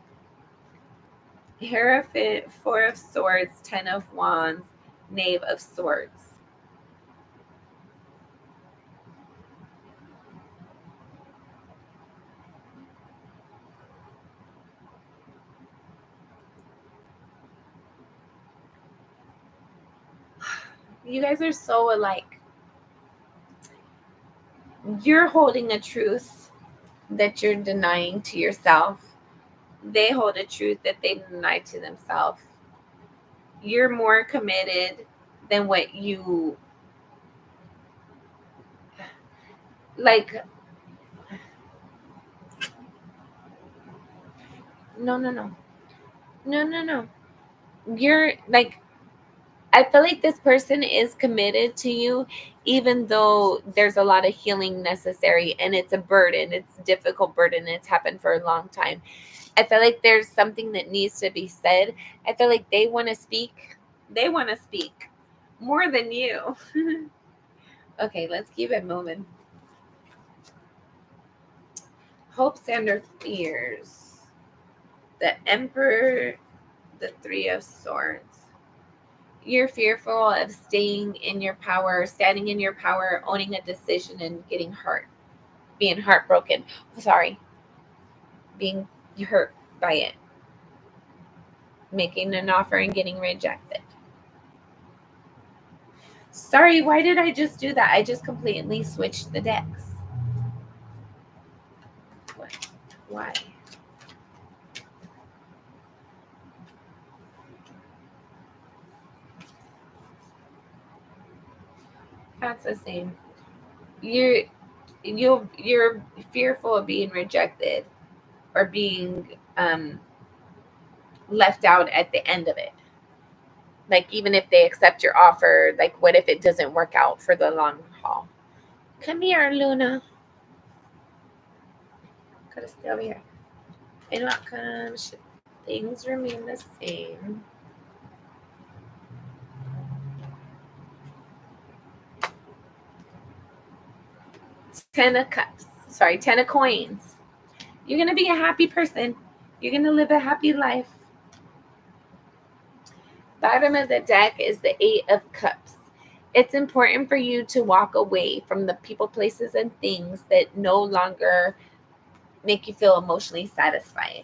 S1: Hierophant, Four of Swords, Ten of Wands, Knave of Swords. You guys are so alike. You're holding a truth that you're denying to yourself. They hold a truth that they deny to themselves. You're more committed than what you like. No, no, no. No, no, no. You're like, I feel like this person is committed to you, even though there's a lot of healing necessary and it's a burden. It's a difficult burden. It's happened for a long time. I feel like there's something that needs to be said. I feel like they want to speak. They want to speak more than you. Okay, let's keep it moving. Hopes and or fears. The Emperor, the Three of Swords. You're fearful of staying in your power, standing in your power, owning a decision, and getting hurt, being heartbroken. Sorry, being hurt by it, making an offer and getting rejected. Sorry, why did I just do that? I just completely switched the decks. What? Why? That's the same. You're you're fearful of being rejected or being left out at the end of it. Like even if they accept your offer, like what if it doesn't work out for the long haul? Come here, Luna. Gotta stay over here. And what comes? Things remain the same. Ten of cups. Sorry, ten of coins. You're gonna be a happy person. You're gonna live a happy life. Bottom of the deck is the Eight of Cups. It's important for you to walk away from the people, places, and things that no longer make you feel emotionally satisfied.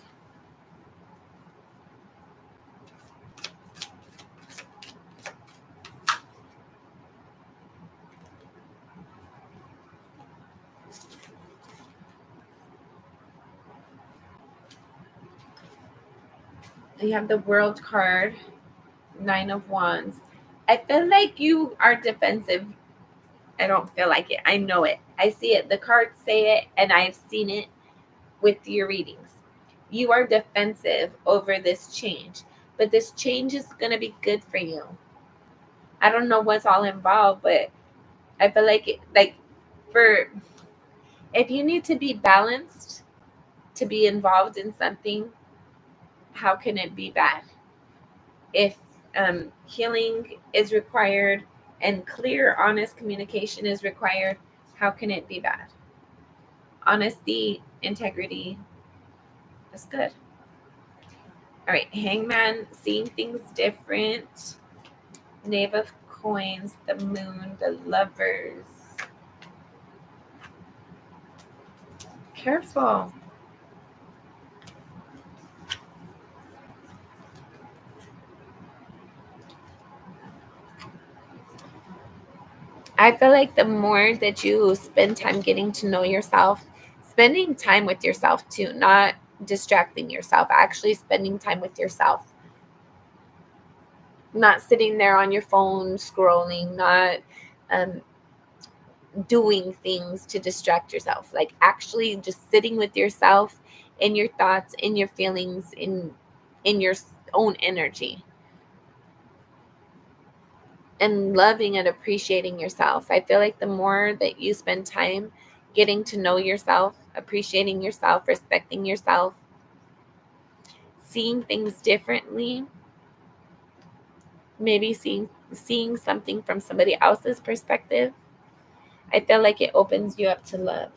S1: You have the World card, Nine of Wands. I feel like you are defensive. I don't feel like it. I know it. I see it. The cards say it, and I've seen it with your readings. You are defensive over this change, but this change is going to be good for you. I don't know what's all involved, but I feel like for if you need to be balanced to be involved in something, how can it be bad? If healing is required and clear, honest communication is required, how can it be bad? Honesty, integrity is good. All right, Hangman, seeing things different. Knave of Coins, the Moon, the Lovers. Careful. I feel like the more that you spend time getting to know yourself, spending time with yourself too, not distracting yourself, actually spending time with yourself, not sitting there on your phone scrolling, not um, doing things to distract yourself, like actually just sitting with yourself in your thoughts, in your feelings, in your own energy, and loving and appreciating yourself. I feel like the more that you spend time getting to know yourself, appreciating yourself, respecting yourself, seeing things differently, maybe seeing something from somebody else's perspective, I feel like it opens you up to love.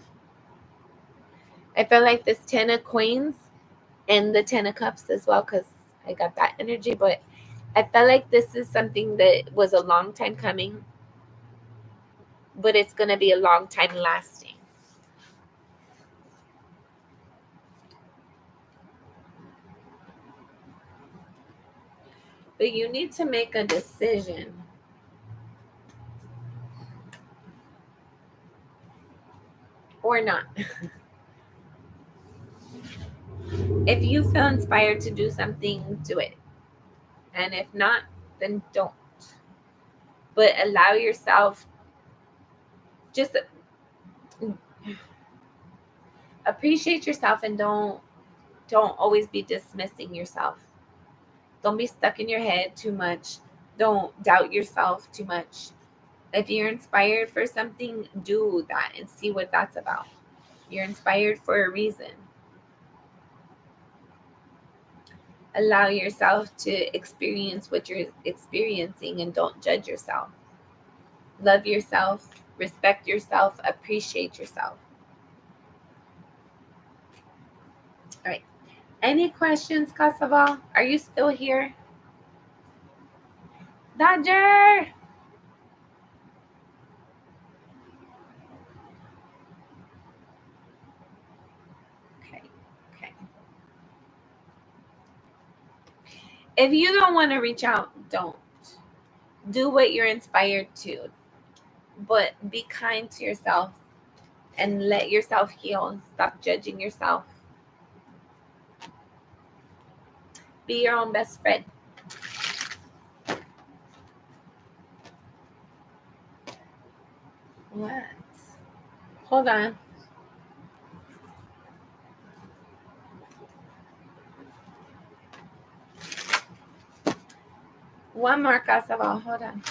S1: I feel like this 10 of Coins and the 10 of Cups as well, because I got that energy, but I felt like this is something that was a long time coming, but it's going to be a long time lasting. But you need to make a decision. Or not. If you feel inspired to do something, do it. And if not, then don't. But allow yourself, just appreciate yourself, and don't always be dismissing yourself. Don't be stuck in your head too much. Don't doubt yourself too much. If you're inspired for something, do that and see what that's about. You're inspired for a reason. Allow yourself to experience what you're experiencing and don't judge yourself. Love yourself, respect yourself, appreciate yourself. All right. Any questions, Kasava? Are you still here? Dodger! Okay. Okay. If you don't want to reach out, don't. Do what you're inspired to, but be kind to yourself and let yourself heal. Stop judging yourself. Be your own best friend. What? Hold on. One more, Casabal. Hold on.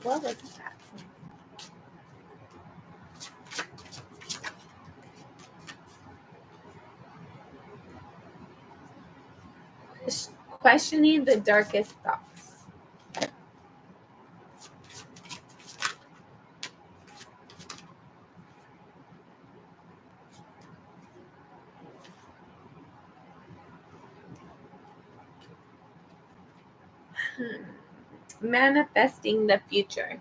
S1: What was that? Questioning the darkest thoughts. Manifesting the future.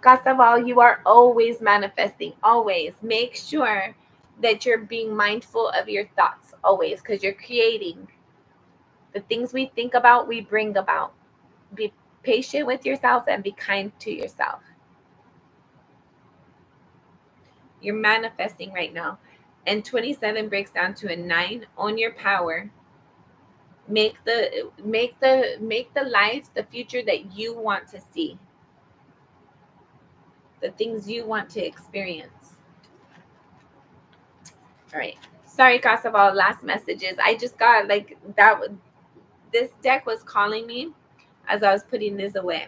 S1: Casaval, you are always manifesting. Always. Make sure that you're being mindful of your thoughts. Always. Because you're creating. The things we think about, we bring about. Be patient with yourself and be kind to yourself. You're manifesting right now. And 27 breaks down to a 9. Own your power. Make the life, the future that you want to see. The things you want to experience. All right. Sorry, Casaval, last messages. I just got like that. This deck was calling me as I was putting this away.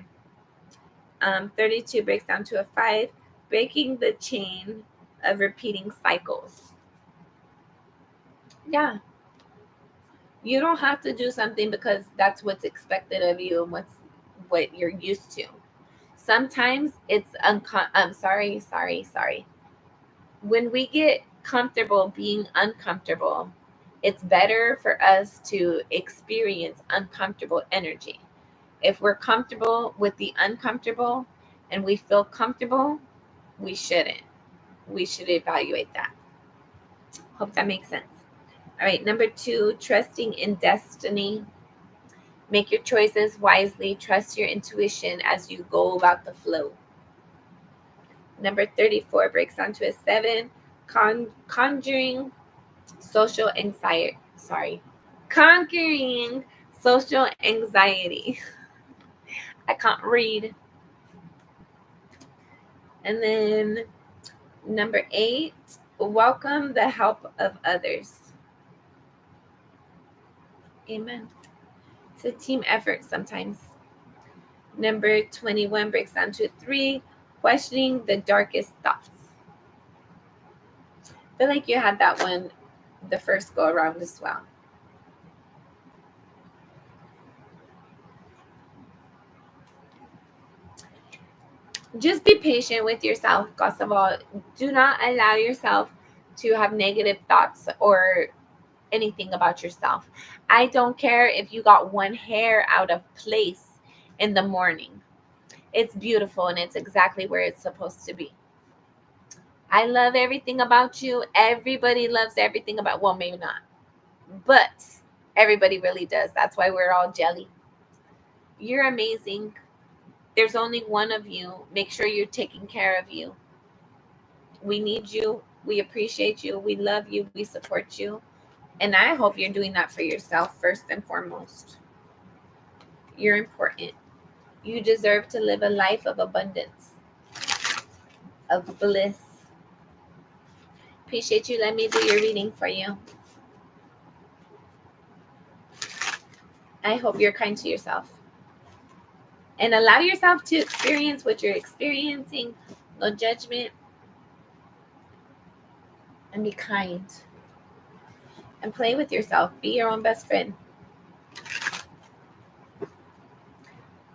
S1: 32 breaks down to a 5, breaking the chain of repeating cycles. Yeah. You don't have to do something because that's what's expected of you and what you're used to. Sometimes it's sorry. When we get comfortable being uncomfortable, it's better for us to experience uncomfortable energy. If we're comfortable with the uncomfortable and we feel comfortable, we shouldn't. We should evaluate that. Hope that makes sense. All right, number 2, trusting in destiny. Make your choices wisely. Trust your intuition as you go about the flow. Number 34 breaks down to a 7, conjuring social anxiety. Conquering social anxiety. I can't read. And then number 8, welcome the help of others. Amen. It's a team effort sometimes. Number 21 breaks down to 3, questioning the darkest thoughts. I feel like you had that one the first go around as well. Just be patient with yourself, first of all. Do not allow yourself to have negative thoughts or anything about yourself. I don't care if you got one hair out of place in the morning. It's beautiful and it's exactly where it's supposed to be. I love everything about you. Everybody loves everything about, well, maybe not, but everybody really does. That's why we're all jelly. You're amazing. There's only one of you. Make sure you're taking care of you. We need you. We appreciate you. We love you. We support you. And I hope you're doing that for yourself first and foremost. You're important. You deserve to live a life of abundance, of bliss. Appreciate you. Let me do your reading for you. I hope you're kind to yourself. And allow yourself to experience what you're experiencing. No judgment. And be kind. And play with yourself. Be your own best friend.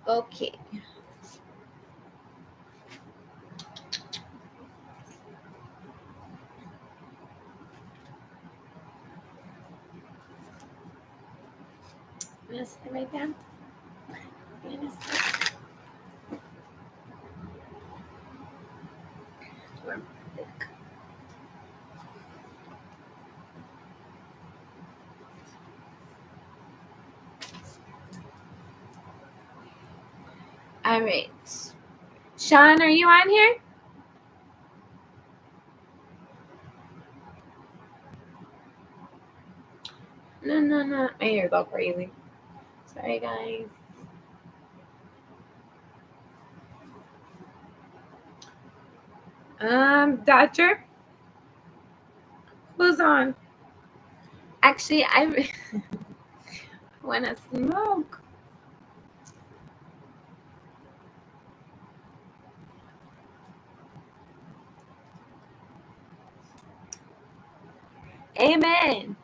S1: Okay. I'm going to sit right down. All right. Sean, are you on here? No. My hair go crazy. Sorry, guys. Dodger? Who's on? Actually, I want to smoke. Amen.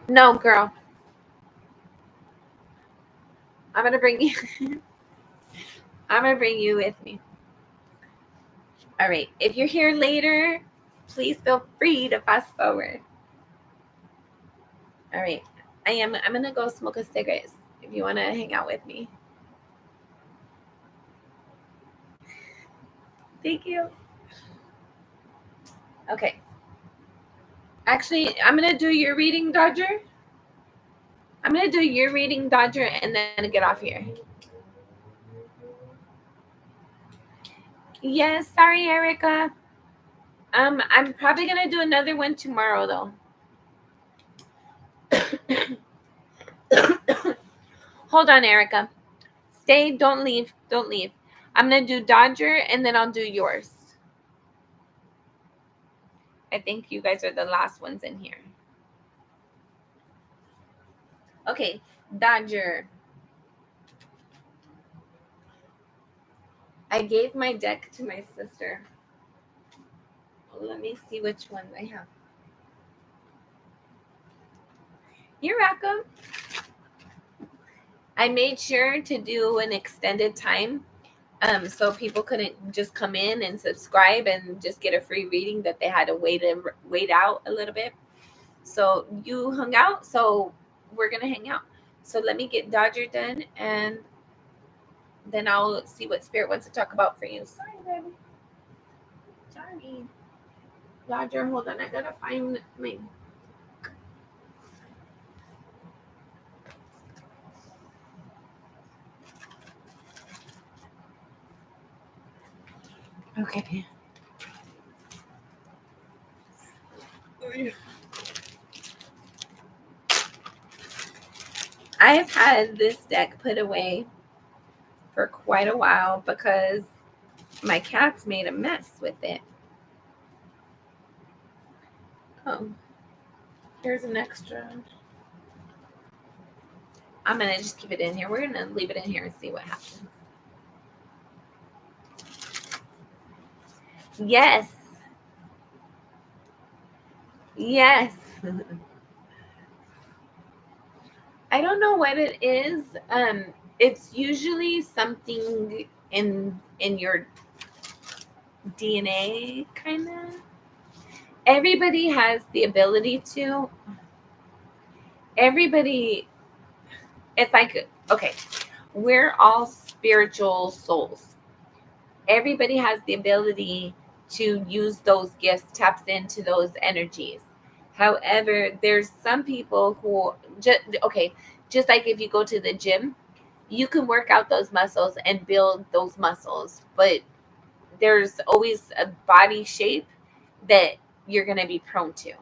S1: No, girl. I'm going to bring you. I'm going to bring you with me. All right. If you're here later, please feel free to fast forward. All right. I'm going to go smoke a cigarette if you want to hang out with me. Thank you. Okay. Actually, I'm going to do your reading, Dodger. I'm going to do your reading, Dodger, and then get off here. Yes, sorry, Erica. I'm probably going to do another one tomorrow, though. Hold on, Erica. Stay. Don't leave. Don't leave. I'm going to do Dodger, and then I'll do yours. I think you guys are the last ones in here. Okay, Dodger. I gave my deck to my sister. Let me see which ones I have. You're welcome. I made sure to do an extended time so people couldn't just come in and subscribe and just get a free reading, that they had to wait out a little bit. So you hung out, so we're going to hang out. So let me get Dodger done, and then I'll see what Spirit wants to talk about for you. Sorry, baby. Sorry. Dodger, hold on. I got to find my... Okay. I've had this deck put away for quite a while because my cats made a mess with it. Oh, here's an extra. I'm going to just keep it in here. We're going to leave it in here and see what happens. Yes. Yes. I don't know what it is. It's usually something in your DNA, kind of. Everybody has the ability to. Everybody, it's like, okay, we're all spiritual souls. Everybody has the ability to use those gifts, taps into those energies. However, there's some people who just like if you go to the gym, you can work out those muscles and build those muscles, but there's always a body shape that you're going to be prone to.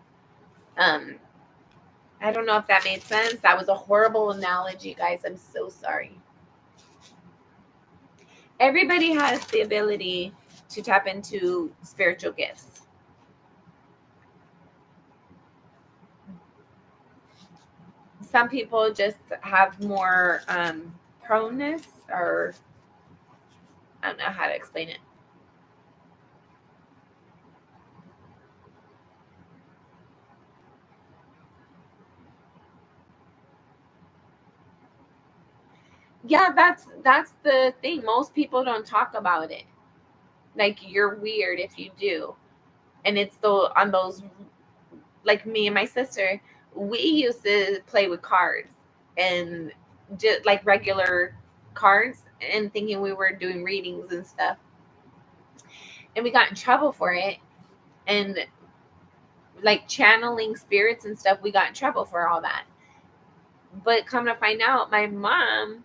S1: I don't know if that made sense. That was a horrible analogy, guys. I'm so sorry. Everybody has the ability to tap into spiritual gifts. Some people just have more proneness, or I don't know how to explain it. Yeah, that's the thing. Most people don't talk about it. Like, you're weird if you do. And it's on those, like me and my sister, we used to play with cards and just like regular cards, and thinking we were doing readings and stuff. And we got in trouble for it. And like channeling spirits and stuff, we got in trouble for all that. But come to find out, my mom,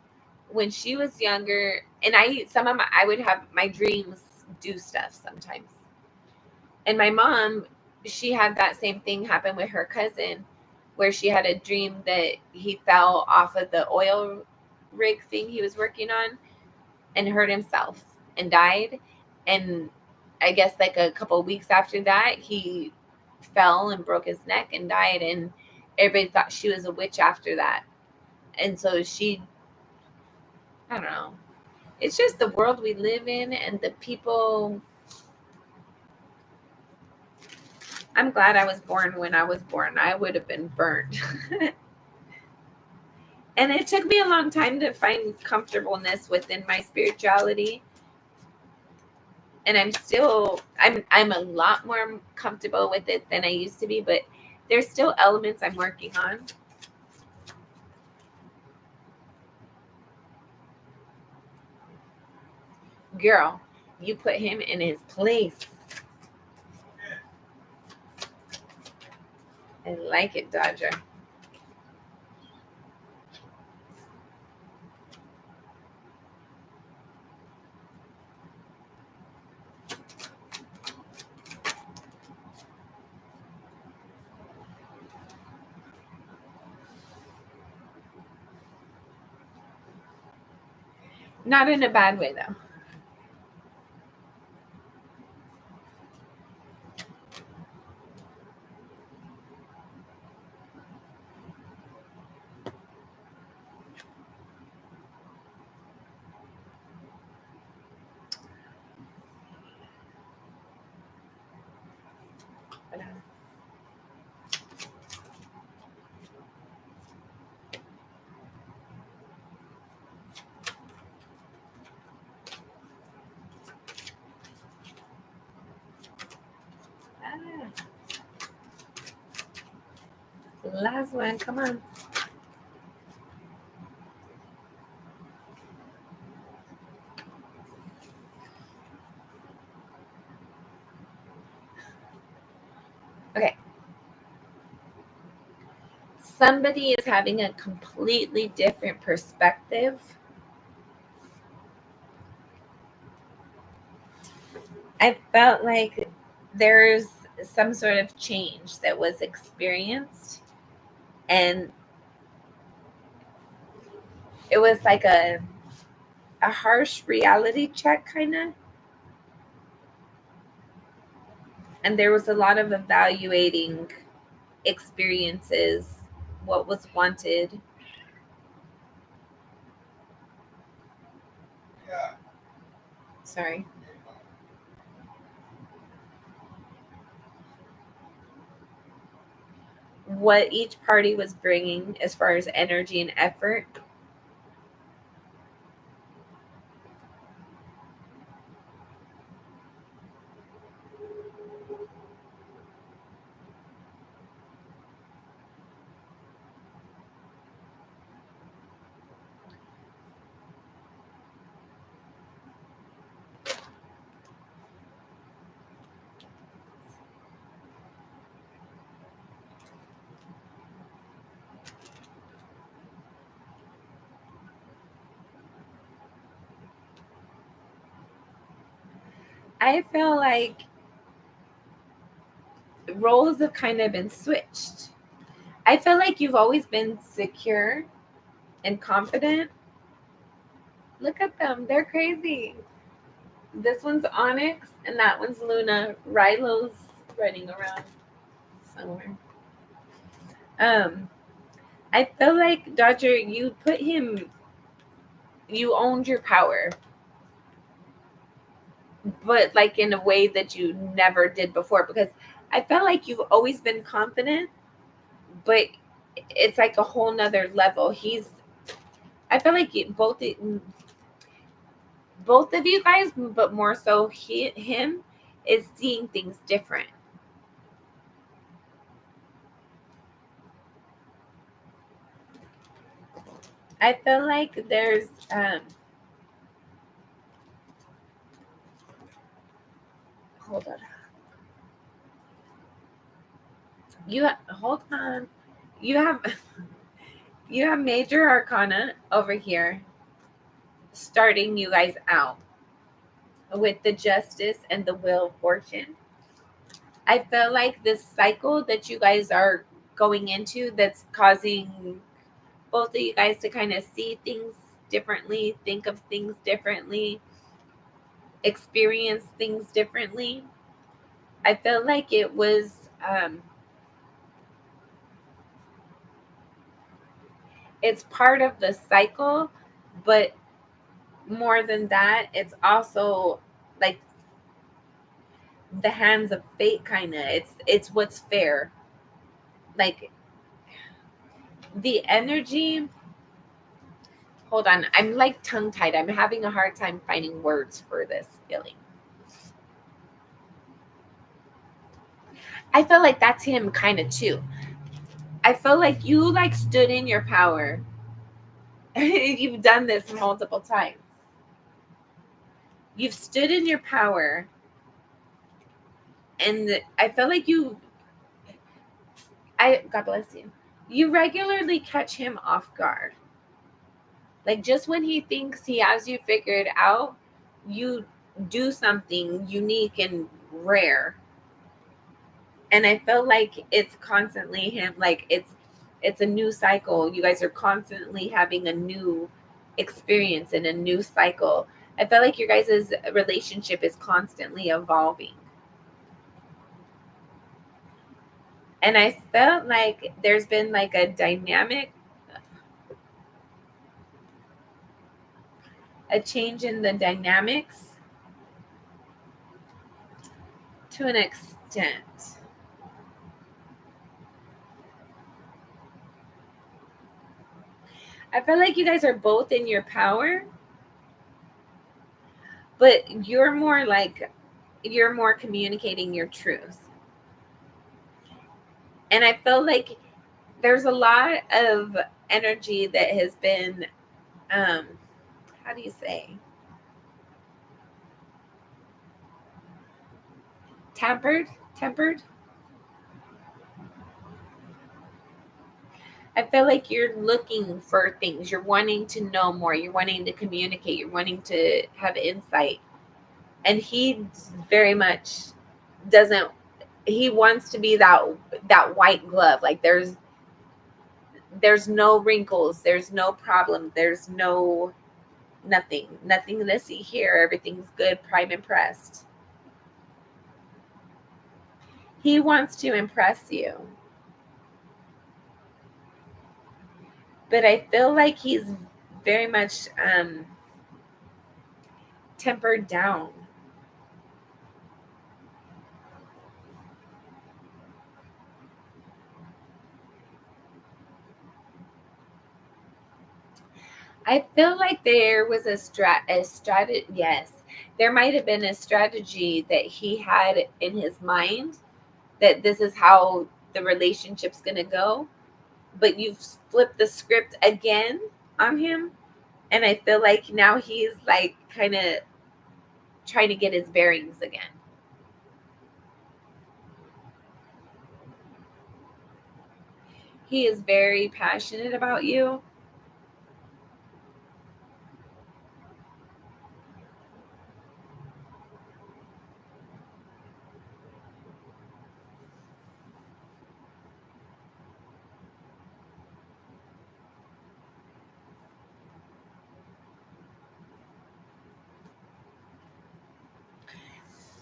S1: when she was younger, and I would have my dreams do stuff sometimes. And my mom, she had that same thing happen with her cousin, where she had a dream that he fell off of the oil rig thing he was working on and hurt himself and died. And I guess like a couple of weeks after that, he fell and broke his neck and died. And everybody thought she was a witch after that. And so I don't know. It's just the world we live in and the people. I'm glad I was born when I was born. I would have been burnt. And it took me a long time to find comfortableness within my spirituality. And I'm a lot more comfortable with it than I used to be, but there's still elements I'm working on. Girl, you put him in his place. I like it, Dodger. Not in a bad way, though. But, last one, come on. Okay. Somebody is having a completely different perspective. I felt like there's some sort of change that was experienced, and it was like a harsh reality check, kind of. And there was a lot of evaluating experiences, what was wanted. Sorry. What each party was bringing as far as energy and effort. I feel like roles have kind of been switched. I feel like you've always been secure and confident. Look at them, they're crazy. This one's Onyx and that one's Luna. Rilo's running around somewhere. Um, I feel like Dodger, you put him, you owned your power, but like in a way that you never did before. Because I felt like you've always been confident, but it's like a whole nother level. I feel like both of you guys, but more so him, is seeing things different. I feel like there's hold on. Hold on. You have you have major arcana over here starting you guys out with the justice and the wheel of fortune. I feel like this cycle that you guys are going into that's causing both of you guys to kind of see things differently, think of things differently, experience things differently. I felt like it was it's part of the cycle, but more than that, it's also like the hands of fate, kind of. It's what's fair. Like the energy. Hold on, I'm like tongue tied. I'm having a hard time finding words for this feeling. I feel like that's him kind of too. I feel like you like stood in your power. You've done this multiple times. You've stood in your power, and I feel like I God bless you. You regularly catch him off guard. Like just when he thinks he has you figured out, you do something unique and rare. And I feel like it's constantly him. Like it's a new cycle. You guys are constantly having a new experience in a new cycle. I feel like your guys' relationship is constantly evolving. And I felt like there's been like a dynamic, a change in the dynamics to an extent. I feel like you guys are both in your power, but you're more communicating your truth. And I feel like there's a lot of energy that has been um how do you say, tempered. I feel like you're looking for things, you're wanting to know more, you're wanting to communicate, you're wanting to have insight, and he very much doesn't. He wants to be that white glove. Like there's no wrinkles, there's no problem, there's nothing to see here, everything's good, prime impressed. He wants to impress you, but I feel like he's very much tempered down. I feel like there was a strategy. Yes, there might have been a strategy that he had in his mind that this is how the relationship's gonna go. But you've flipped the script again on him, and I feel like now he's like kind of trying to get his bearings again. He is very passionate about you.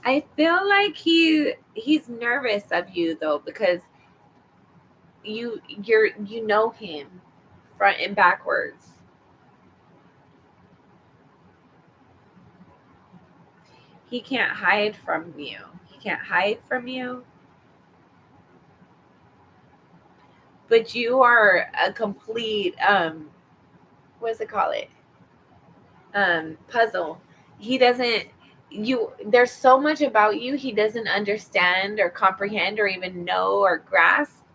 S1: I feel like he's nervous of you though, because you know him front and backwards. He can't hide from you. He can't hide from you. But you are a complete what does it call it? Puzzle. He doesn't you There's so much about you he doesn't understand or comprehend or even know or grasp,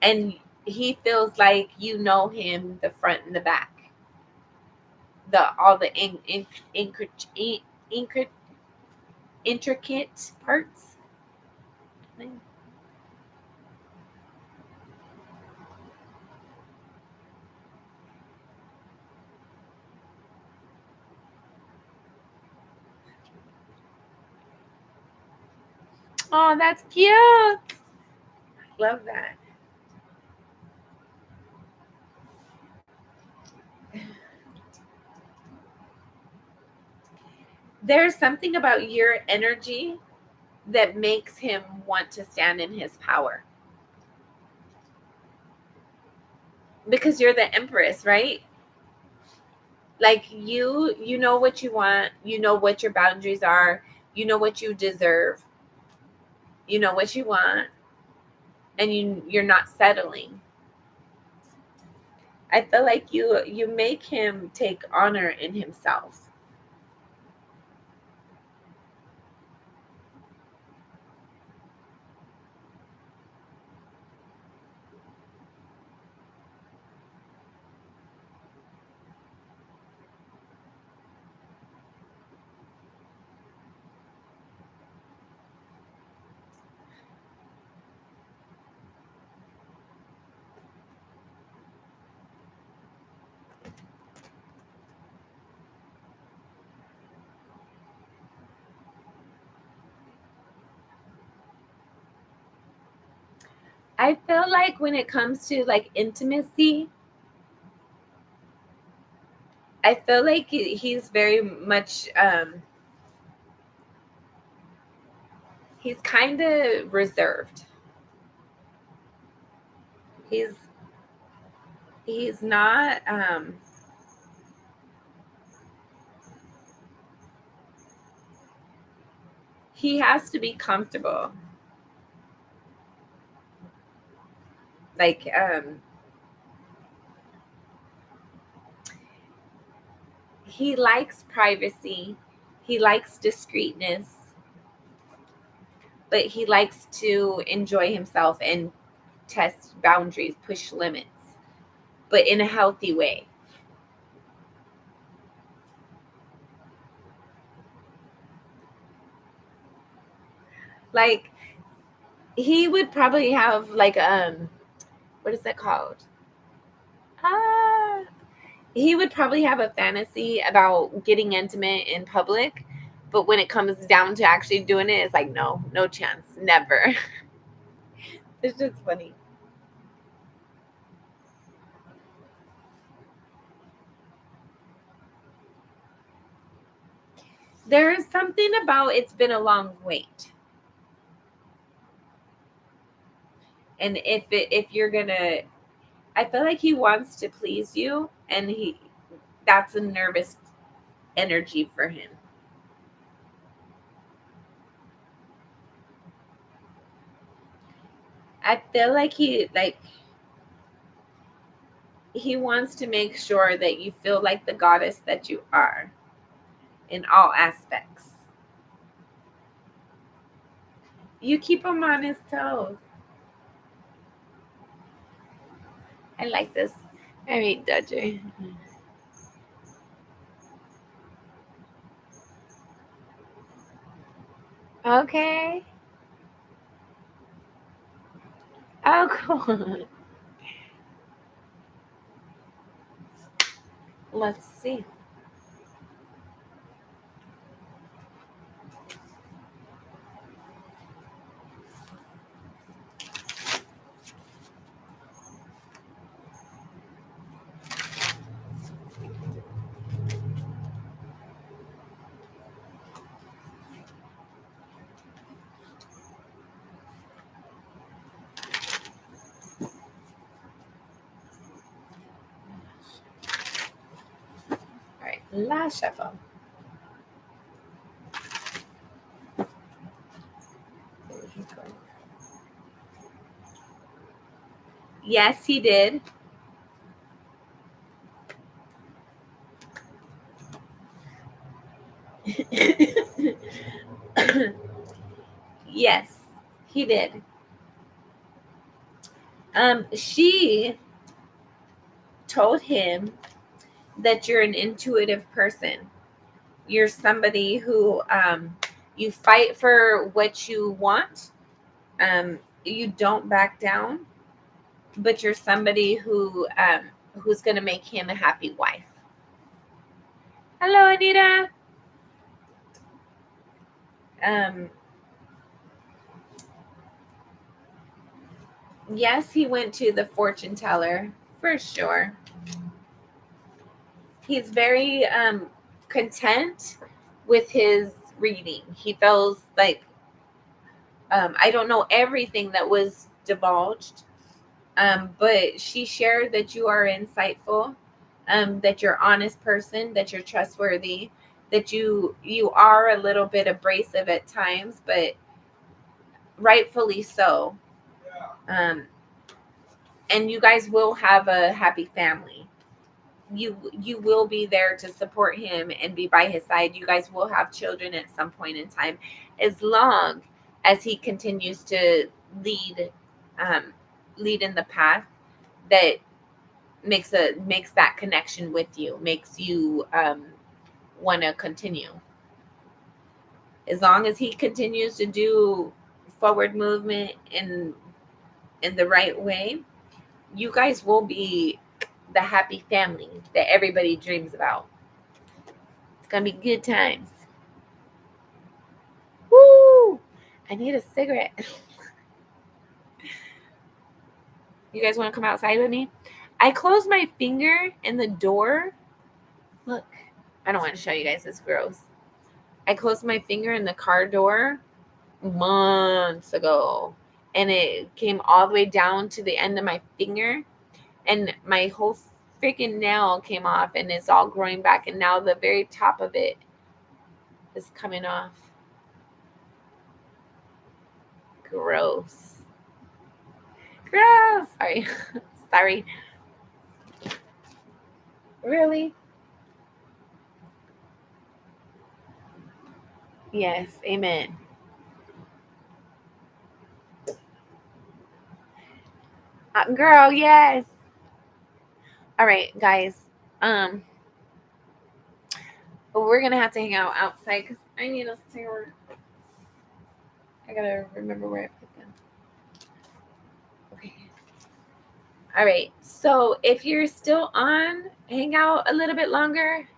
S1: and he feels like you know him the front and the back. The all the in, intricate parts. Oh, that's cute. Love that. There's something about your energy that makes him want to stand in his power, because you're the empress, right? Like you know what you want, you know what your boundaries are, you know what you deserve, you know what you want, and you're not settling. I feel like you make him take honor in himself. I feel like when it comes to like intimacy, I feel like he's very much he's kind of reserved. He's not he has to be comfortable. Like he likes privacy. He likes discreetness. But he likes to enjoy himself and test boundaries, push limits, but in a healthy way. Like he would probably have like what is that called? Ah, he would probably have a fantasy about getting intimate in public, but when it comes down to actually doing it, it's like no chance, never. It's just funny. There is something about it's been a long wait. And if you're gonna, I feel like he wants to please you, and that's a nervous energy for him. I feel like he wants to make sure that you feel like the goddess that you are in all aspects. You keep him on his toes. I like this. I mean, Dodger. Okay. Oh, cool. Let's see. All right, last shuffle. Yes, he did. Yes, he did. She told him that you're an intuitive person. You're somebody who you fight for what you want. You don't back down, but you're somebody who's going to make him a happy wife. Hello, Anita. Um, yes, he went to the fortune teller for sure. He's very content with his reading. He feels like I don't know everything that was divulged, but she shared that you are insightful, that you're honest person, that you're trustworthy, that you are a little bit abrasive at times, but rightfully so. Um, and you guys will have a happy family. You will be there to support him and be by his side. You guys will have children at some point in time, as long as he continues to lead um, lead in the path that makes that connection with you, makes you want to continue. As long as he continues to do forward movement in the right way, you guys will be the happy family that everybody dreams about. It's gonna be good times. Woo! I need a cigarette. You guys want to come outside with me? I closed my finger in the door Look, I don't want to show you guys. It's gross. I closed my finger in the car door months ago, and it came all the way down to the end of my finger, and my whole freaking nail came off, and it's all growing back, and now the very top of it is coming off. Gross. Gross. Sorry. Sorry. Really? Yes. Amen. Girl, yes. All right, guys. But we're gonna have to hang out outside because I need a cigarette. I gotta remember where I put them. Okay. All right. So if you're still on, hang out a little bit longer.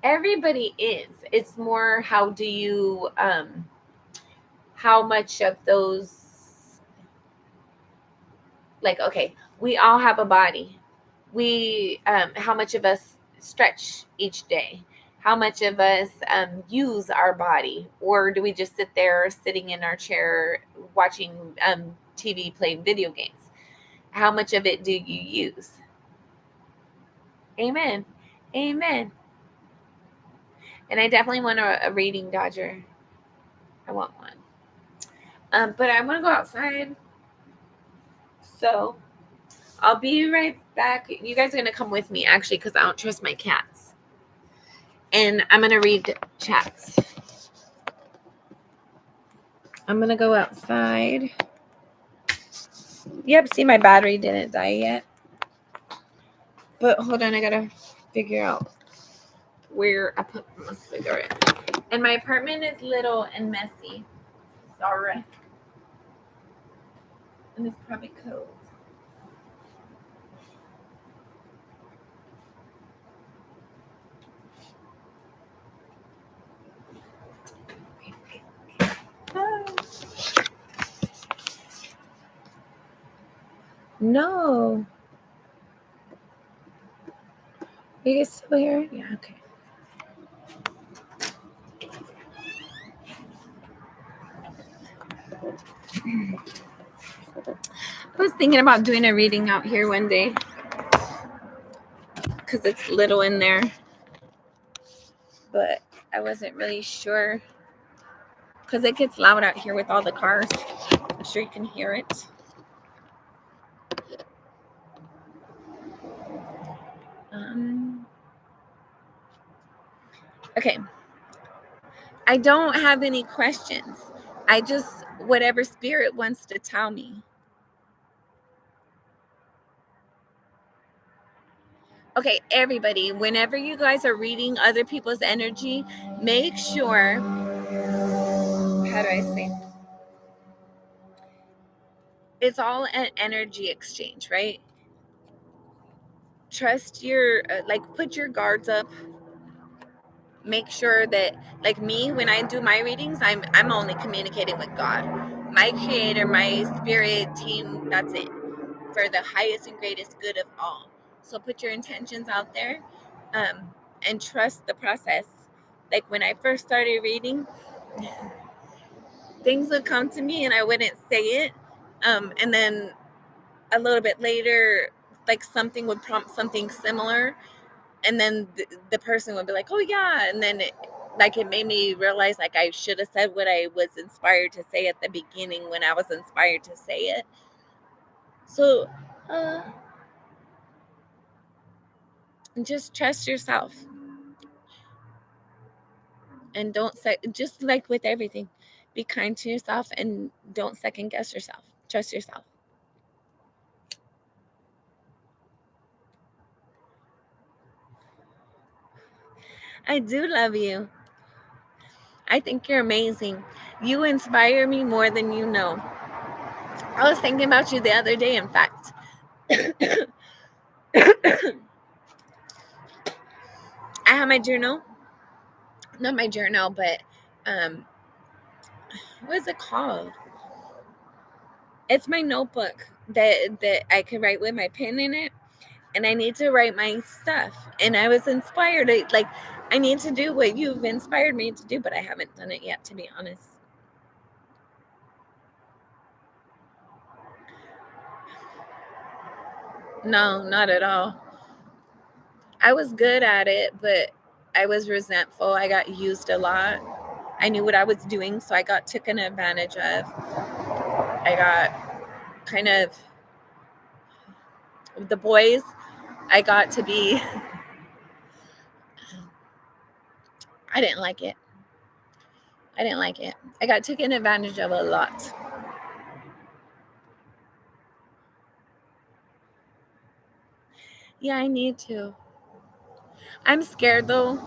S1: Everybody is. It's more how do you how much of those, like, okay, we all have a body. We how much of us stretch each day? How much of us use our body, or do we just sit there sitting in our chair watching TV, playing video games? How much of it do you use? Amen. Amen. And I definitely want a reading dodger. I want one. But I want to go outside. So I'll be right back. You guys are going to come with me, actually, because I don't trust my cats. And I'm going to read chats. I'm going to go outside. Yep, see, my battery didn't die yet. But hold on, I got to figure out where I put my cigarette. And my apartment is little and messy. Sorry. And it's probably cold. No. Are you guys still here? Yeah, okay. I was thinking about doing a reading out here one day because it's little in there, but I wasn't really sure because it gets loud out here with all the cars. I'm sure you can hear it. Okay. I don't have any questions. I just, whatever spirit wants to tell me. Okay, everybody, whenever you guys are reading other people's energy, make sure, how do I say? It's all an energy exchange, right? Trust your, put your guards up. Make sure that, like me, when I do my readings, I'm only communicating with God, my creator, my spirit team. That's it, for the highest and greatest good of all. So put your intentions out there, and trust the process. Like when I first started reading, things would come to me and I wouldn't say it, and then a little bit later, like something would prompt something similar, and then the person would be like, oh yeah, and then it made me realize like I should have said what I was inspired to say at the beginning when I was inspired to say it. So just trust yourself, and don't just like with everything, be kind to yourself and don't second guess yourself. Trust yourself. I do love you. I think you're amazing. You inspire me more than you know. I was thinking about you the other day, in fact. I have my journal. Not my journal, but what is it called? It's my notebook that I can write with my pen in it, and I need to write my stuff. And I was inspired. I need to do what you've inspired me to do, but I haven't done it yet, to be honest. No, not at all. I was good at it, but I was resentful. I got used a lot. I knew what I was doing, so I got taken advantage of. I got kind of the boys. I got to be. I didn't like it. I didn't like it. I got taken advantage of a lot. Yeah, I need to. I'm scared though.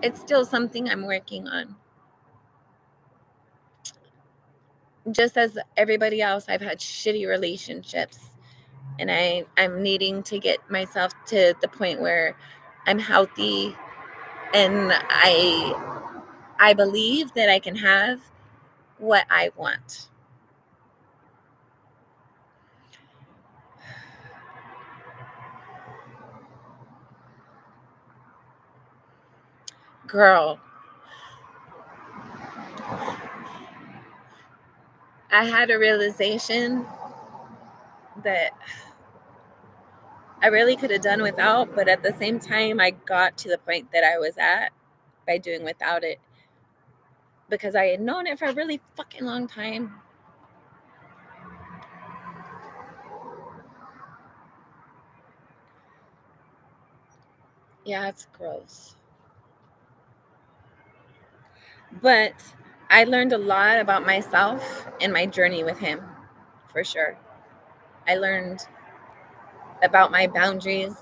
S1: It's still something I'm working on. Just as everybody else, I've had shitty relationships, and I'm needing to get myself to the point where I'm healthy, and I believe that I can have what I want. Girl, I had a realization that I really could have done without, but at the same time, I got to the point that I was at by doing without it because I had known it for a really fucking long time. Yeah, it's gross. But I learned a lot about myself in my journey with him, for sure. I learned about my boundaries.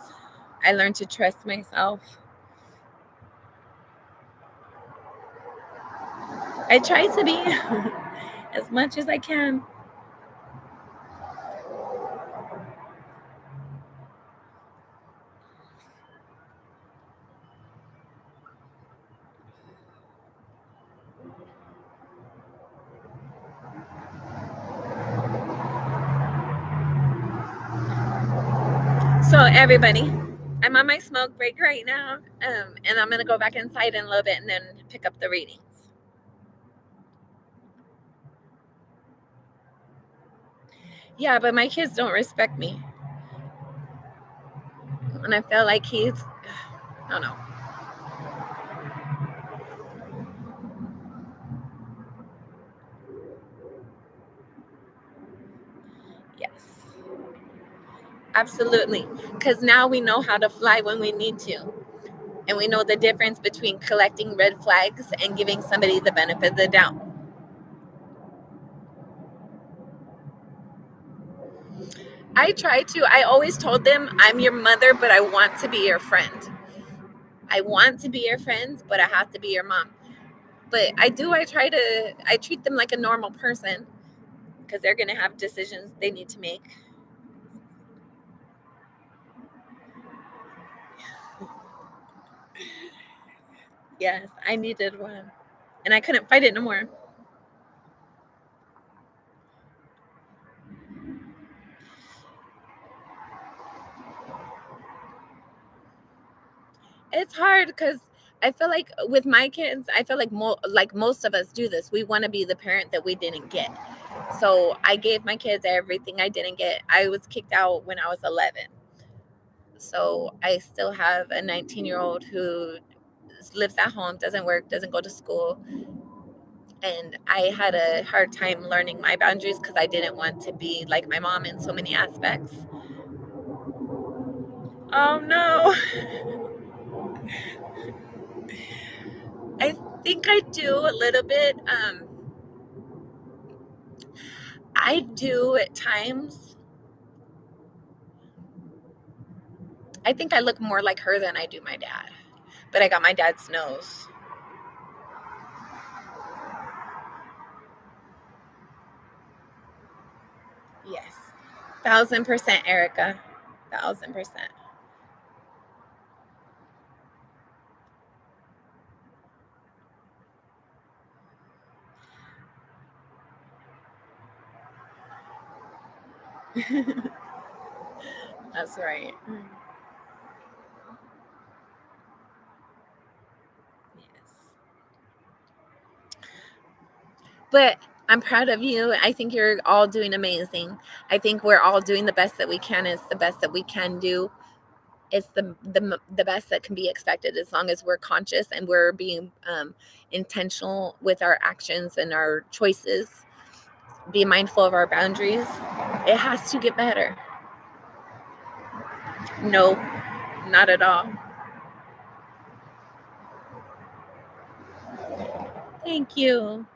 S1: I learned to trust myself. I try to be as much as I can. So, everybody, I'm on my smoke break right now, and I'm going to go back inside in a little bit and then pick up the readings. Yeah, but my kids don't respect me. And I feel like I don't know. Yes, absolutely. Because now we know how to fly when we need to. And we know the difference between collecting red flags and giving somebody the benefit of the doubt. I always told them, I'm your mother, but I want to be your friend. I want to be your friend, but I have to be your mom. But I treat them like a normal person because they're going to have decisions they need to make. Yes, I needed one. And I couldn't fight it no more. It's hard because I feel like with my kids, I feel like like most of us do this. We want to be the parent that we didn't get. So I gave my kids everything I didn't get. I was kicked out when I was 11. So I still have a 19-year-old who lives at home, doesn't work, doesn't go to school. And I had a hard time learning my boundaries because I didn't want to be like my mom in so many aspects. Oh no. I think I do a little bit. I do at times. I think I look more like her than I do my dad. But I got my dad's nose. Yes. 1,000%, Erica. 1,000%. That's right. Yes. But I'm proud of you. I think you're all doing amazing. I think we're all doing the best that we can. It's the best that we can do. It's the best that can be expected as long as we're conscious and we're being intentional with our actions and our choices. Be mindful of our boundaries. It has to get better. No, not at all. Thank you.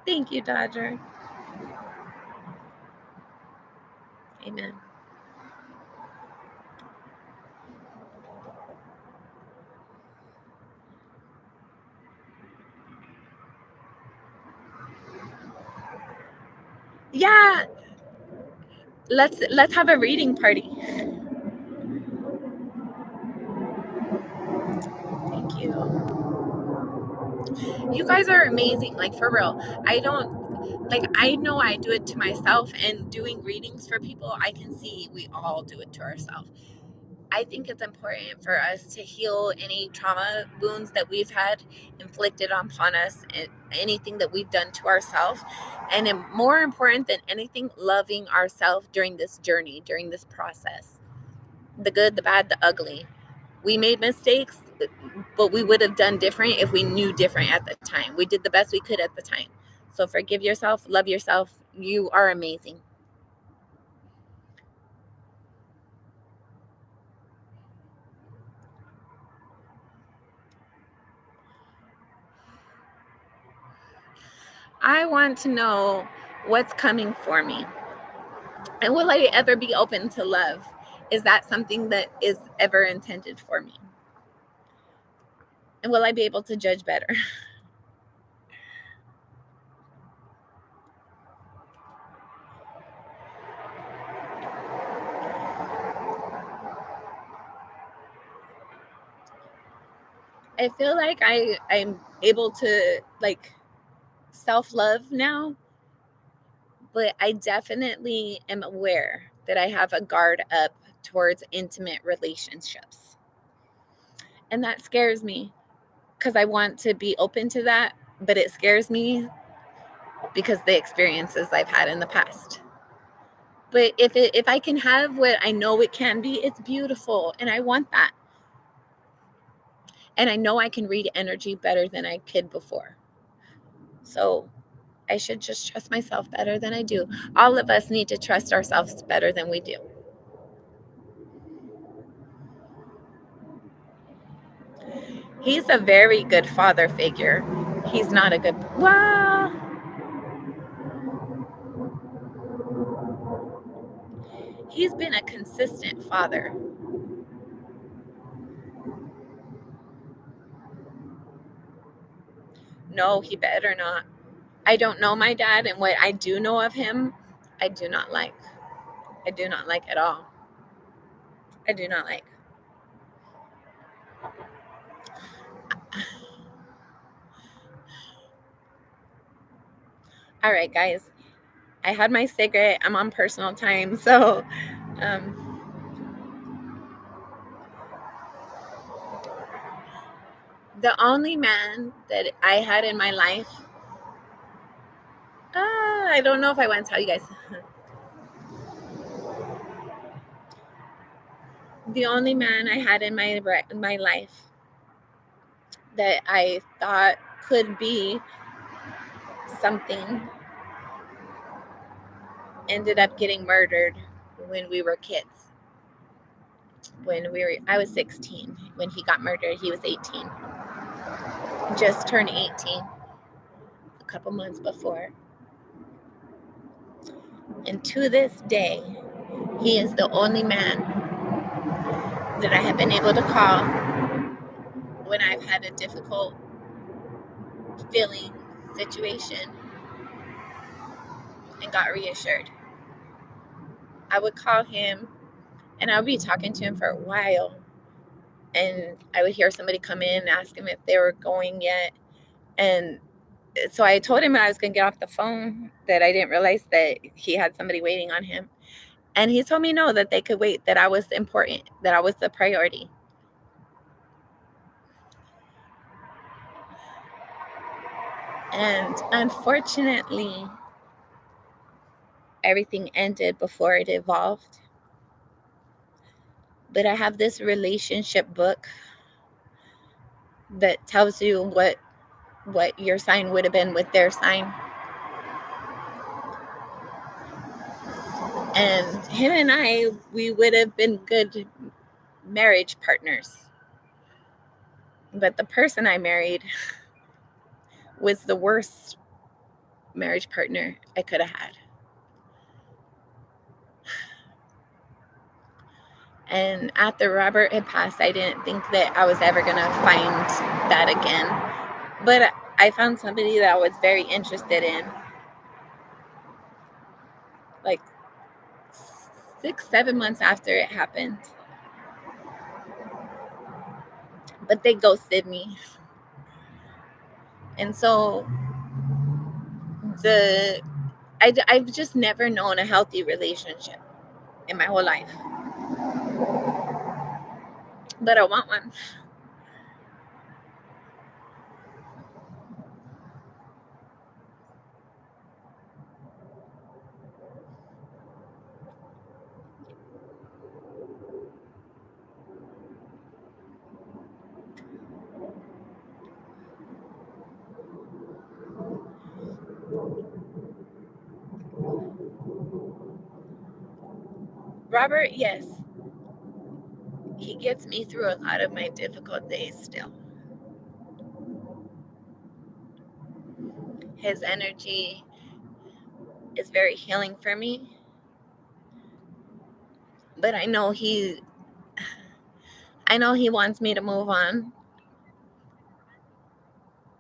S1: Thank you, Dodger. Amen. Yeah, let's have a reading party. Thank you. You guys are amazing, like for real. I know I do it to myself, and doing readings for people, I can see we all do it to ourselves. I think it's important for us to heal any trauma wounds that we've had inflicted upon us, and anything that we've done to ourselves. And more important than anything, loving ourselves during this journey, during this process. The good, the bad, the ugly. We made mistakes, but we would have done different if we knew different at the time. We did the best we could at the time. So forgive yourself, love yourself. You are amazing. I want to know what's coming for me. And will I ever be open to love? Is that something that is ever intended for me? And will I be able to judge better? I feel like I'm able to like self-love now, but I definitely am aware that I have a guard up towards intimate relationships. And that scares me because I want to be open to that, but it scares me because the experiences I've had in the past. But if I can have what I know it can be, it's beautiful, and I want that. And I know I can read energy better than I could before. So I should just trust myself better than I do. All of us need to trust ourselves better than we do. He's a very good father figure. He's not a good, well, he's been a consistent father. No, he better not. I don't know my dad, and what I do know of him, I do not like. I do not like at all. I do not like. All right, guys. I had my cigarette. I'm on personal time. So, um, the only man that I had in my life, I don't know if I want to tell you guys. The only man I had in my life that I thought could be something ended up getting murdered when we were kids. I was 16 when he got murdered. He was 18, just turned 18 a couple months before. And to this day, he is the only man that I have been able to call when I've had a difficult feeling situation and got reassured. I would call him and I would be talking to him for a while, and I would hear somebody come in and ask him if they were going yet. And so I told him I was going to get off the phone, that I didn't realize that he had somebody waiting on him. And he told me no, that they could wait, that I was important, that I was the priority. And unfortunately, everything ended before it evolved. But I have this relationship book that tells you what your sign would have been with their sign. And him and I, we would have been good marriage partners. But the person I married was the worst marriage partner I could have had. And after Robert had passed, I didn't think that I was ever going to find that again. But I found somebody that I was very interested in. Like 6-7 months after it happened. But they ghosted me. And so I've just never known a healthy relationship in my whole life. But I want one. Robert, yes. He gets me through a lot of my difficult days still. His energy is very healing for me. But I know he wants me to move on.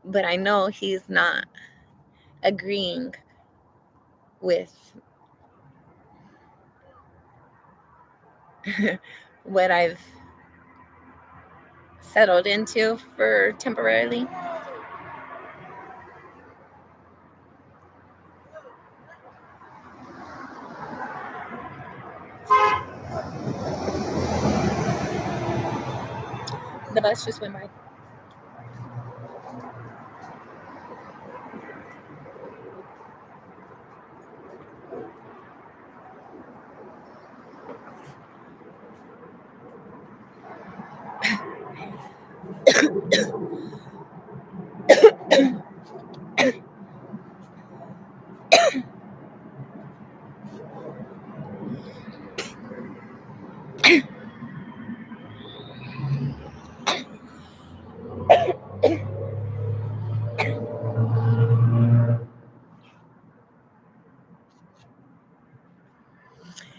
S1: But I know he's not agreeing with what I've settled into for temporarily. The bus just went by.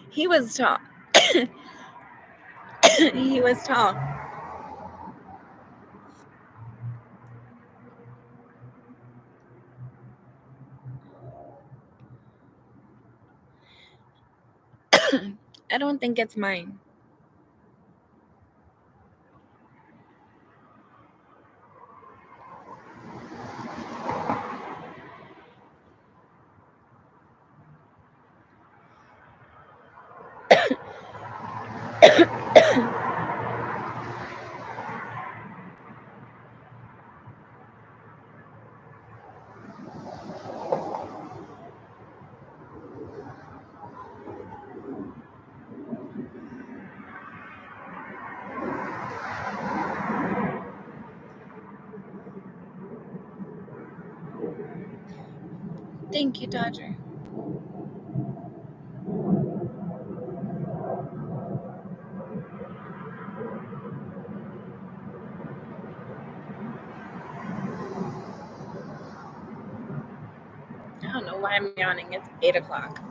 S1: He was tall. He was tall. I don't think it's mine. Thank you, Dodger. I don't know why I'm yawning. It's 8 o'clock.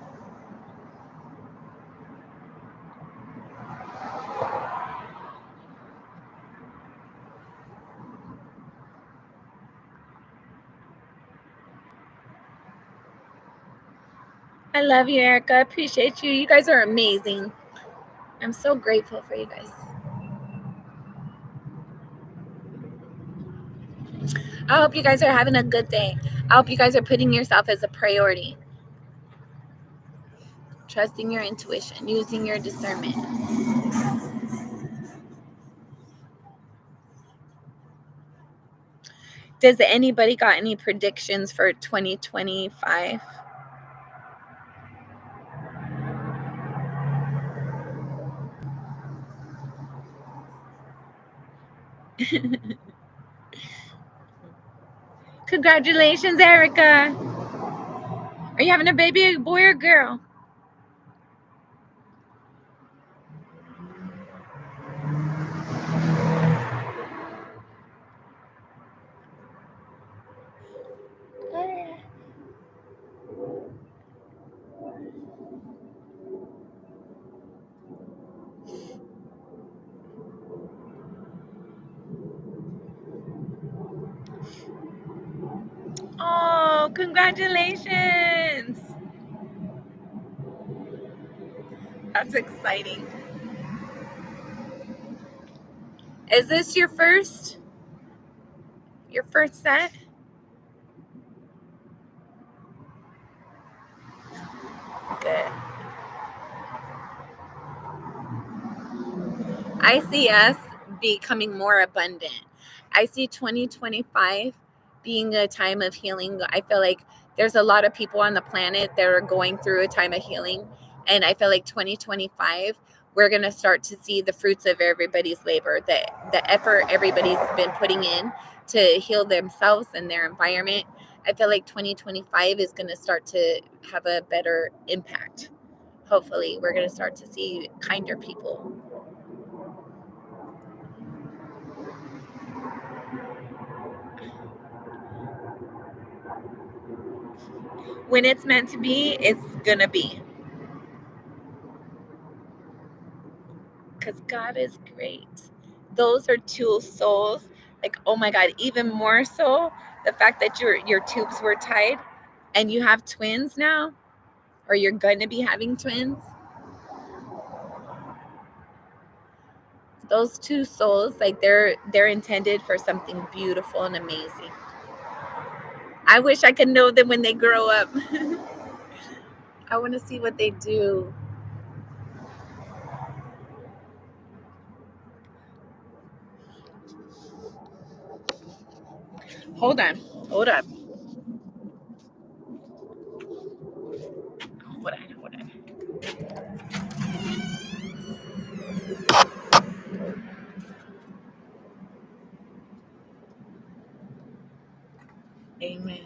S1: I love you, Erica. I appreciate you. You guys are amazing. I'm so grateful for you guys. I hope you guys are having a good day. I hope you guys are putting yourself as a priority. Trusting your intuition, using your discernment. Does anybody got any predictions for 2025? Congratulations, Erica. Are you having a baby, a boy or girl? Oh, congratulations. That's exciting. Is this your first set? Good. I see us becoming more abundant. I see 2025 being a time of healing. I feel like there's a lot of people on the planet that are going through a time of healing. And I feel like 2025, we're going to start to see the fruits of everybody's labor, the effort everybody's been putting in to heal themselves and their environment. I feel like 2025 is going to start to have a better impact. Hopefully, we're going to start to see kinder people. When it's meant to be, it's gonna be. Because God is great. Those are two souls. Like, oh my God, even more so the fact that your tubes were tied and you have twins now, or you're gonna be having twins. Those two souls, like they're intended for something beautiful and amazing. I wish I could know them when they grow up. I want to see what they do. Hold on. Hold up. Hold on. Hold on. Amen.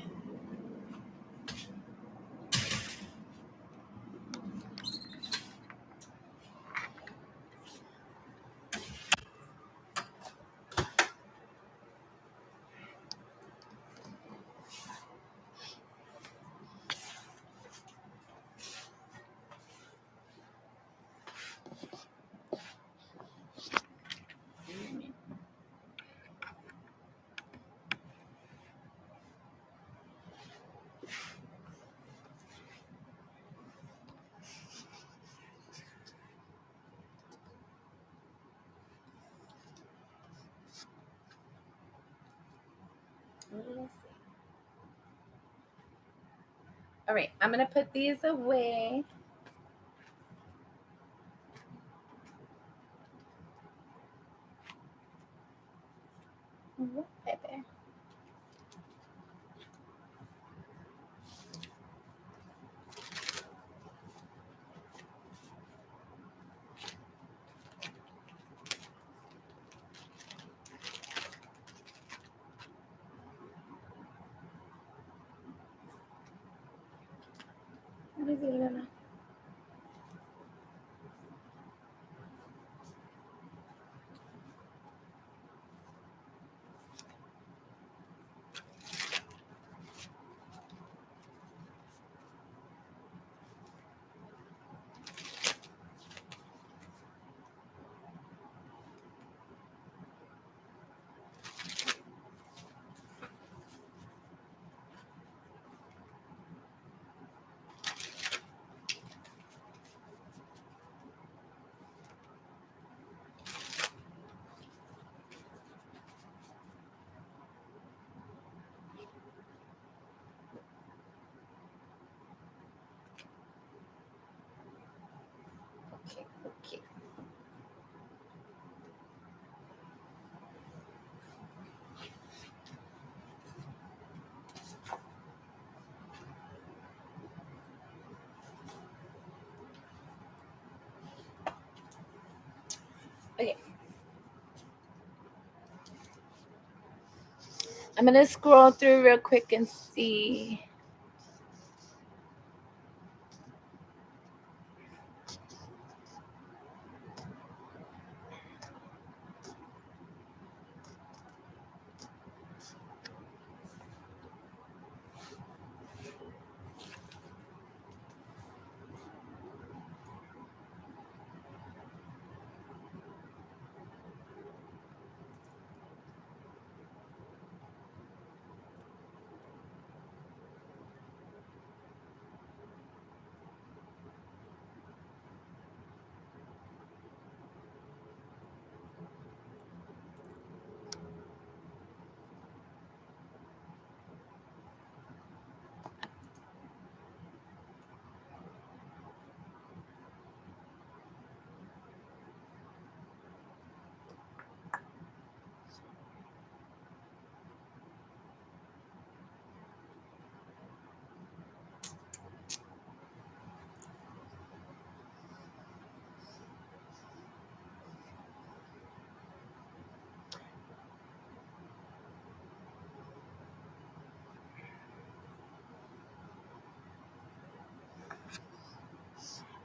S1: All right, I'm gonna put these away. Baby. Let me see, Luna. I'm going to scroll through real quick and see.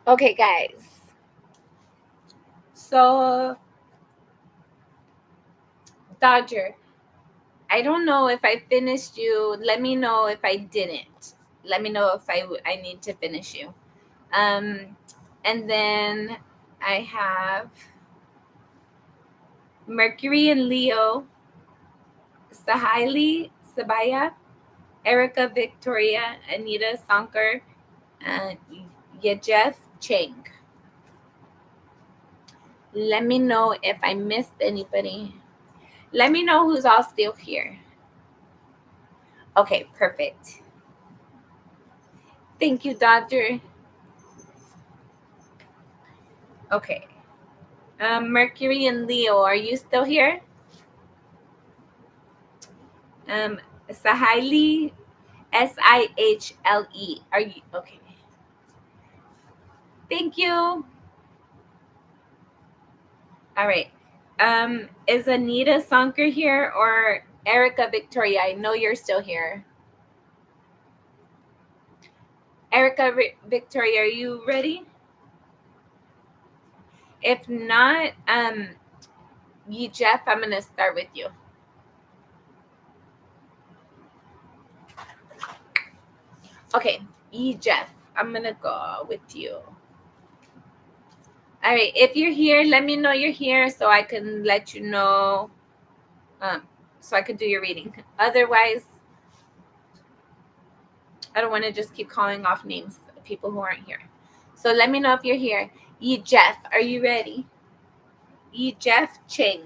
S1: Okay, guys. So, Dodger, I don't know if I finished you. Let me know if I didn't. Let me know if I need to finish you. And then I have Mercury and Leo, Sahili Sabaya, Erica Victoria, Anita Sankar, and Yejeth Cheng. Let me know if I missed anybody. Let me know who's all still here. Okay, perfect. Thank you, Doctor. Okay. Mercury and Leo, are you still here? Sahili, Sihle. Are you okay? Thank you. All right. Is Anita Sankar here or Erica Victoria? I know you're still here. Erica Victoria, are you ready? If not, Jeff, I'm gonna start with you. Okay, Jeff, I'm gonna go with you. All right, if you're here, let me know you're here so I can let you know, so I could do your reading. Otherwise, I don't want to just keep calling off names of people who aren't here. So let me know if you're here. Jeff, are you ready? Jeff Cheng.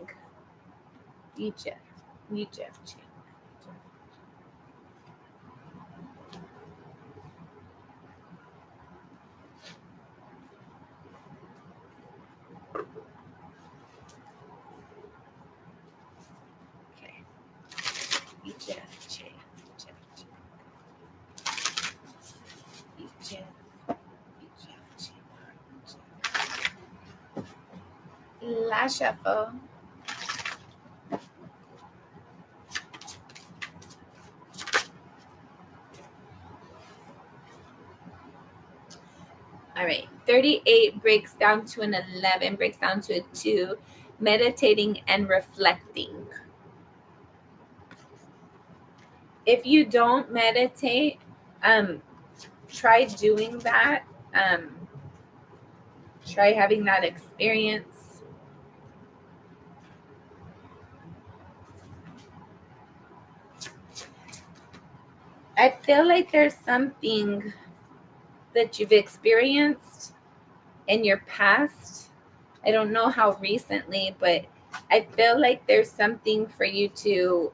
S1: Jeff Cheng. Okay. Jeff Cheng. La shuffle. All right. 38 breaks down to an 11, breaks down to a 2. Meditating and reflecting. If you don't meditate, try doing that. Try having that experience. I feel like there's something that you've experienced in your past. I don't know how recently, but I feel like there's something for you to,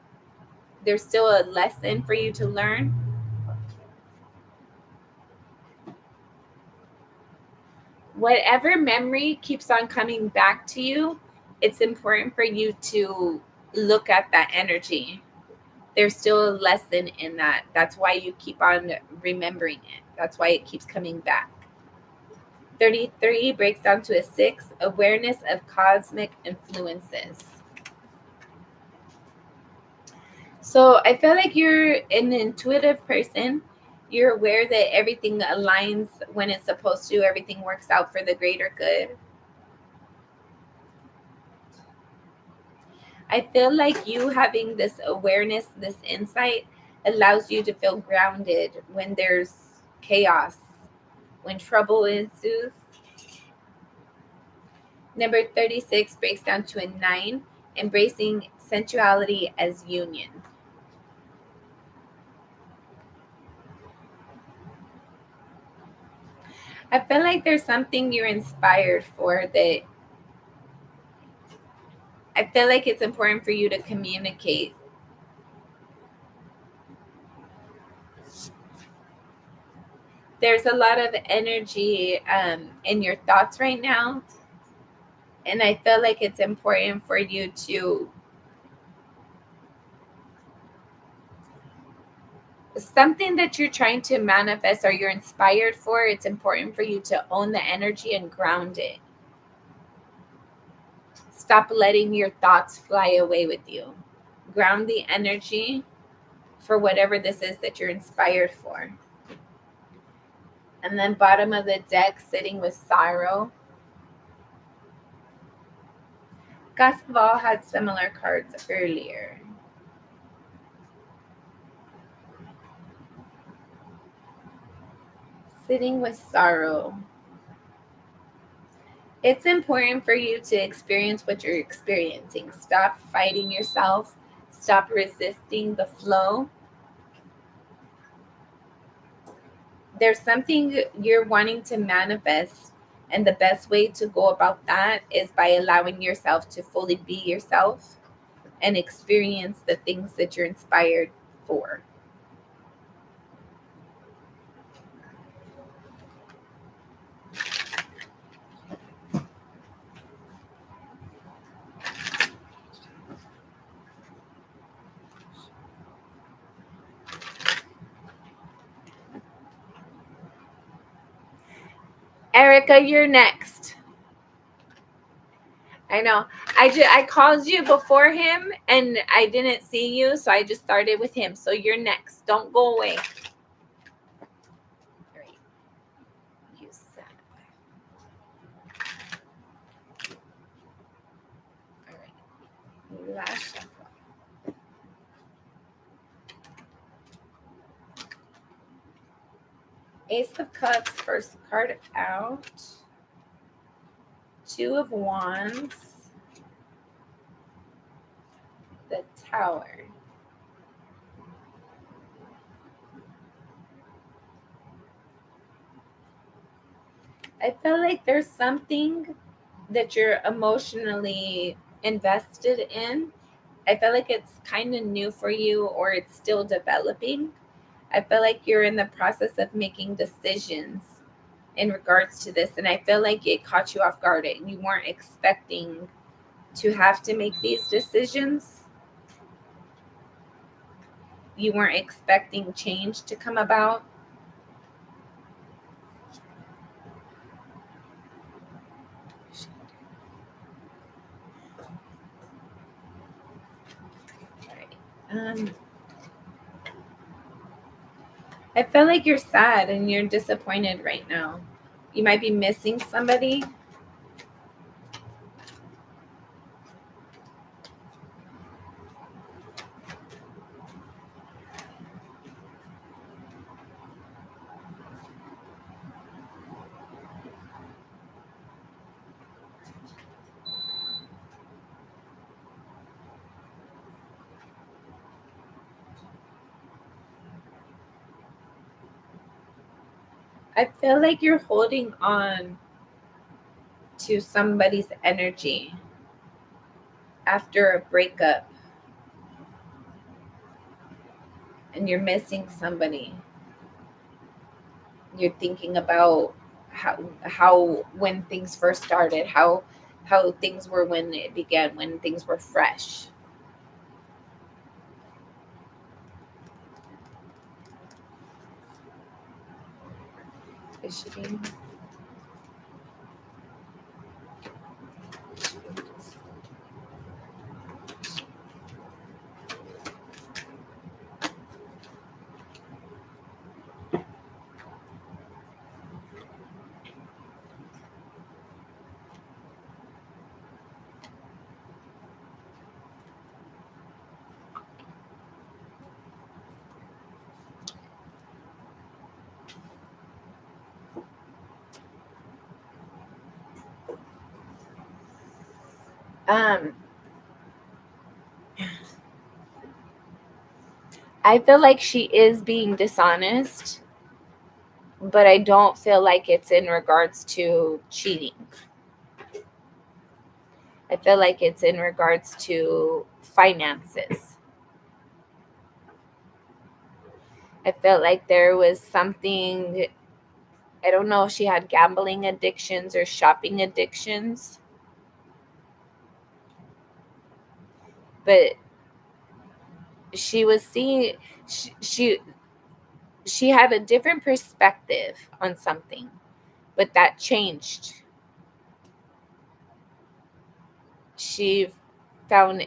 S1: there's still a lesson for you to learn. Whatever memory keeps on coming back to you, it's important for you to look at that energy. There's still a lesson in that. That's why you keep on remembering it. That's why it keeps coming back. 33 breaks down to a 6, awareness of cosmic influences. So I feel like you're an intuitive person. You're aware that everything aligns when it's supposed to, everything works out for the greater good. I feel like you having this awareness, this insight allows you to feel grounded when there's chaos, when trouble ensues. Number 36 breaks down to a 9, embracing sensuality as union. I feel like there's something you're inspired for that I feel like it's important for you to communicate. There's a lot of energy in your thoughts right now. And I feel like it's important for you to something that you're trying to manifest or you're inspired for. It's important for you to own the energy and ground it. Stop letting your thoughts fly away with you. Ground the energy for whatever this is that you're inspired for. And then bottom of the deck, sitting with sorrow. Gasval had similar cards earlier. Sitting with sorrow. It's important for you to experience what you're experiencing. Stop fighting yourself. Stop resisting the flow. There's something you're wanting to manifest, and the best way to go about that is by allowing yourself to fully be yourself and experience the things that you're inspired for. Erica, you're next. I know. I called you before him and I didn't see you, so I just started with him. So you're next. Don't go away. All right. You said. All right. Last shuffle. Ace of Cups, first card out. Two of Wands. The Tower. I feel like there's something that you're emotionally invested in. I feel like it's kind of new for you or it's still developing. I feel like you're in the process of making decisions in regards to this. And I feel like it caught you off guard and you weren't expecting to have to make these decisions. You weren't expecting change to come about. Um, I feel like you're sad and you're disappointed right now. You might be missing somebody. I feel like you're holding on to somebody's energy after a breakup and you're missing somebody. You're thinking about how when things first started, how things were when it began, when things were fresh. Is she being I feel like she is being dishonest, but I don't feel like it's in regards to cheating. I feel like it's in regards to finances. I felt like there was something, I don't know if she had gambling addictions or shopping addictions, but she was seeing, she had a different perspective on something, but that changed. She found,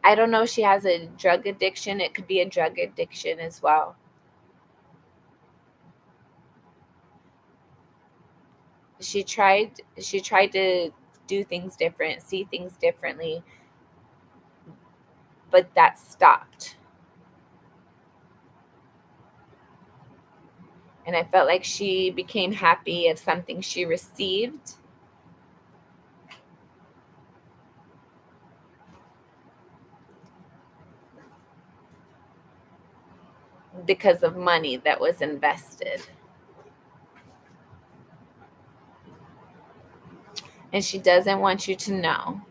S1: I don't know if she has a drug addiction. It could be a drug addiction as well. She tried to do things different, see things differently, but that stopped. And I felt like she became happy of something she received because of money that was invested. And she doesn't want you to know.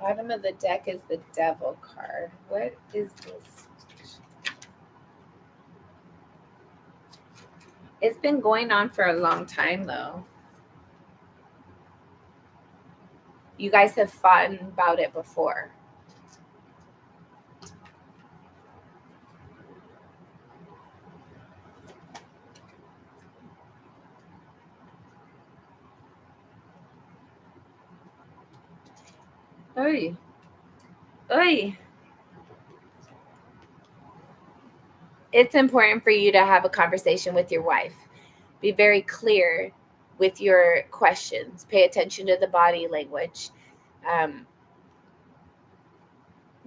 S1: Bottom of the deck is the Devil card. What is this? It's been going on for a long time, though. You guys have fought about it before. Oy. Oy. It's important for you to have a conversation with your wife. Be very clear with your questions. Pay attention to the body language. Um,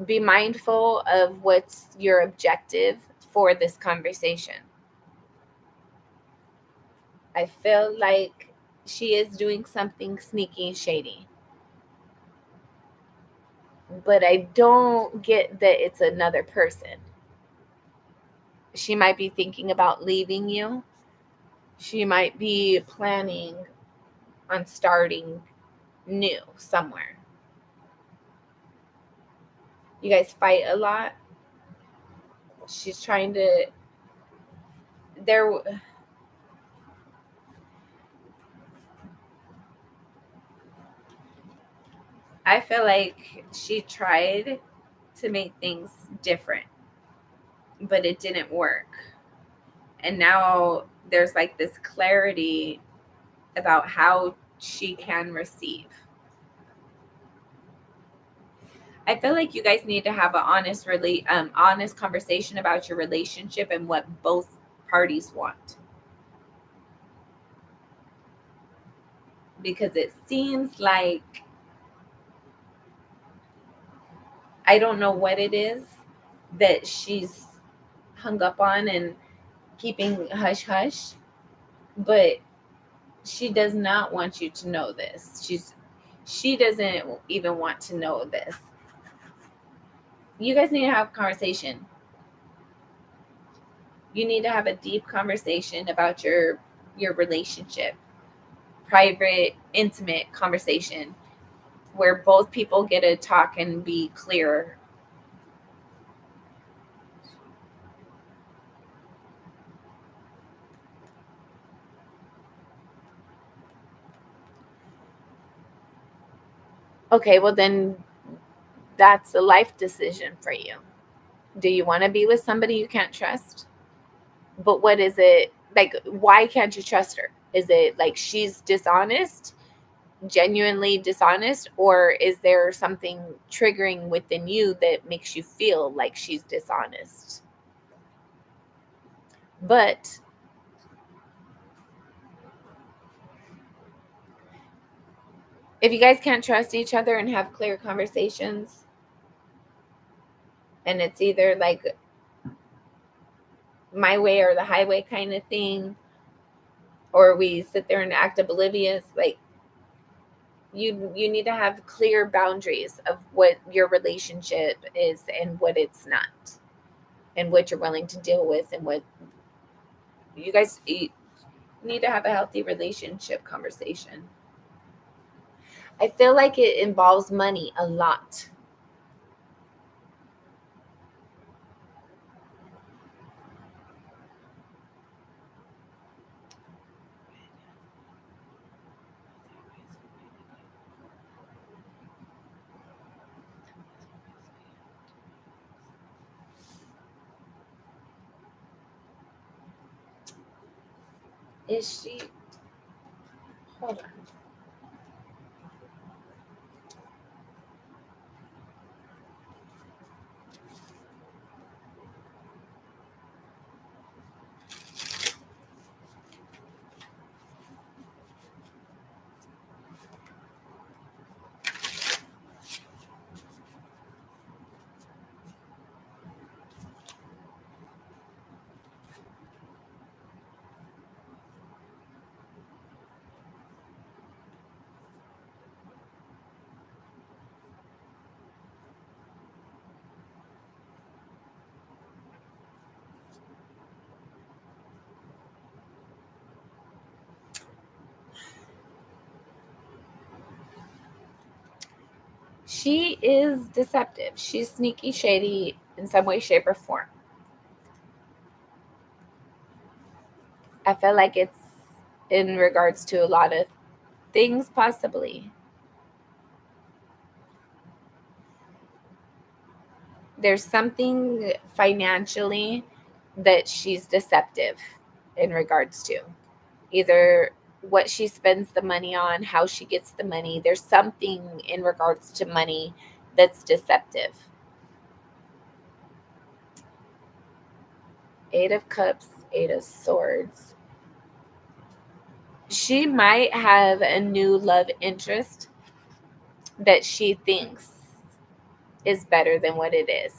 S1: be mindful of what's your objective for this conversation. I feel like she is doing something sneaky and shady, but I don't get that it's another person. She might be thinking about leaving you. She might be planning on starting new somewhere. You guys fight a lot. She's trying to, there, I feel like she tried to make things different, but it didn't work. And now there's like this clarity about how she can receive. I feel like you guys need to have an honest conversation about your relationship and what both parties want. Because it seems like, I don't know what it is that she's hung up on and keeping hush hush, but she does not want you to know this. She doesn't even want to know this. You guys need to have a conversation. You need to have a deep conversation about your relationship. Private, intimate conversation where both people get to talk and be clear. Okay, well then that's a life decision for you. Do you want to be with somebody you can't trust? But what is it like? Why can't you trust her? Is it like she's dishonest, genuinely dishonest, or is there something triggering within you that makes you feel like she's dishonest? But if you guys can't trust each other and have clear conversations, and it's either like my way or the highway kind of thing, or we sit there and act oblivious, like you need to have clear boundaries of what your relationship is and what it's not, and what you're willing to deal with, and what you need to have a healthy relationship conversation. I feel like it involves money a lot. Is she? Hold on. She is deceptive. She's sneaky, shady in some way, shape, or form. I feel like it's in regards to a lot of things, possibly. There's something financially that she's deceptive in regards to. Either what she spends the money on, how she gets the money. There's something in regards to money that's deceptive. Eight of Cups, Eight of Swords. She might have a new love interest that she thinks is better than what it is,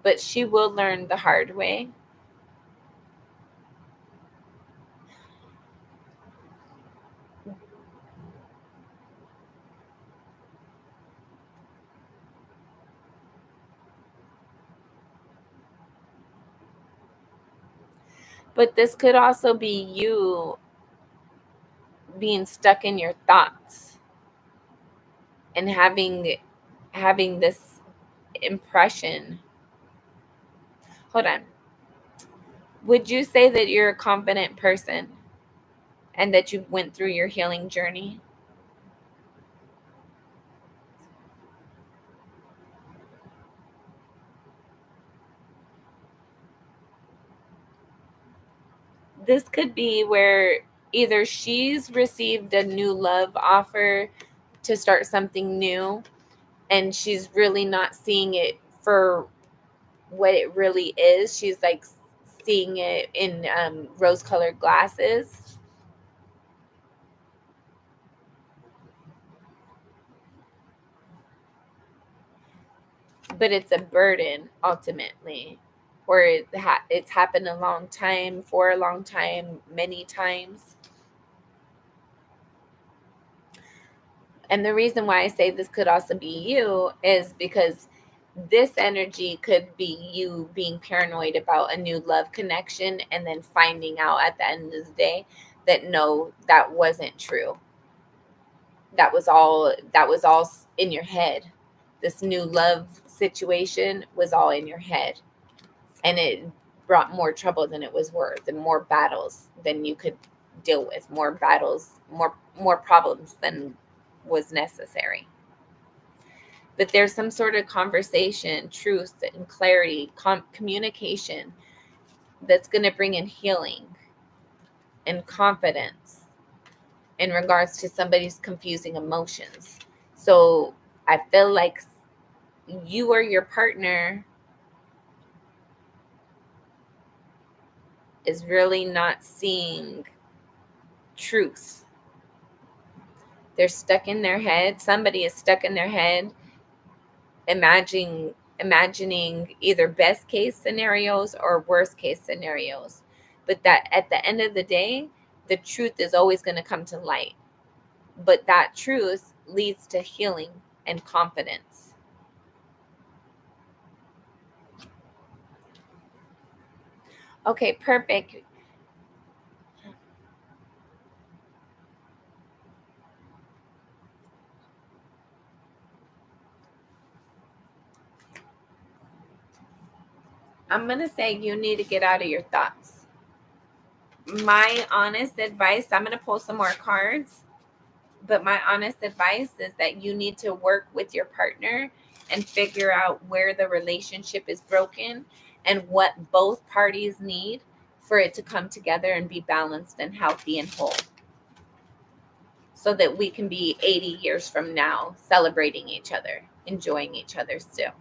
S1: but she will learn the hard way. But this could also be you being stuck in your thoughts and having this impression. Hold on. Would you say that you're a confident person and that you went through your healing journey? This could be where either she's received a new love offer to start something new, and she's really not seeing it for what it really is. She's like seeing it in rose colored glasses. But it's a burden ultimately, or it's happened a long time, for a long time, many times. And the reason why I say this could also be you is because this energy could be you being paranoid about a new love connection and then finding out at the end of the day that no, that wasn't true. That was all in your head. This new love situation was all in your head, and it brought more trouble than it was worth, and more battles than you could deal with, more battles, more problems than was necessary. But there's some sort of conversation, truth, and clarity, communication that's going to bring in healing and confidence in regards to somebody's confusing emotions. So I feel like you or your partner is really not seeing truth. They're stuck in their head. Somebody is stuck in their head, imagining either best case scenarios or worst case scenarios. But that at the end of the day, the truth is always going to come to light. But that truth leads to healing and confidence. Okay, perfect. I'm going to say you need to get out of your thoughts. My honest advice, I'm going to pull some more cards, but my honest advice is that you need to work with your partner and figure out where the relationship is broken and what both parties need for it to come together and be balanced and healthy and whole, so that we can be 80 years from now celebrating each other, enjoying each other still.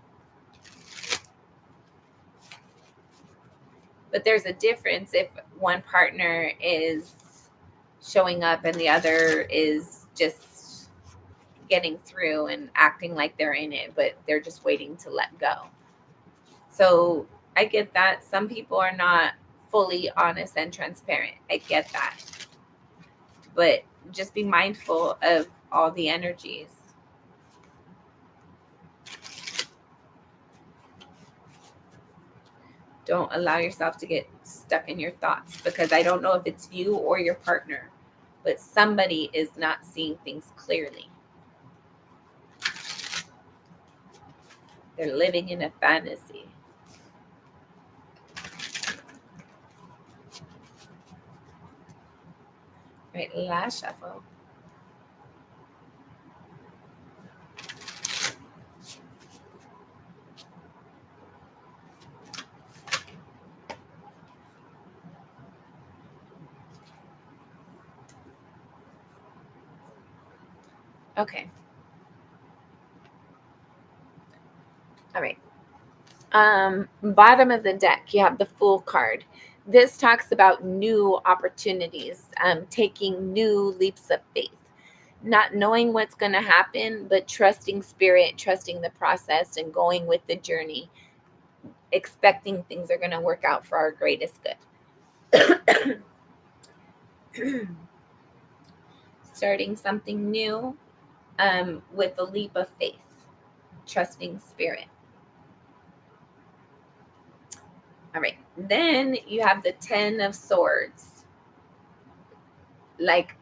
S1: But there's a difference if one partner is showing up and the other is just getting through and acting like they're in it, but they're just waiting to let go. So I get that. Some people are not fully honest and transparent. I get that. But just be mindful of all the energies. Don't allow yourself to get stuck in your thoughts, because I don't know if it's you or your partner, but somebody is not seeing things clearly. They're living in a fantasy. Right, last shuffle. Okay. All right. Bottom of the deck, you have the Fool card. This talks about new opportunities, taking new leaps of faith, not knowing what's going to happen, but trusting spirit, trusting the process, and going with the journey, expecting things are going to work out for our greatest good. Starting something new, with a leap of faith, trusting spirit. All right. Then you have the 10 of Swords. Like,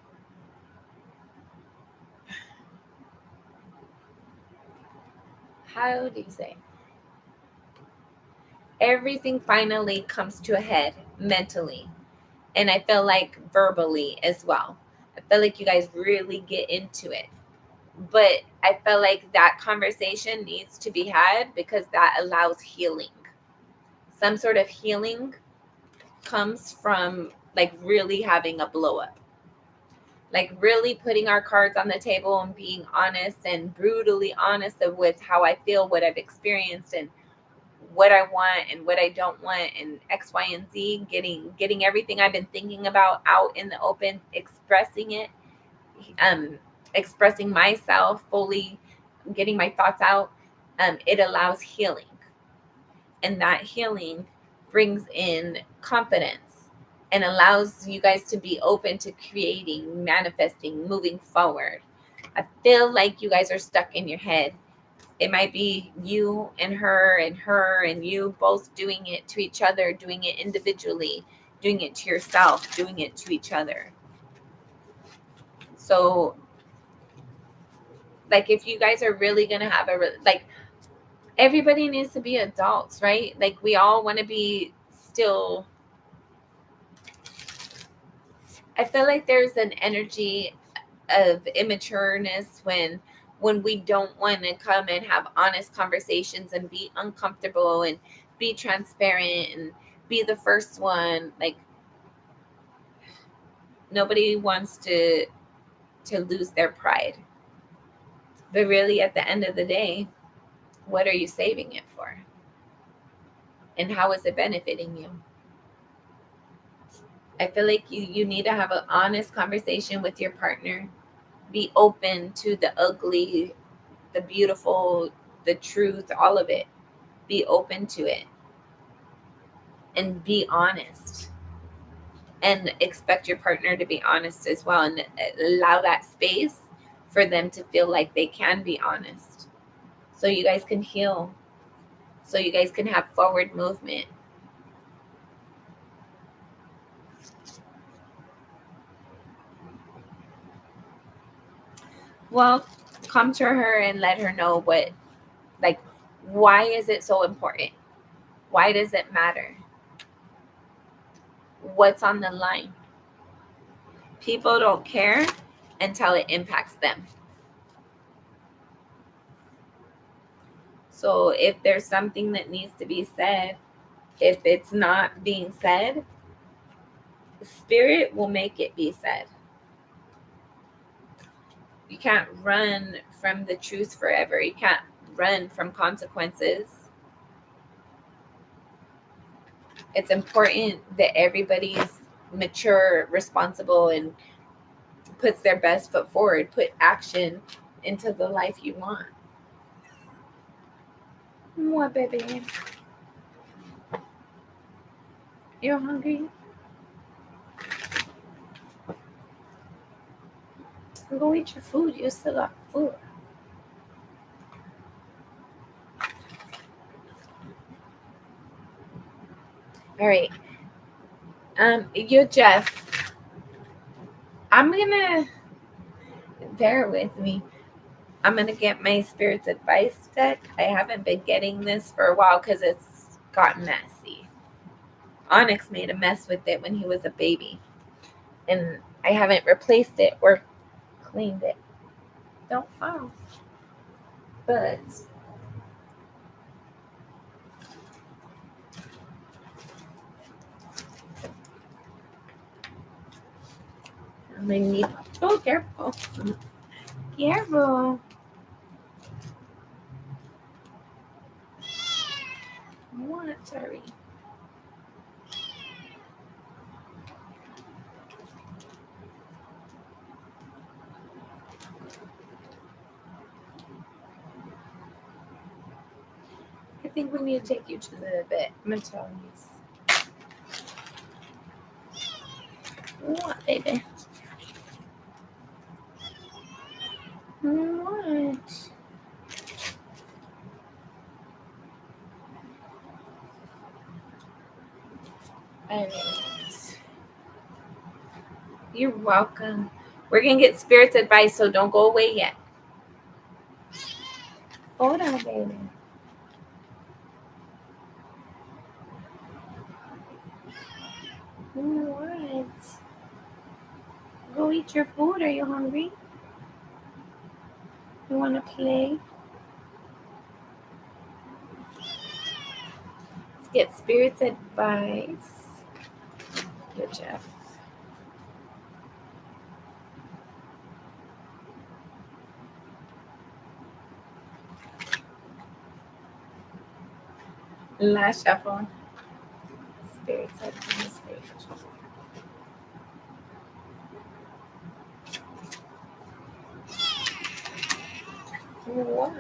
S1: how do you say? Everything finally comes to a head mentally. And I feel like verbally as well. I feel like you guys really get into it. But I feel like that conversation needs to be had, because that allows healing. Some sort of healing comes from like really having a blow up. Like really putting our cards on the table and being honest and brutally honest with how I feel, what I've experienced, and what I want and what I don't want, and X, Y, and Z, getting everything I've been thinking about out in the open, expressing it, expressing myself fully, getting my thoughts out. It allows healing. And that healing brings in confidence and allows you guys to be open to creating, manifesting, moving forward. I feel like you guys are stuck in your head. It might be you and her and you both doing it to each other, doing it individually, doing it to yourself, doing it to each other. So, like, if you guys are really going to have like, everybody needs to be adults, right? Like, we all want to be still. I feel like there's an energy of immatureness when we don't want to come and have honest conversations and be uncomfortable and be transparent and be the first one. Like, nobody wants to to lose their pride. But really, at the end of the day, what are you saving it for? And how is it benefiting you? I feel like you need to have an honest conversation with your partner. Be open to the ugly, the beautiful, the truth, all of it. Be open to it. And be honest. And expect your partner to be honest as well. And allow that space for them to feel like they can be honest. So you guys can heal. So you guys can have forward movement. Well, come to her and let her know why is it so important? Why does it matter? What's on the line? People don't care until it impacts them. So if there's something that needs to be said, if it's not being said, Spirit will make it be said. You can't run from the truth forever. You can't run from consequences. It's important that everybody's mature, responsible, and puts their best foot forward. Put action into the life you want. What, baby? You're hungry? Go eat your food. You still got food. All right. You Jeff. I'm gonna bear with me. I'm gonna get my Spirit's Advice deck. I haven't been getting this for a while because it's gotten messy. Onyx made a mess with it when he was a baby, and I haven't replaced it or cleaned it. Don't fall. But I'm gonna need. Oh, careful. Careful. What? Sorry. I think we need to take you to the vet. I'm gonna tell you. What, baby? What? Alright. You're welcome. We're gonna get Spirit's Advice, so don't go away yet. Hold on, baby. What? Go eat your food. Are you hungry? You wanna play? Let's get Spirit's Advice. Good job. Last shuffle. Spirit's Advice. What?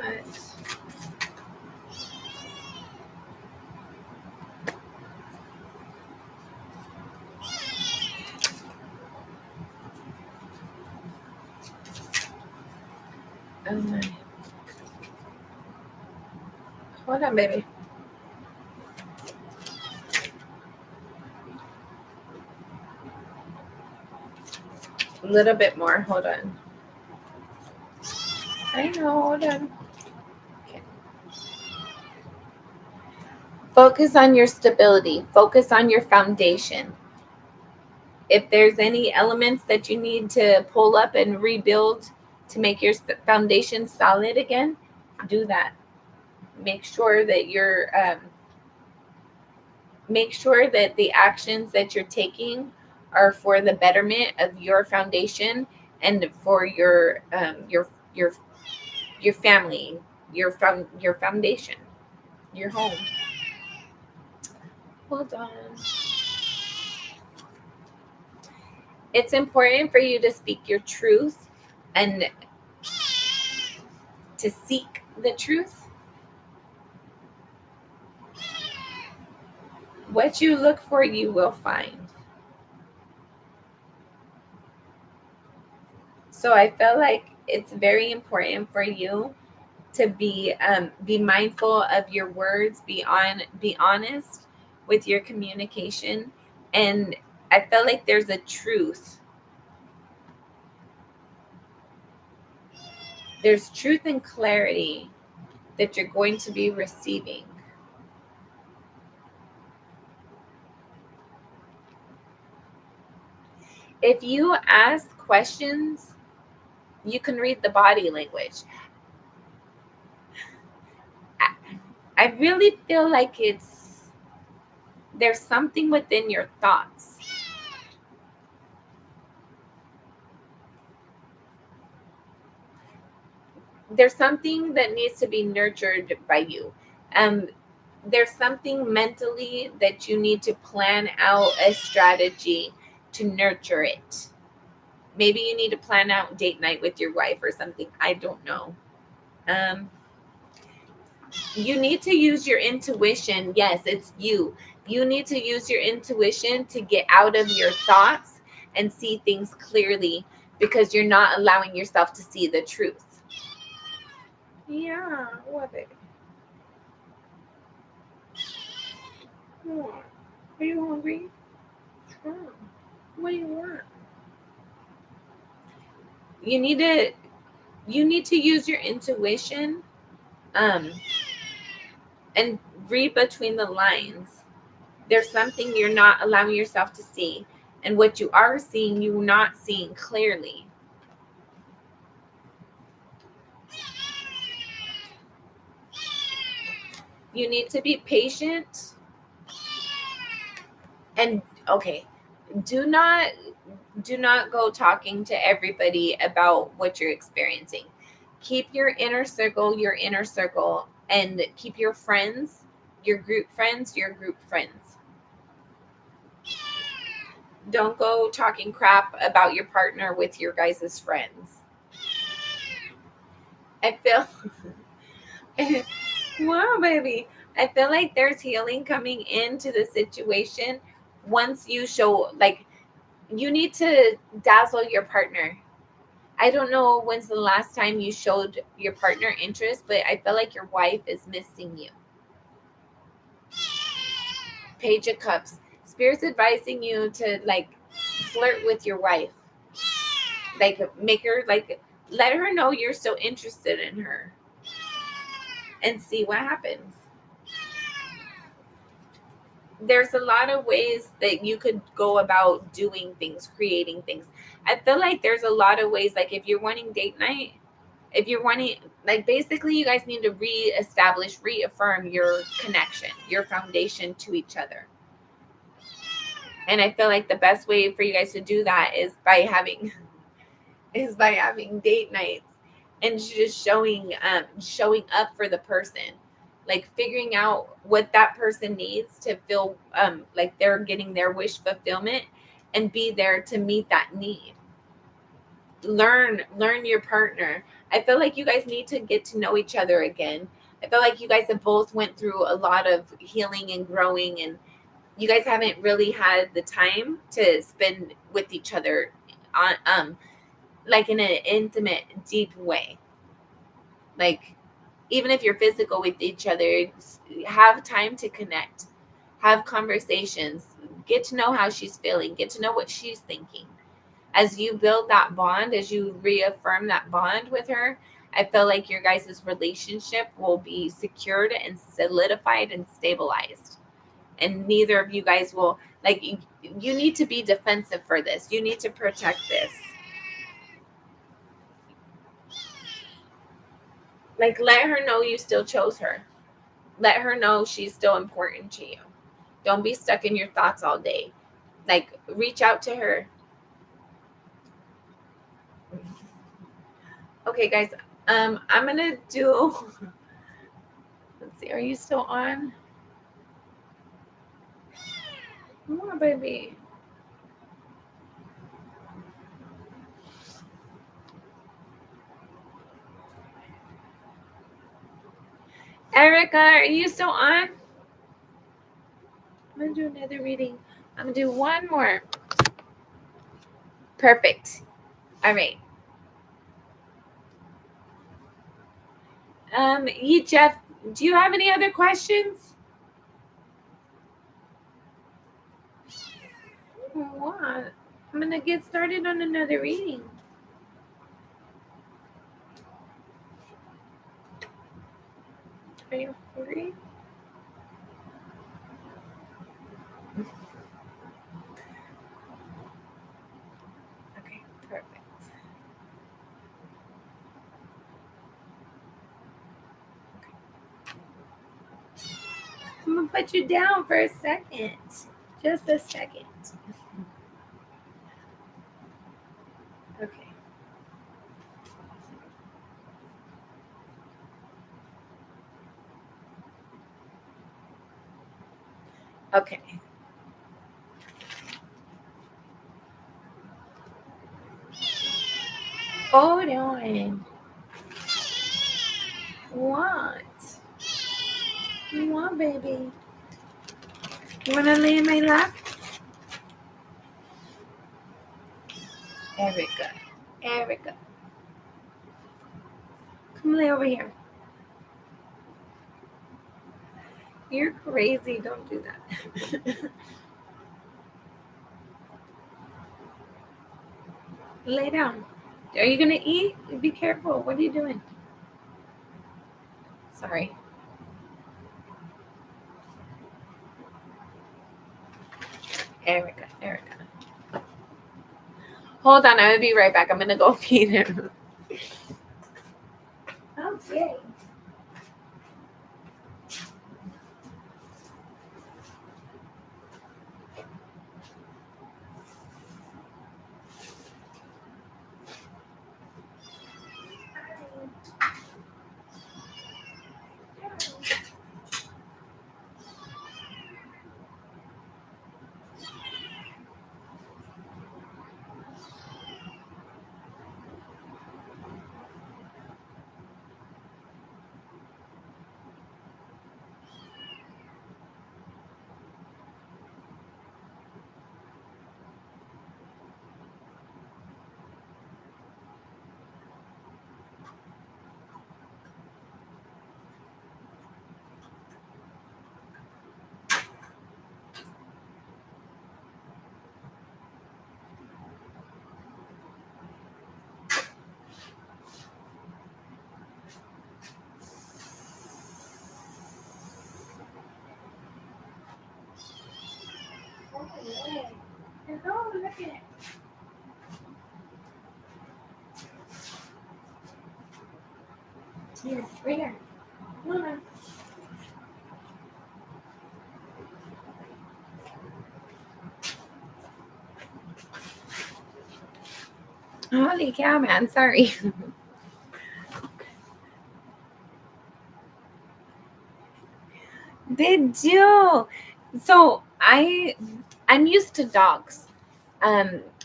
S1: Oh my. Hold on, baby. A little bit more. Hold on. I know. Hold on. Okay. Focus on your stability. Focus on your foundation. If there's any elements that you need to pull up and rebuild to make your foundation solid again, do that. Make sure that make sure that the actions that you're taking are for the betterment of your foundation and for your family, your foundation, your home. Hold on. It's important for you to speak your truth and to seek the truth. What you look for, you will find. So I feel like it's very important for you to be mindful of your words, be honest with your communication, and I feel like there's a truth. There's truth and clarity that you're going to be receiving. If you ask questions, you can read the body language. I really feel like there's something within your thoughts. There's something that needs to be nurtured by you. Um, there's something mentally that you need to plan out a strategy to nurture it. Maybe you need to plan out date night with your wife or something. I don't know. Um, you need to use your intuition. Yes, it's you. You need to use your intuition to get out of your thoughts and see things clearly because you're not allowing yourself to see the truth. Yeah, what it? What? Are you hungry? Sure. What do you want? You need to use your intuition um and read between the lines. There's something you're not allowing yourself to see, and what you are seeing, you're not seeing clearly. You need to be patient and okay, do not go talking to everybody about what you're experiencing. Keep your inner circle, and keep your friends, your group friends. Don't go talking crap about your partner with your guys' friends. I feel wow, baby. I feel like there's healing coming into the situation once you show, like, you need to dazzle your partner. I don't know when's the last time you showed your partner interest, but I feel like your wife is missing you. Page of Cups. Spirit's advising you to, like, flirt with your wife. Like, make her, like, let her know you're still interested in her and see what happens. There's a lot of ways that you could go about doing things, creating things. I feel like there's a lot of ways, like if you're wanting date night, if you're wanting, like, basically you guys need to reaffirm your connection, your foundation to each other. And I feel like the best way for you guys to do that is by having date nights and just showing up for the person, like figuring out what that person needs to feel like they're getting their wish fulfillment, and be there to meet that need. Learn your partner. I feel like you guys need to get to know each other again. I feel like you guys have both went through a lot of healing and growing, and you guys haven't really had the time to spend with each other on like in an intimate, deep way. Like, even if you're physical with each other, have time to connect, have conversations, get to know how she's feeling, get to know what she's thinking. As you build that bond, as you reaffirm that bond with her, I feel like your guys' relationship will be secured and solidified and stabilized. And neither of you guys will, like, you need to be defensive for this. You need to protect this. Like, let her know you still chose her. Let her know she's still important to you. Don't be stuck in your thoughts all day. Like, reach out to her. Okay, guys. I'm gonna do. Let's see. Are you still on? Come on, baby. Erica, are you still on? I'm gonna do another reading. I'm gonna do one more. Perfect. All right. Jeff, do you have any other questions? What? I'm gonna get started on another reading. Are you hungry? Okay, perfect. I'm gonna put you down for a second. Just a second. Okay. Okay. Hold on. What? You want, baby? You wanna lay in my lap? Erica. Erica. Come lay over here. You're crazy. Don't do that. Lay down. Are you gonna eat? Be careful. What are you doing? Sorry. Erica. Erica. Hold on. I'm gonna be right back. I'm gonna go feed him. Okay. Oh, look at it. Here, right here. Come on. Holy cow, man. Sorry. They do. So I'm used to dogs.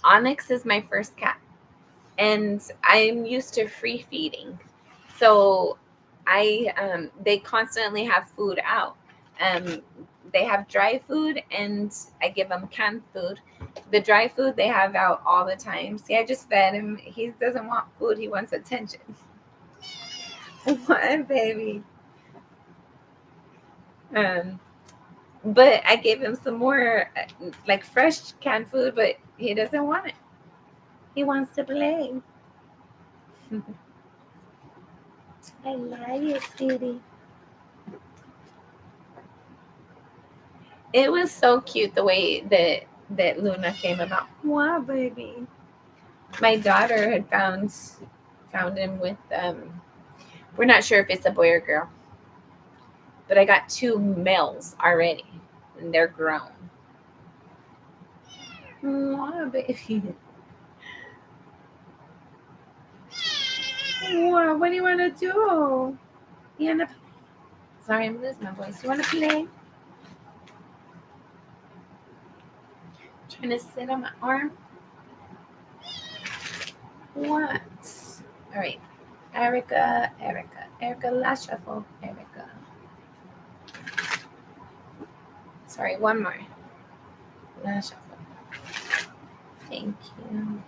S1: Onyx is my first cat, and I'm used to free feeding. So they constantly have food out. Um, they have dry food, and I give them canned food. The dry food they have out all the time. See, I just fed him. He doesn't want food. He wants attention. What, baby? Um, but I gave him some more like fresh canned food, but he doesn't want it. He wants to play. I love you, sweetie. It was so cute the way that Luna came about. Wow, baby. My daughter had found him with we're not sure if it's a boy or girl, but I got two males already, and they're grown. Wow, baby. What do you want to do? You want to? Sorry, I'm losing my voice. You want to play? Trying to sit on my arm. What? All right, Erica. Last shuffle, Erica. Sorry, one more. Last shuffle. Thank you.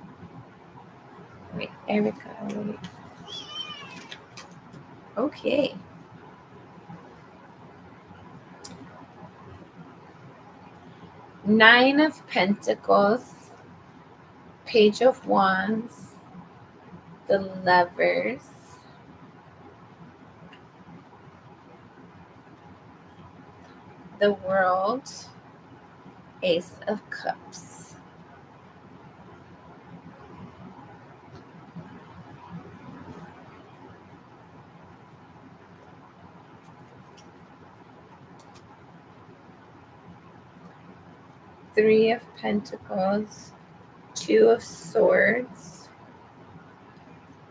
S1: Wait, Erica. Wait. Okay. Nine of Pentacles, Page of Wands, the Lovers, the World, Ace of Cups. Three of Pentacles, Two of Swords,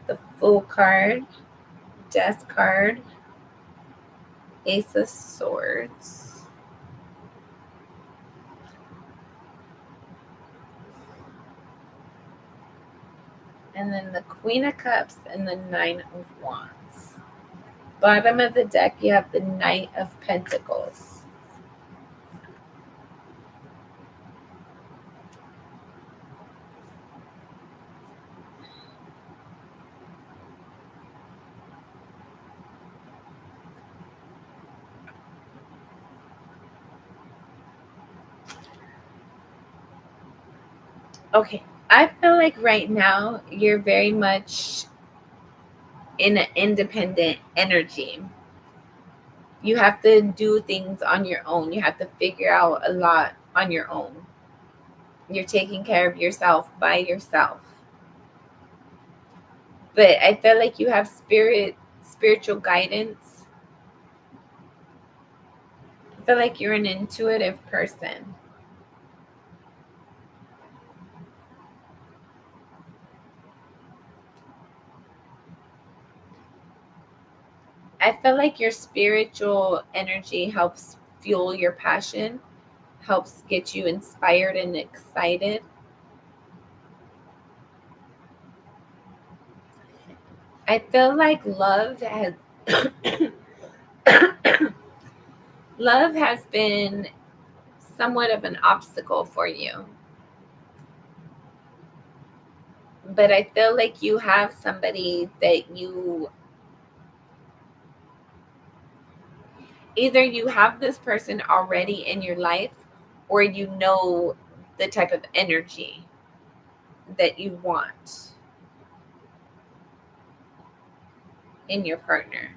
S1: the Fool card, Death card, Ace of Swords, and then the Queen of Cups and the Nine of Wands. Bottom of the deck, you have the Knight of Pentacles. Okay, I feel like right now you're very much in an independent energy. You have to do things on your own. You have to figure out a lot on your own. You're taking care of yourself by yourself. But I feel like you have spiritual guidance. I feel like you're an intuitive person. I feel like your spiritual energy helps fuel your passion, helps get you inspired and excited. I feel like love has been somewhat of an obstacle for you. But I feel like you have somebody that either you have this person already in your life, or you know the type of energy that you want in your partner.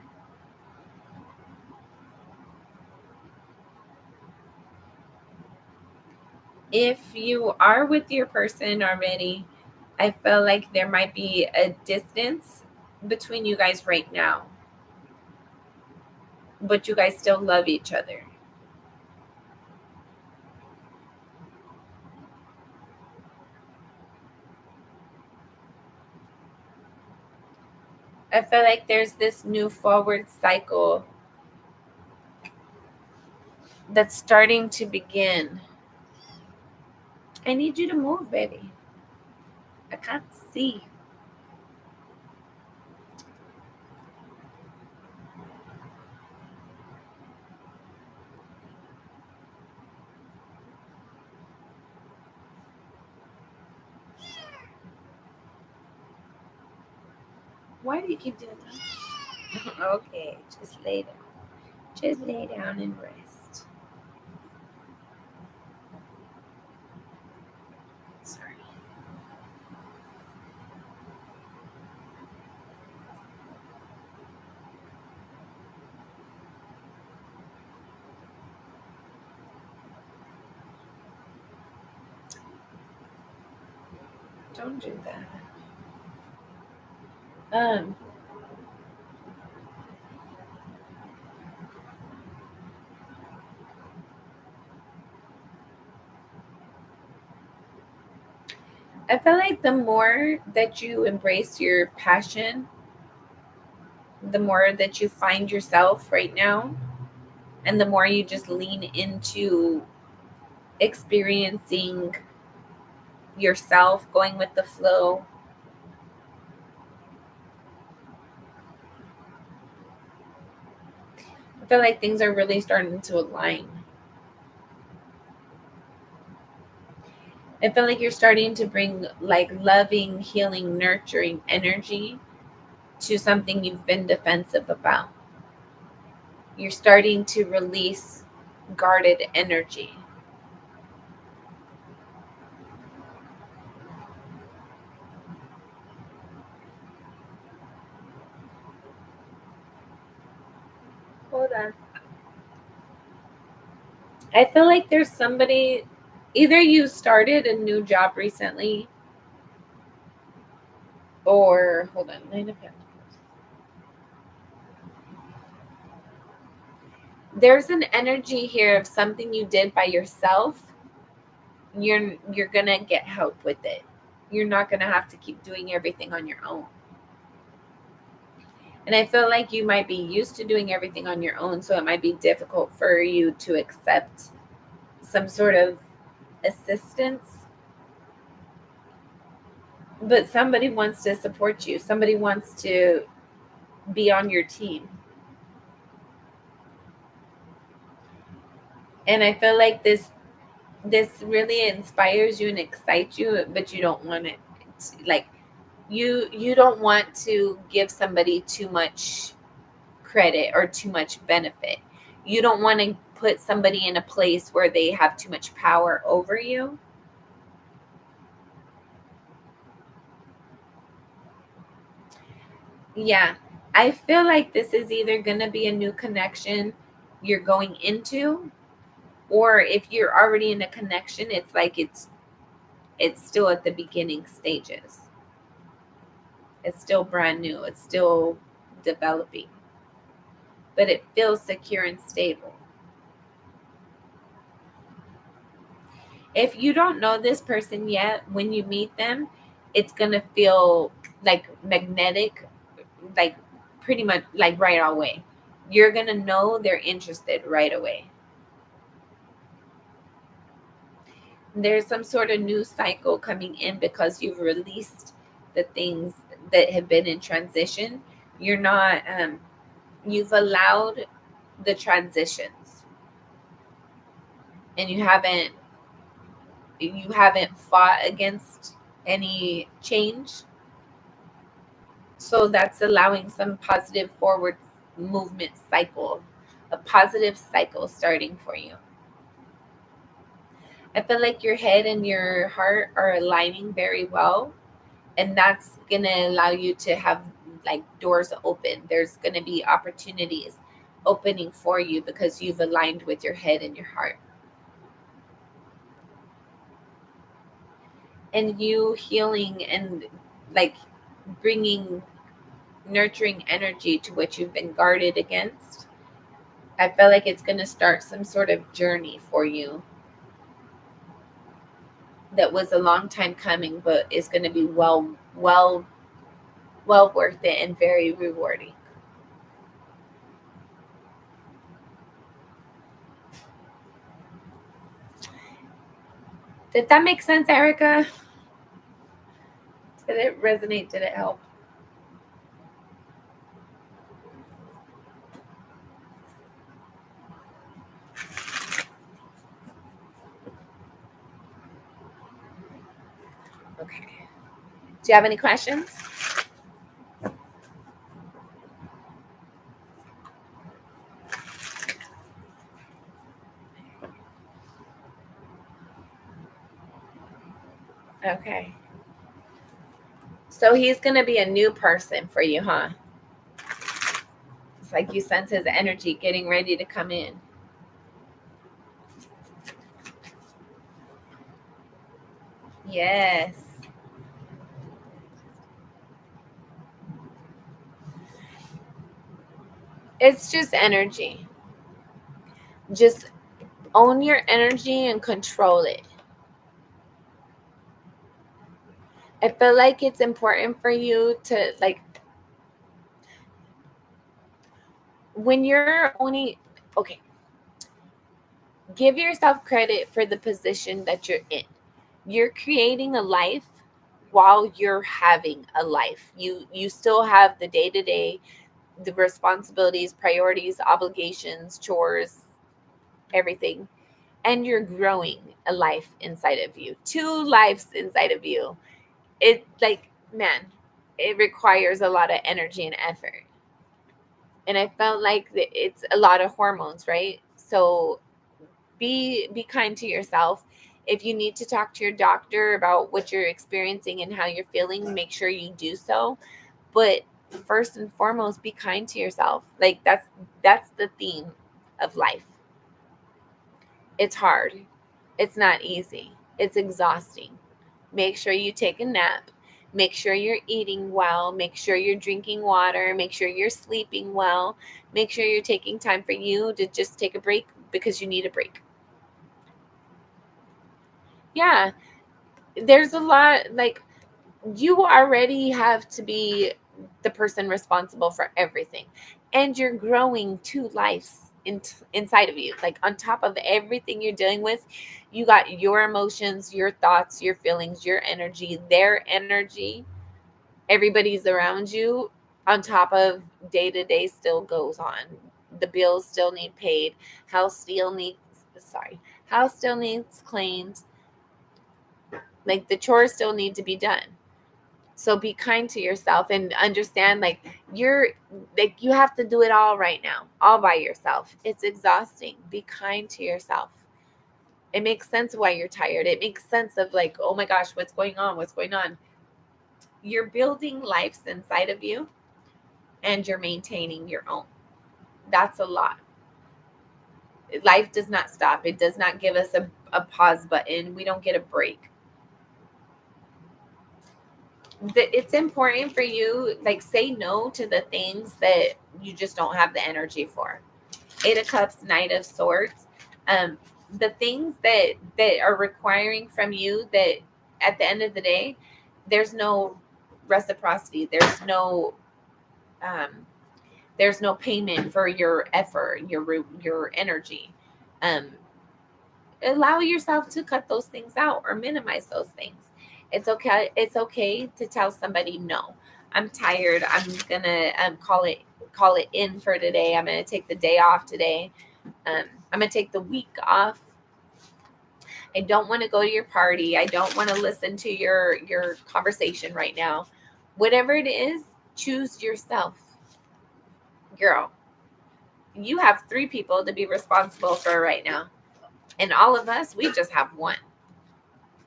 S1: If you are with your person already, I feel like there might be a distance between you guys right now, but you guys still love each other. I feel like there's this new forward cycle that's starting to begin. I need you to move, baby. I can't see. Why do you keep doing that? Okay, just lay down. Just lay down and rest. Sorry. Don't do that. Um, I feel like the more that you embrace your passion, the more that you find yourself right now, and the more you just lean into experiencing yourself, going with the flow. I feel like things are really starting to align. I feel like you're starting to bring like loving, healing, nurturing energy to something you've been defensive about. You're starting to release guarded energy. Hold on. I feel like there's somebody, either you started a new job recently, or hold on, Nine of Pentacles. There's an energy here of something you did by yourself. You're gonna get help with it. You're not gonna have to keep doing everything on your own. And I feel like you might be used to doing everything on your own, so it might be difficult for you to accept some sort of assistance. But somebody wants to support you. Somebody wants to be on your team. And I feel like this really inspires you and excites you, but you don't want it like you don't want to give somebody too much credit or too much benefit. You don't want to put somebody in a place where they have too much power over you. Yeah. I feel like this is either going to be a new connection you're going into, or if you're already in a connection, it's like it's still at the beginning stages. It's still brand new. It's still developing. But it feels secure and stable. If you don't know this person yet, when you meet them, it's going to feel like magnetic, like pretty much like right away. You're going to know they're interested right away. There's some sort of new cycle coming in because you've released the things that have been in transition. You're not, you've allowed the transitions, and you haven't fought against any change. So that's allowing some positive forward movement cycle, a positive cycle starting for you. I feel like your head and your heart are aligning very well, and that's going to allow you to have like doors open. There's going to be opportunities opening for you because you've aligned with your head and your heart. And you healing and like bringing nurturing energy to what you've been guarded against. I feel like it's going to start some sort of journey for you that was a long time coming, but it's going to be well worth it and very rewarding. Did that make sense, Erica? Did it resonate? Did it help? Okay. Do you have any questions? Okay. So he's going to be a new person for you, huh? It's like you sense his energy getting ready to come in. Yes. It's just energy. Just own your energy and control it. I feel like it's important for you to like when you're only, okay, give yourself credit for the position that you're in. You're creating a life while you're having a life. You still have the day-to-day, the responsibilities, priorities, obligations, chores, everything. And you're growing a life inside of you. Two lives inside of you. It like, man, it requires a lot of energy and effort. And I felt like it's a lot of hormones, right? So be kind to yourself. If you need to talk to your doctor about what you're experiencing and how you're feeling, make sure you do so. But first and foremost, be kind to yourself. Like that's the theme of life. It's hard. It's not easy. It's exhausting. Make sure you take a nap. Make sure you're eating well. Make sure you're drinking water. Make sure you're sleeping well. Make sure you're taking time for you to just take a break because you need a break. Yeah, there's a lot, like, you already have to be the person responsible for everything, and you're growing two lives inside of you. Like, on top of everything you're dealing with, you got your emotions, your thoughts, your feelings, your energy, their energy, everybody's around you. On top of day to day still goes on, the bills still need paid, house still needs sorry house still needs cleaned, like the chores still need to be done. So be kind to yourself and understand, like, you're like, you have to do it all right now, all by yourself. It's exhausting. Be kind to yourself. It makes sense why you're tired. It makes sense of, like, oh my gosh, what's going on? What's going on? You're building lives inside of you, and you're maintaining your own. That's a lot. Life does not stop. It does not give us a pause button. We don't get a break. It's important for you, like, say no to the things that you just don't have the energy for. Eight of Cups, Knight of Swords. um the things that are requiring from you, that at the end of the day, there's no reciprocity, um there's no payment for your effort, your energy. um Allow yourself to cut those things out or minimize those things. It's okay to tell somebody, no, I'm tired, I'm gonna call it in for today, I'm gonna take the day off today, I'm gonna take the week off. I don't want to go to your party, I don't want to listen to your conversation right now. Whatever it is, choose yourself. Girl, you have three people to be responsible for right now, and all of us, we just have one.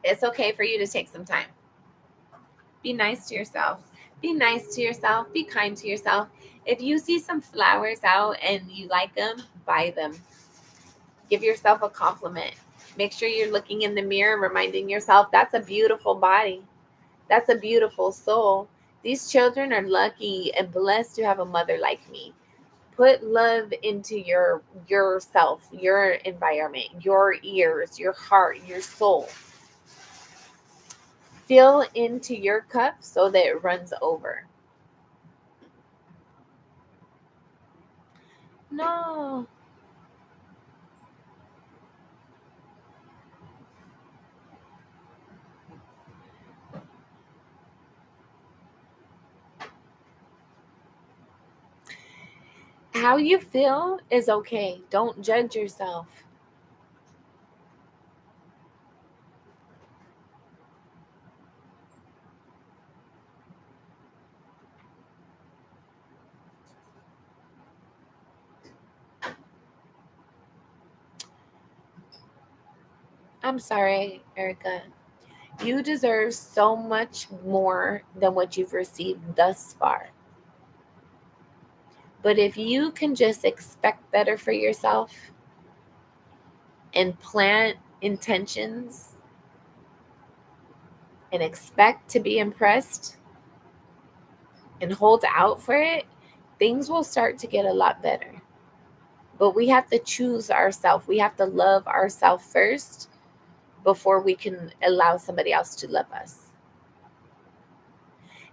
S1: It's okay for you to take some time. Be nice to yourself. Be nice to yourself. Be kind to yourself. If you see some flowers out and you like them, buy them. Give yourself a compliment. Make sure you're looking in the mirror, reminding yourself, that's a beautiful body. That's a beautiful soul. These children are lucky and blessed to have a mother like me. Put love into yourself, your environment, your ears, your heart, your soul. Fill into your cup so that it runs over. No. How you feel is okay. Don't judge yourself. I'm sorry, Erica. You deserve so much more than what you've received thus far. But if you can just expect better for yourself and plant intentions and expect to be impressed and hold out for it, things will start to get a lot better. But we have to choose ourselves. We have to love ourselves first before we can allow somebody else to love us.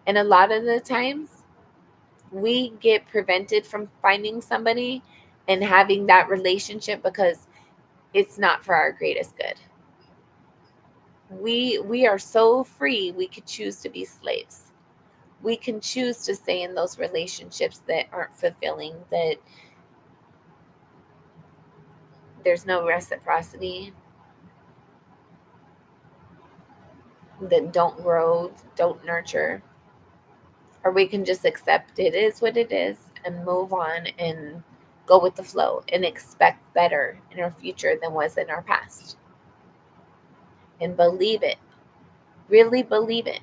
S1: And a lot of the times, We get prevented from finding somebody and having that relationship because it's not for our greatest good. We are so free, we could choose to be slaves. We can choose to stay in those relationships that aren't fulfilling, that there's no reciprocity, that don't grow, don't nurture. Or we can just accept it is what it is and move on and go with the flow and expect better in our future than was in our past. And believe it. Really believe it.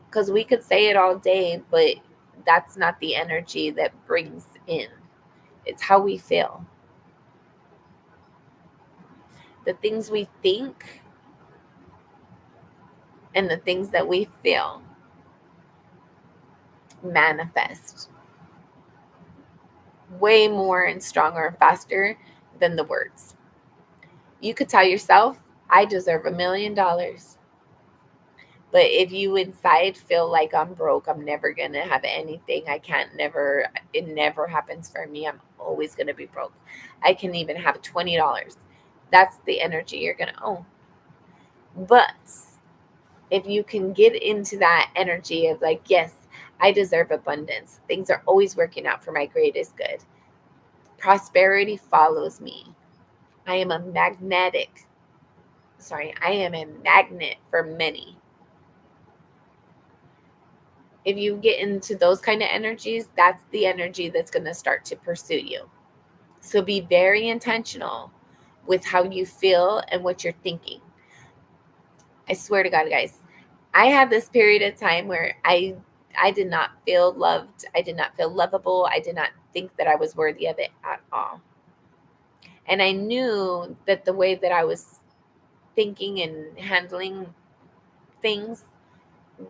S1: Because we could say it all day, but that's not the energy that brings in. It's how we feel. The things we think and the things that we feel manifest way more and stronger and faster than the words. You could tell yourself, I deserve $1,000,000. But if you inside feel like I'm broke, I'm never going to have anything, I can't never, it never happens for me, I'm always going to be broke. I can even have $20. That's the energy you're going to own. But if you can get into that energy of like, yes, I deserve abundance, things are always working out for my greatest good, prosperity follows me. I am a magnet for many. If you get into those kind of energies, that's the energy that's going to start to pursue you. So be very intentional with how you feel and what you're thinking. I swear to God, guys, I had this period of time where I did not feel loved. I did not feel lovable. I did not think that I was worthy of it at all. And I knew that the way that I was thinking and handling things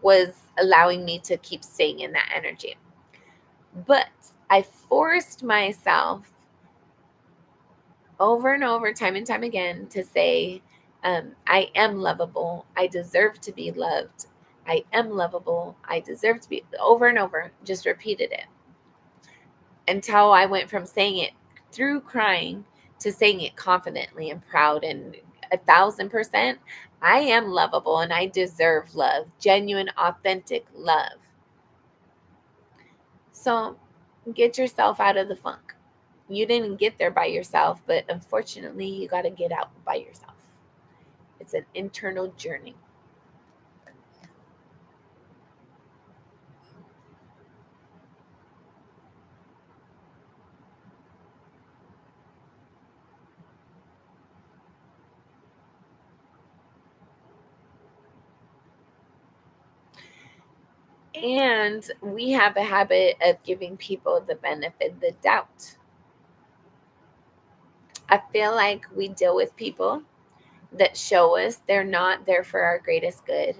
S1: was allowing me to keep staying in that energy. But I forced myself over and over, time and time again, to say, I am lovable. I deserve to be loved. I am lovable. I deserve to be, over and over, just repeated it until I went from saying it through crying to saying it confidently and proud and 1,000%. I am lovable and I deserve love, genuine, authentic love. So get yourself out of the funk. You didn't get there by yourself, but unfortunately, you got to get out by yourself. It's an internal journey. And we have a habit of giving people the benefit of the doubt. I feel like we deal with people that show us they're not there for our greatest good,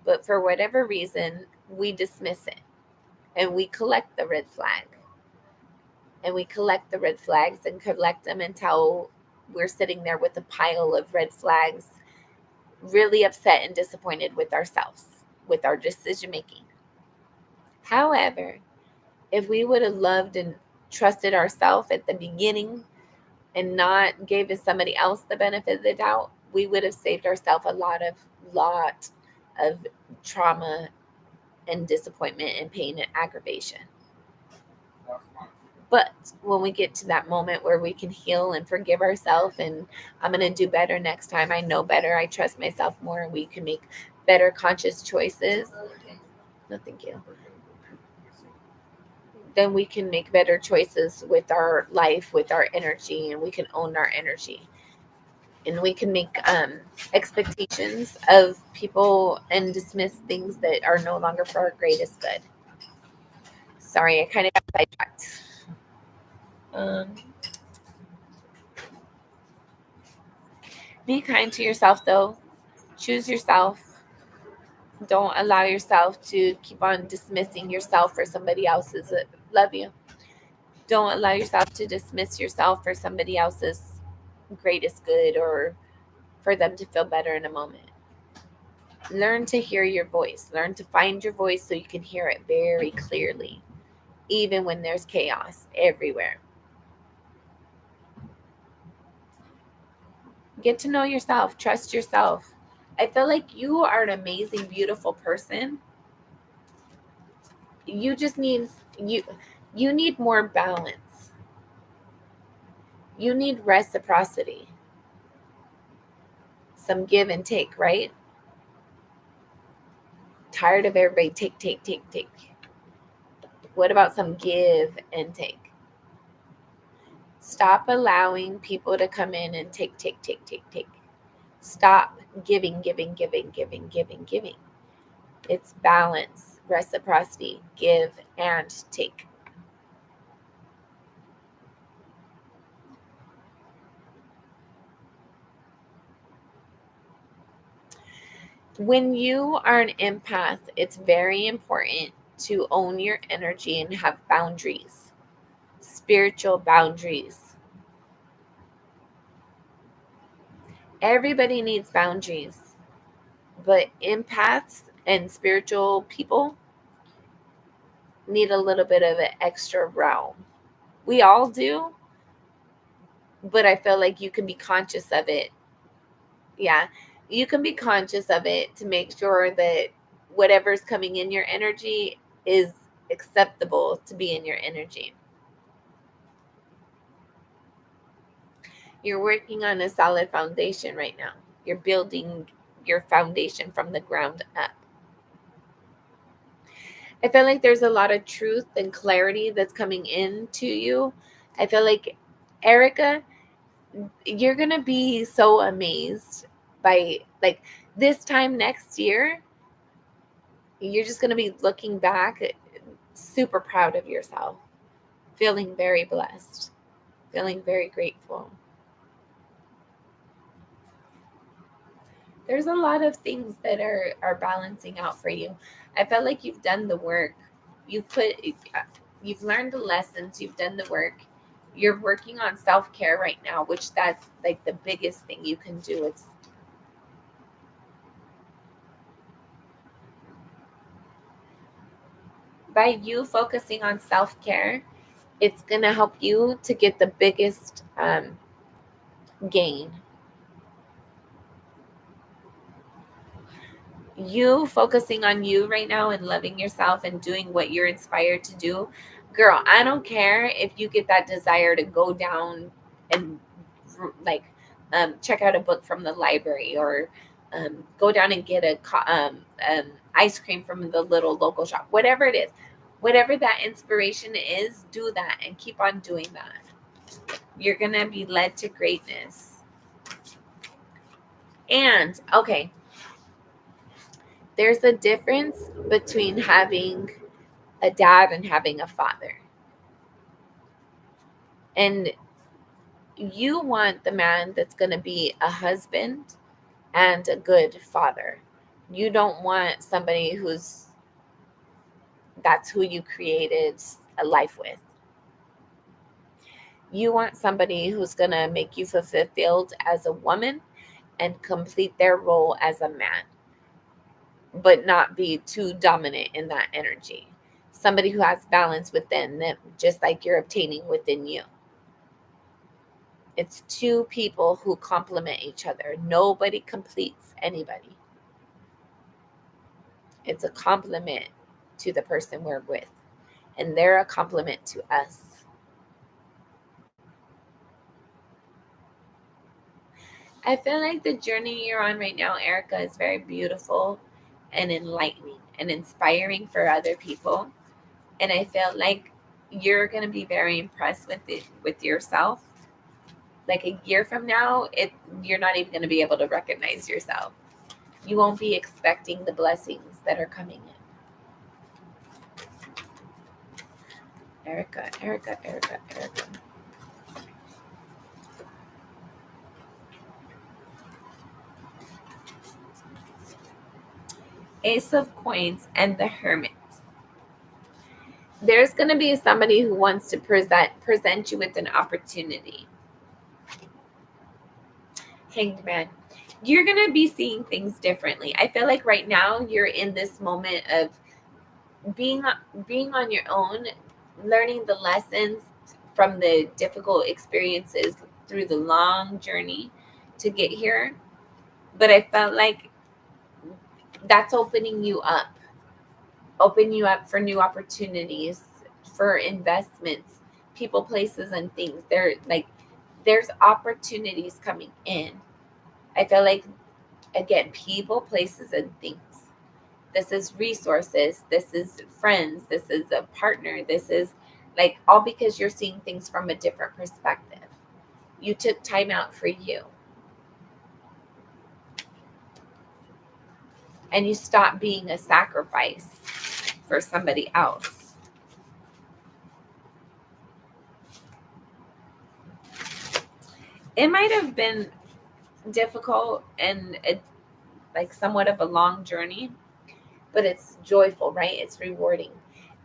S1: but for whatever reason, we dismiss it and we collect the red flag. And we collect the red flags and collect them until we're sitting there with a pile of red flags, really upset and disappointed with ourselves, with our decision making. However, if we would have loved and trusted ourselves at the beginning and not gave somebody else the benefit of the doubt, we would have saved ourselves a lot of trauma and disappointment and pain and aggravation. But when we get to that moment where we can heal and forgive ourselves and I'm going to do better next time, I know better, I trust myself more, and we can make better conscious choices. No, thank you. Then we can make better choices with our life, with our energy, and we can own our energy. And we can make expectations of people and dismiss things that are no longer for our greatest good. Sorry, I kind of got sidetracked. Um, be kind to yourself, though. Choose yourself. Don't allow yourself to keep on dismissing yourself for somebody else's love you. Don't allow yourself to dismiss yourself for somebody else's greatest good or for them to feel better in a moment. Learn to hear your voice. Learn to find your voice so you can hear it very clearly, even when there's chaos everywhere. Get to know yourself. Trust yourself. I feel like you are an amazing, beautiful person. You just need you you need more balance. You need reciprocity. Some give and take, right? Tired of everybody take, take, take, take. What about some give and take? Stop allowing people to come in and take, take, take, take, take. Stop giving, giving, giving, giving, giving, giving. It's balance, reciprocity, give and take. When you are an empath, it's very important to own your energy and have boundaries, spiritual boundaries. Everybody needs boundaries, but empaths and spiritual people need a little bit of an extra realm. We all do, but I feel like you can be conscious of it. Yeah, you can be conscious of it to make sure that whatever's coming in your energy is acceptable to be in your energy. You're working on a solid foundation right now. You're building your foundation from the ground up. I feel like there's a lot of truth and clarity that's coming into you. I feel like, Erica, you're going to be so amazed by like this time next year. You're just going to be looking back super proud of yourself, feeling very blessed, feeling very grateful. There's a lot of things that are balancing out for you. I felt like you've done the work. You've put you've learned the lessons, you've done the work. You're working on self-care right now, which that's like the biggest thing you can do. It's by you focusing on self-care, it's going to help you to get the biggest gain. You focusing on you right now and loving yourself and doing what you're inspired to do, girl, I don't care if you get that desire to go down and like check out a book from the library, or go down and get a ice cream from the little local shop, whatever it is, whatever that inspiration is, do that and keep on doing that. You're gonna be led to greatness. And okay, there's a difference between having a dad and having a father. And you want the man that's going to be a husband and a good father. You don't want somebody that's who you created a life with. You want somebody who's going to make you feel fulfilled as a woman and complete their role as a man, but not be too dominant in that energy. Somebody who has balance within them, just like you're obtaining within you. It's two people who complement each other. Nobody completes anybody. It's a compliment to the person we're with, and they're a compliment to us. I feel like the journey you're on right now, Erica, is very beautiful and enlightening and inspiring for other people. And I feel like you're going to be very impressed with it, with yourself. Like a year from now, you're not even going to be able to recognize yourself. You won't be expecting the blessings that are coming in. Erica, Erica, Erica, Erica. Ace of Coins and the Hermit. There's going to be somebody who wants to present you with an opportunity. Hanged Man. you're going to be seeing things differently. I feel like right now you're in this moment of being on your own, learning the lessons from the difficult experiences through the long journey to get here. But I felt like that's open you up for new opportunities, for investments, people, places, and things. There's opportunities coming in. I feel like, again, people, places, and things. This is resources. This is friends. This is a partner. This is like all because you're seeing things from a different perspective. You took time out for you. And you stopped being a sacrifice for somebody else. It might have been difficult and like somewhat of a long journey, but it's joyful, right? It's rewarding.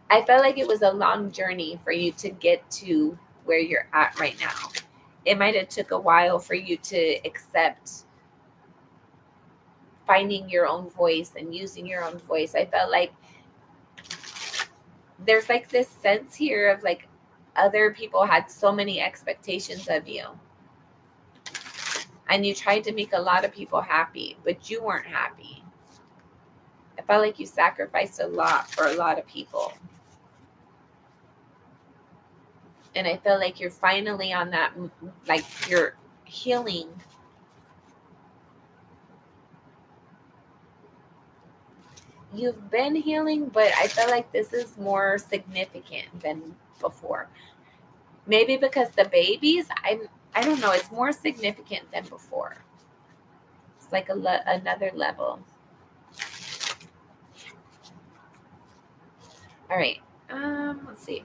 S1: I felt like it was a long journey for you to get to where you're at right now. It might have took a while for you to accept finding your own voice and using your own voice. I felt like there's like this sense here of like other people had so many expectations of you. And you tried to make a lot of people happy, but you weren't happy. I felt like you sacrificed a lot for a lot of people. And I feel like you're finally on that, like you're healing. You've been healing, but I feel like this is more significant than before. Maybe because the babies, I don't know, it's more significant than before. It's like another level. All right. Let's see.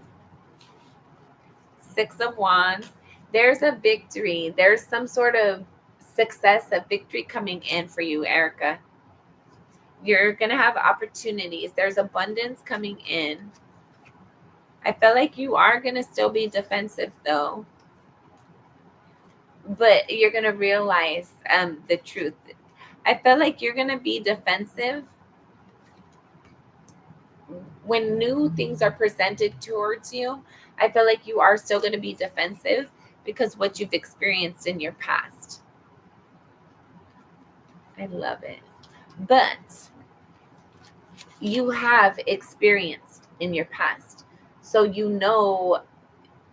S1: 6 of Wands. There's a victory. There's some sort of success, a victory coming in for you, Erica. You're going to have opportunities. There's abundance coming in. I feel like you are going to still be defensive, though. But you're going to realize the truth. I feel like you're going to be defensive when new things are presented towards you. I feel like you are still going to be defensive because what you've experienced in your past. I love it. But you have experienced in your past. So you know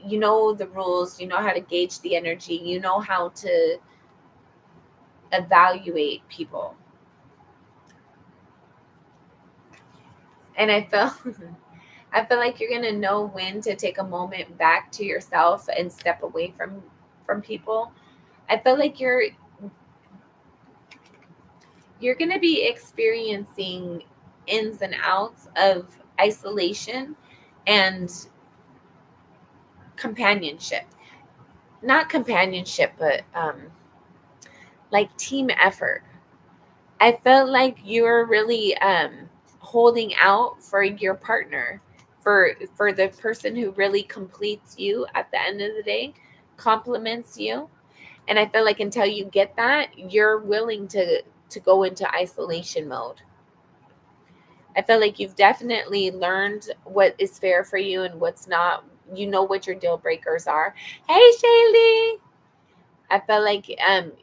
S1: the rules, you know how to gauge the energy, you know how to evaluate people. And I feel like you're gonna know when to take a moment back to yourself and step away from people. I feel like you're gonna be experiencing ins and outs of isolation and companionship. Not companionship, but like team effort. I felt like you were really holding out for your partner, for the person who really completes you at the end of the day, compliments you. And I feel like until you get that, you're willing to go into isolation mode. I feel like you've definitely learned what is fair for you and what's not. You know what your deal breakers are. Hey, Shaylee. I feel like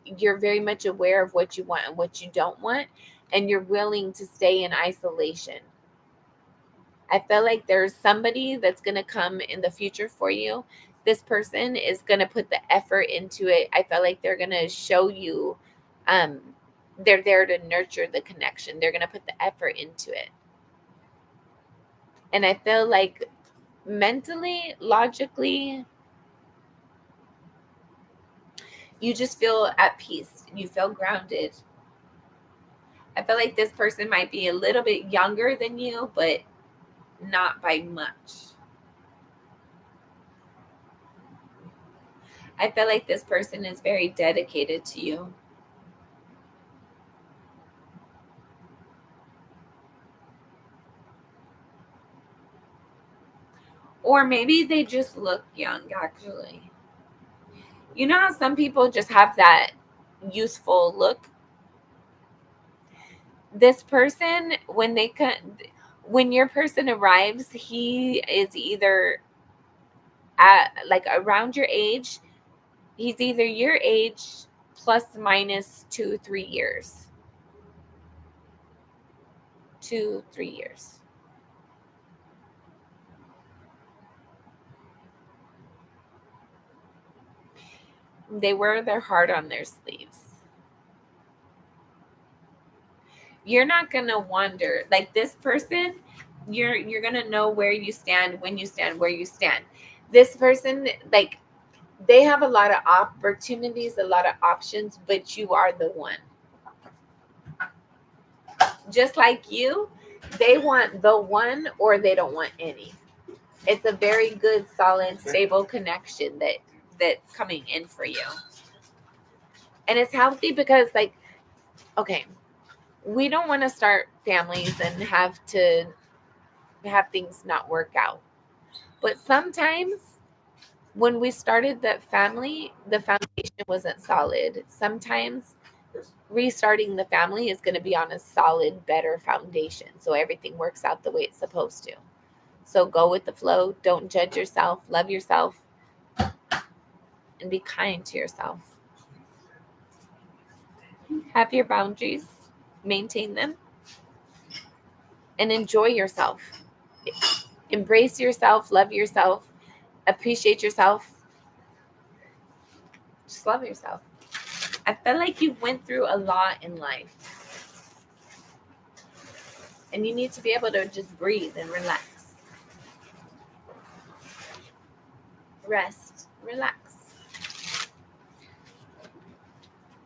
S1: you're very much aware of what you want and what you don't want, and you're willing to stay in isolation. I feel like there's somebody that's going to come in the future for you. This person is going to put the effort into it. I feel like they're going to show you, they're there to nurture the connection. They're going to put the effort into it. And I feel like mentally, logically, you just feel at peace. You feel grounded. I feel like this person might be a little bit younger than you, but not by much. I feel like this person is very dedicated to you. Or maybe they just look young, actually. You know how some people just have that youthful look? This person, when your person arrives, he is either at like around your age. He's either your age plus minus 2-3 years. 2-3 years. They wear their heart on their sleeves. You're not gonna wonder, like this person, you're gonna know where you stand, when you stand, where you stand. This person, like, they have a lot of opportunities, a lot of options, but you are the one. Just like you, they want the one or they don't want any. It's a very good, solid, stable connection that's coming in for you. And it's healthy because, like, okay, we don't want to start families and have things not work out. But sometimes when we started that family, the foundation wasn't solid. Sometimes restarting the family is going to be on a solid, better foundation. So everything works out the way it's supposed to. So go with the flow. Don't judge yourself. Love yourself. And be kind to yourself. Have your boundaries. Maintain them. And enjoy yourself. Embrace yourself. Love yourself. Appreciate yourself. Just love yourself. I feel like you went through a lot in life. And you need to be able to just breathe and relax. Rest. Relax.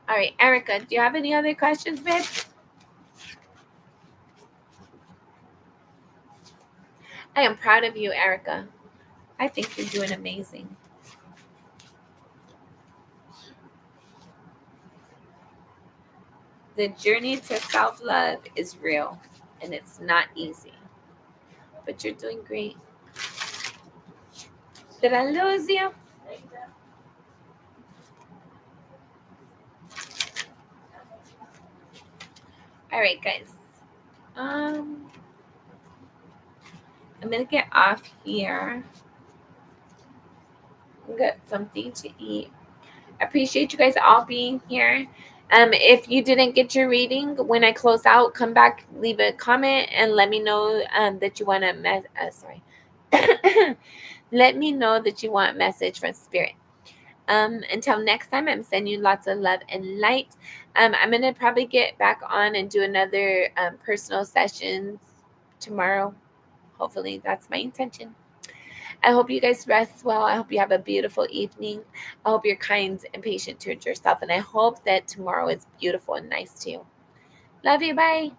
S1: All right, Erica, do you have any other questions, babe? I am proud of you, Erica. I think you're doing amazing. The journey to self-love is real, and it's not easy. But you're doing great. Did I lose you? All right, guys. I'm gonna get off here. Get something to eat. I appreciate you guys all being here. If you didn't get your reading, when I close out, come back, leave a comment, and let me know that you want to let me know that you want a message from Spirit. Until next time, I'm sending you lots of love and light. I'm going to probably get back on and do another personal session tomorrow. Hopefully, that's my intention. I hope you guys rest well. I hope you have a beautiful evening. I hope you're kind and patient towards yourself. And I hope that tomorrow is beautiful and nice to you. Love you. Bye.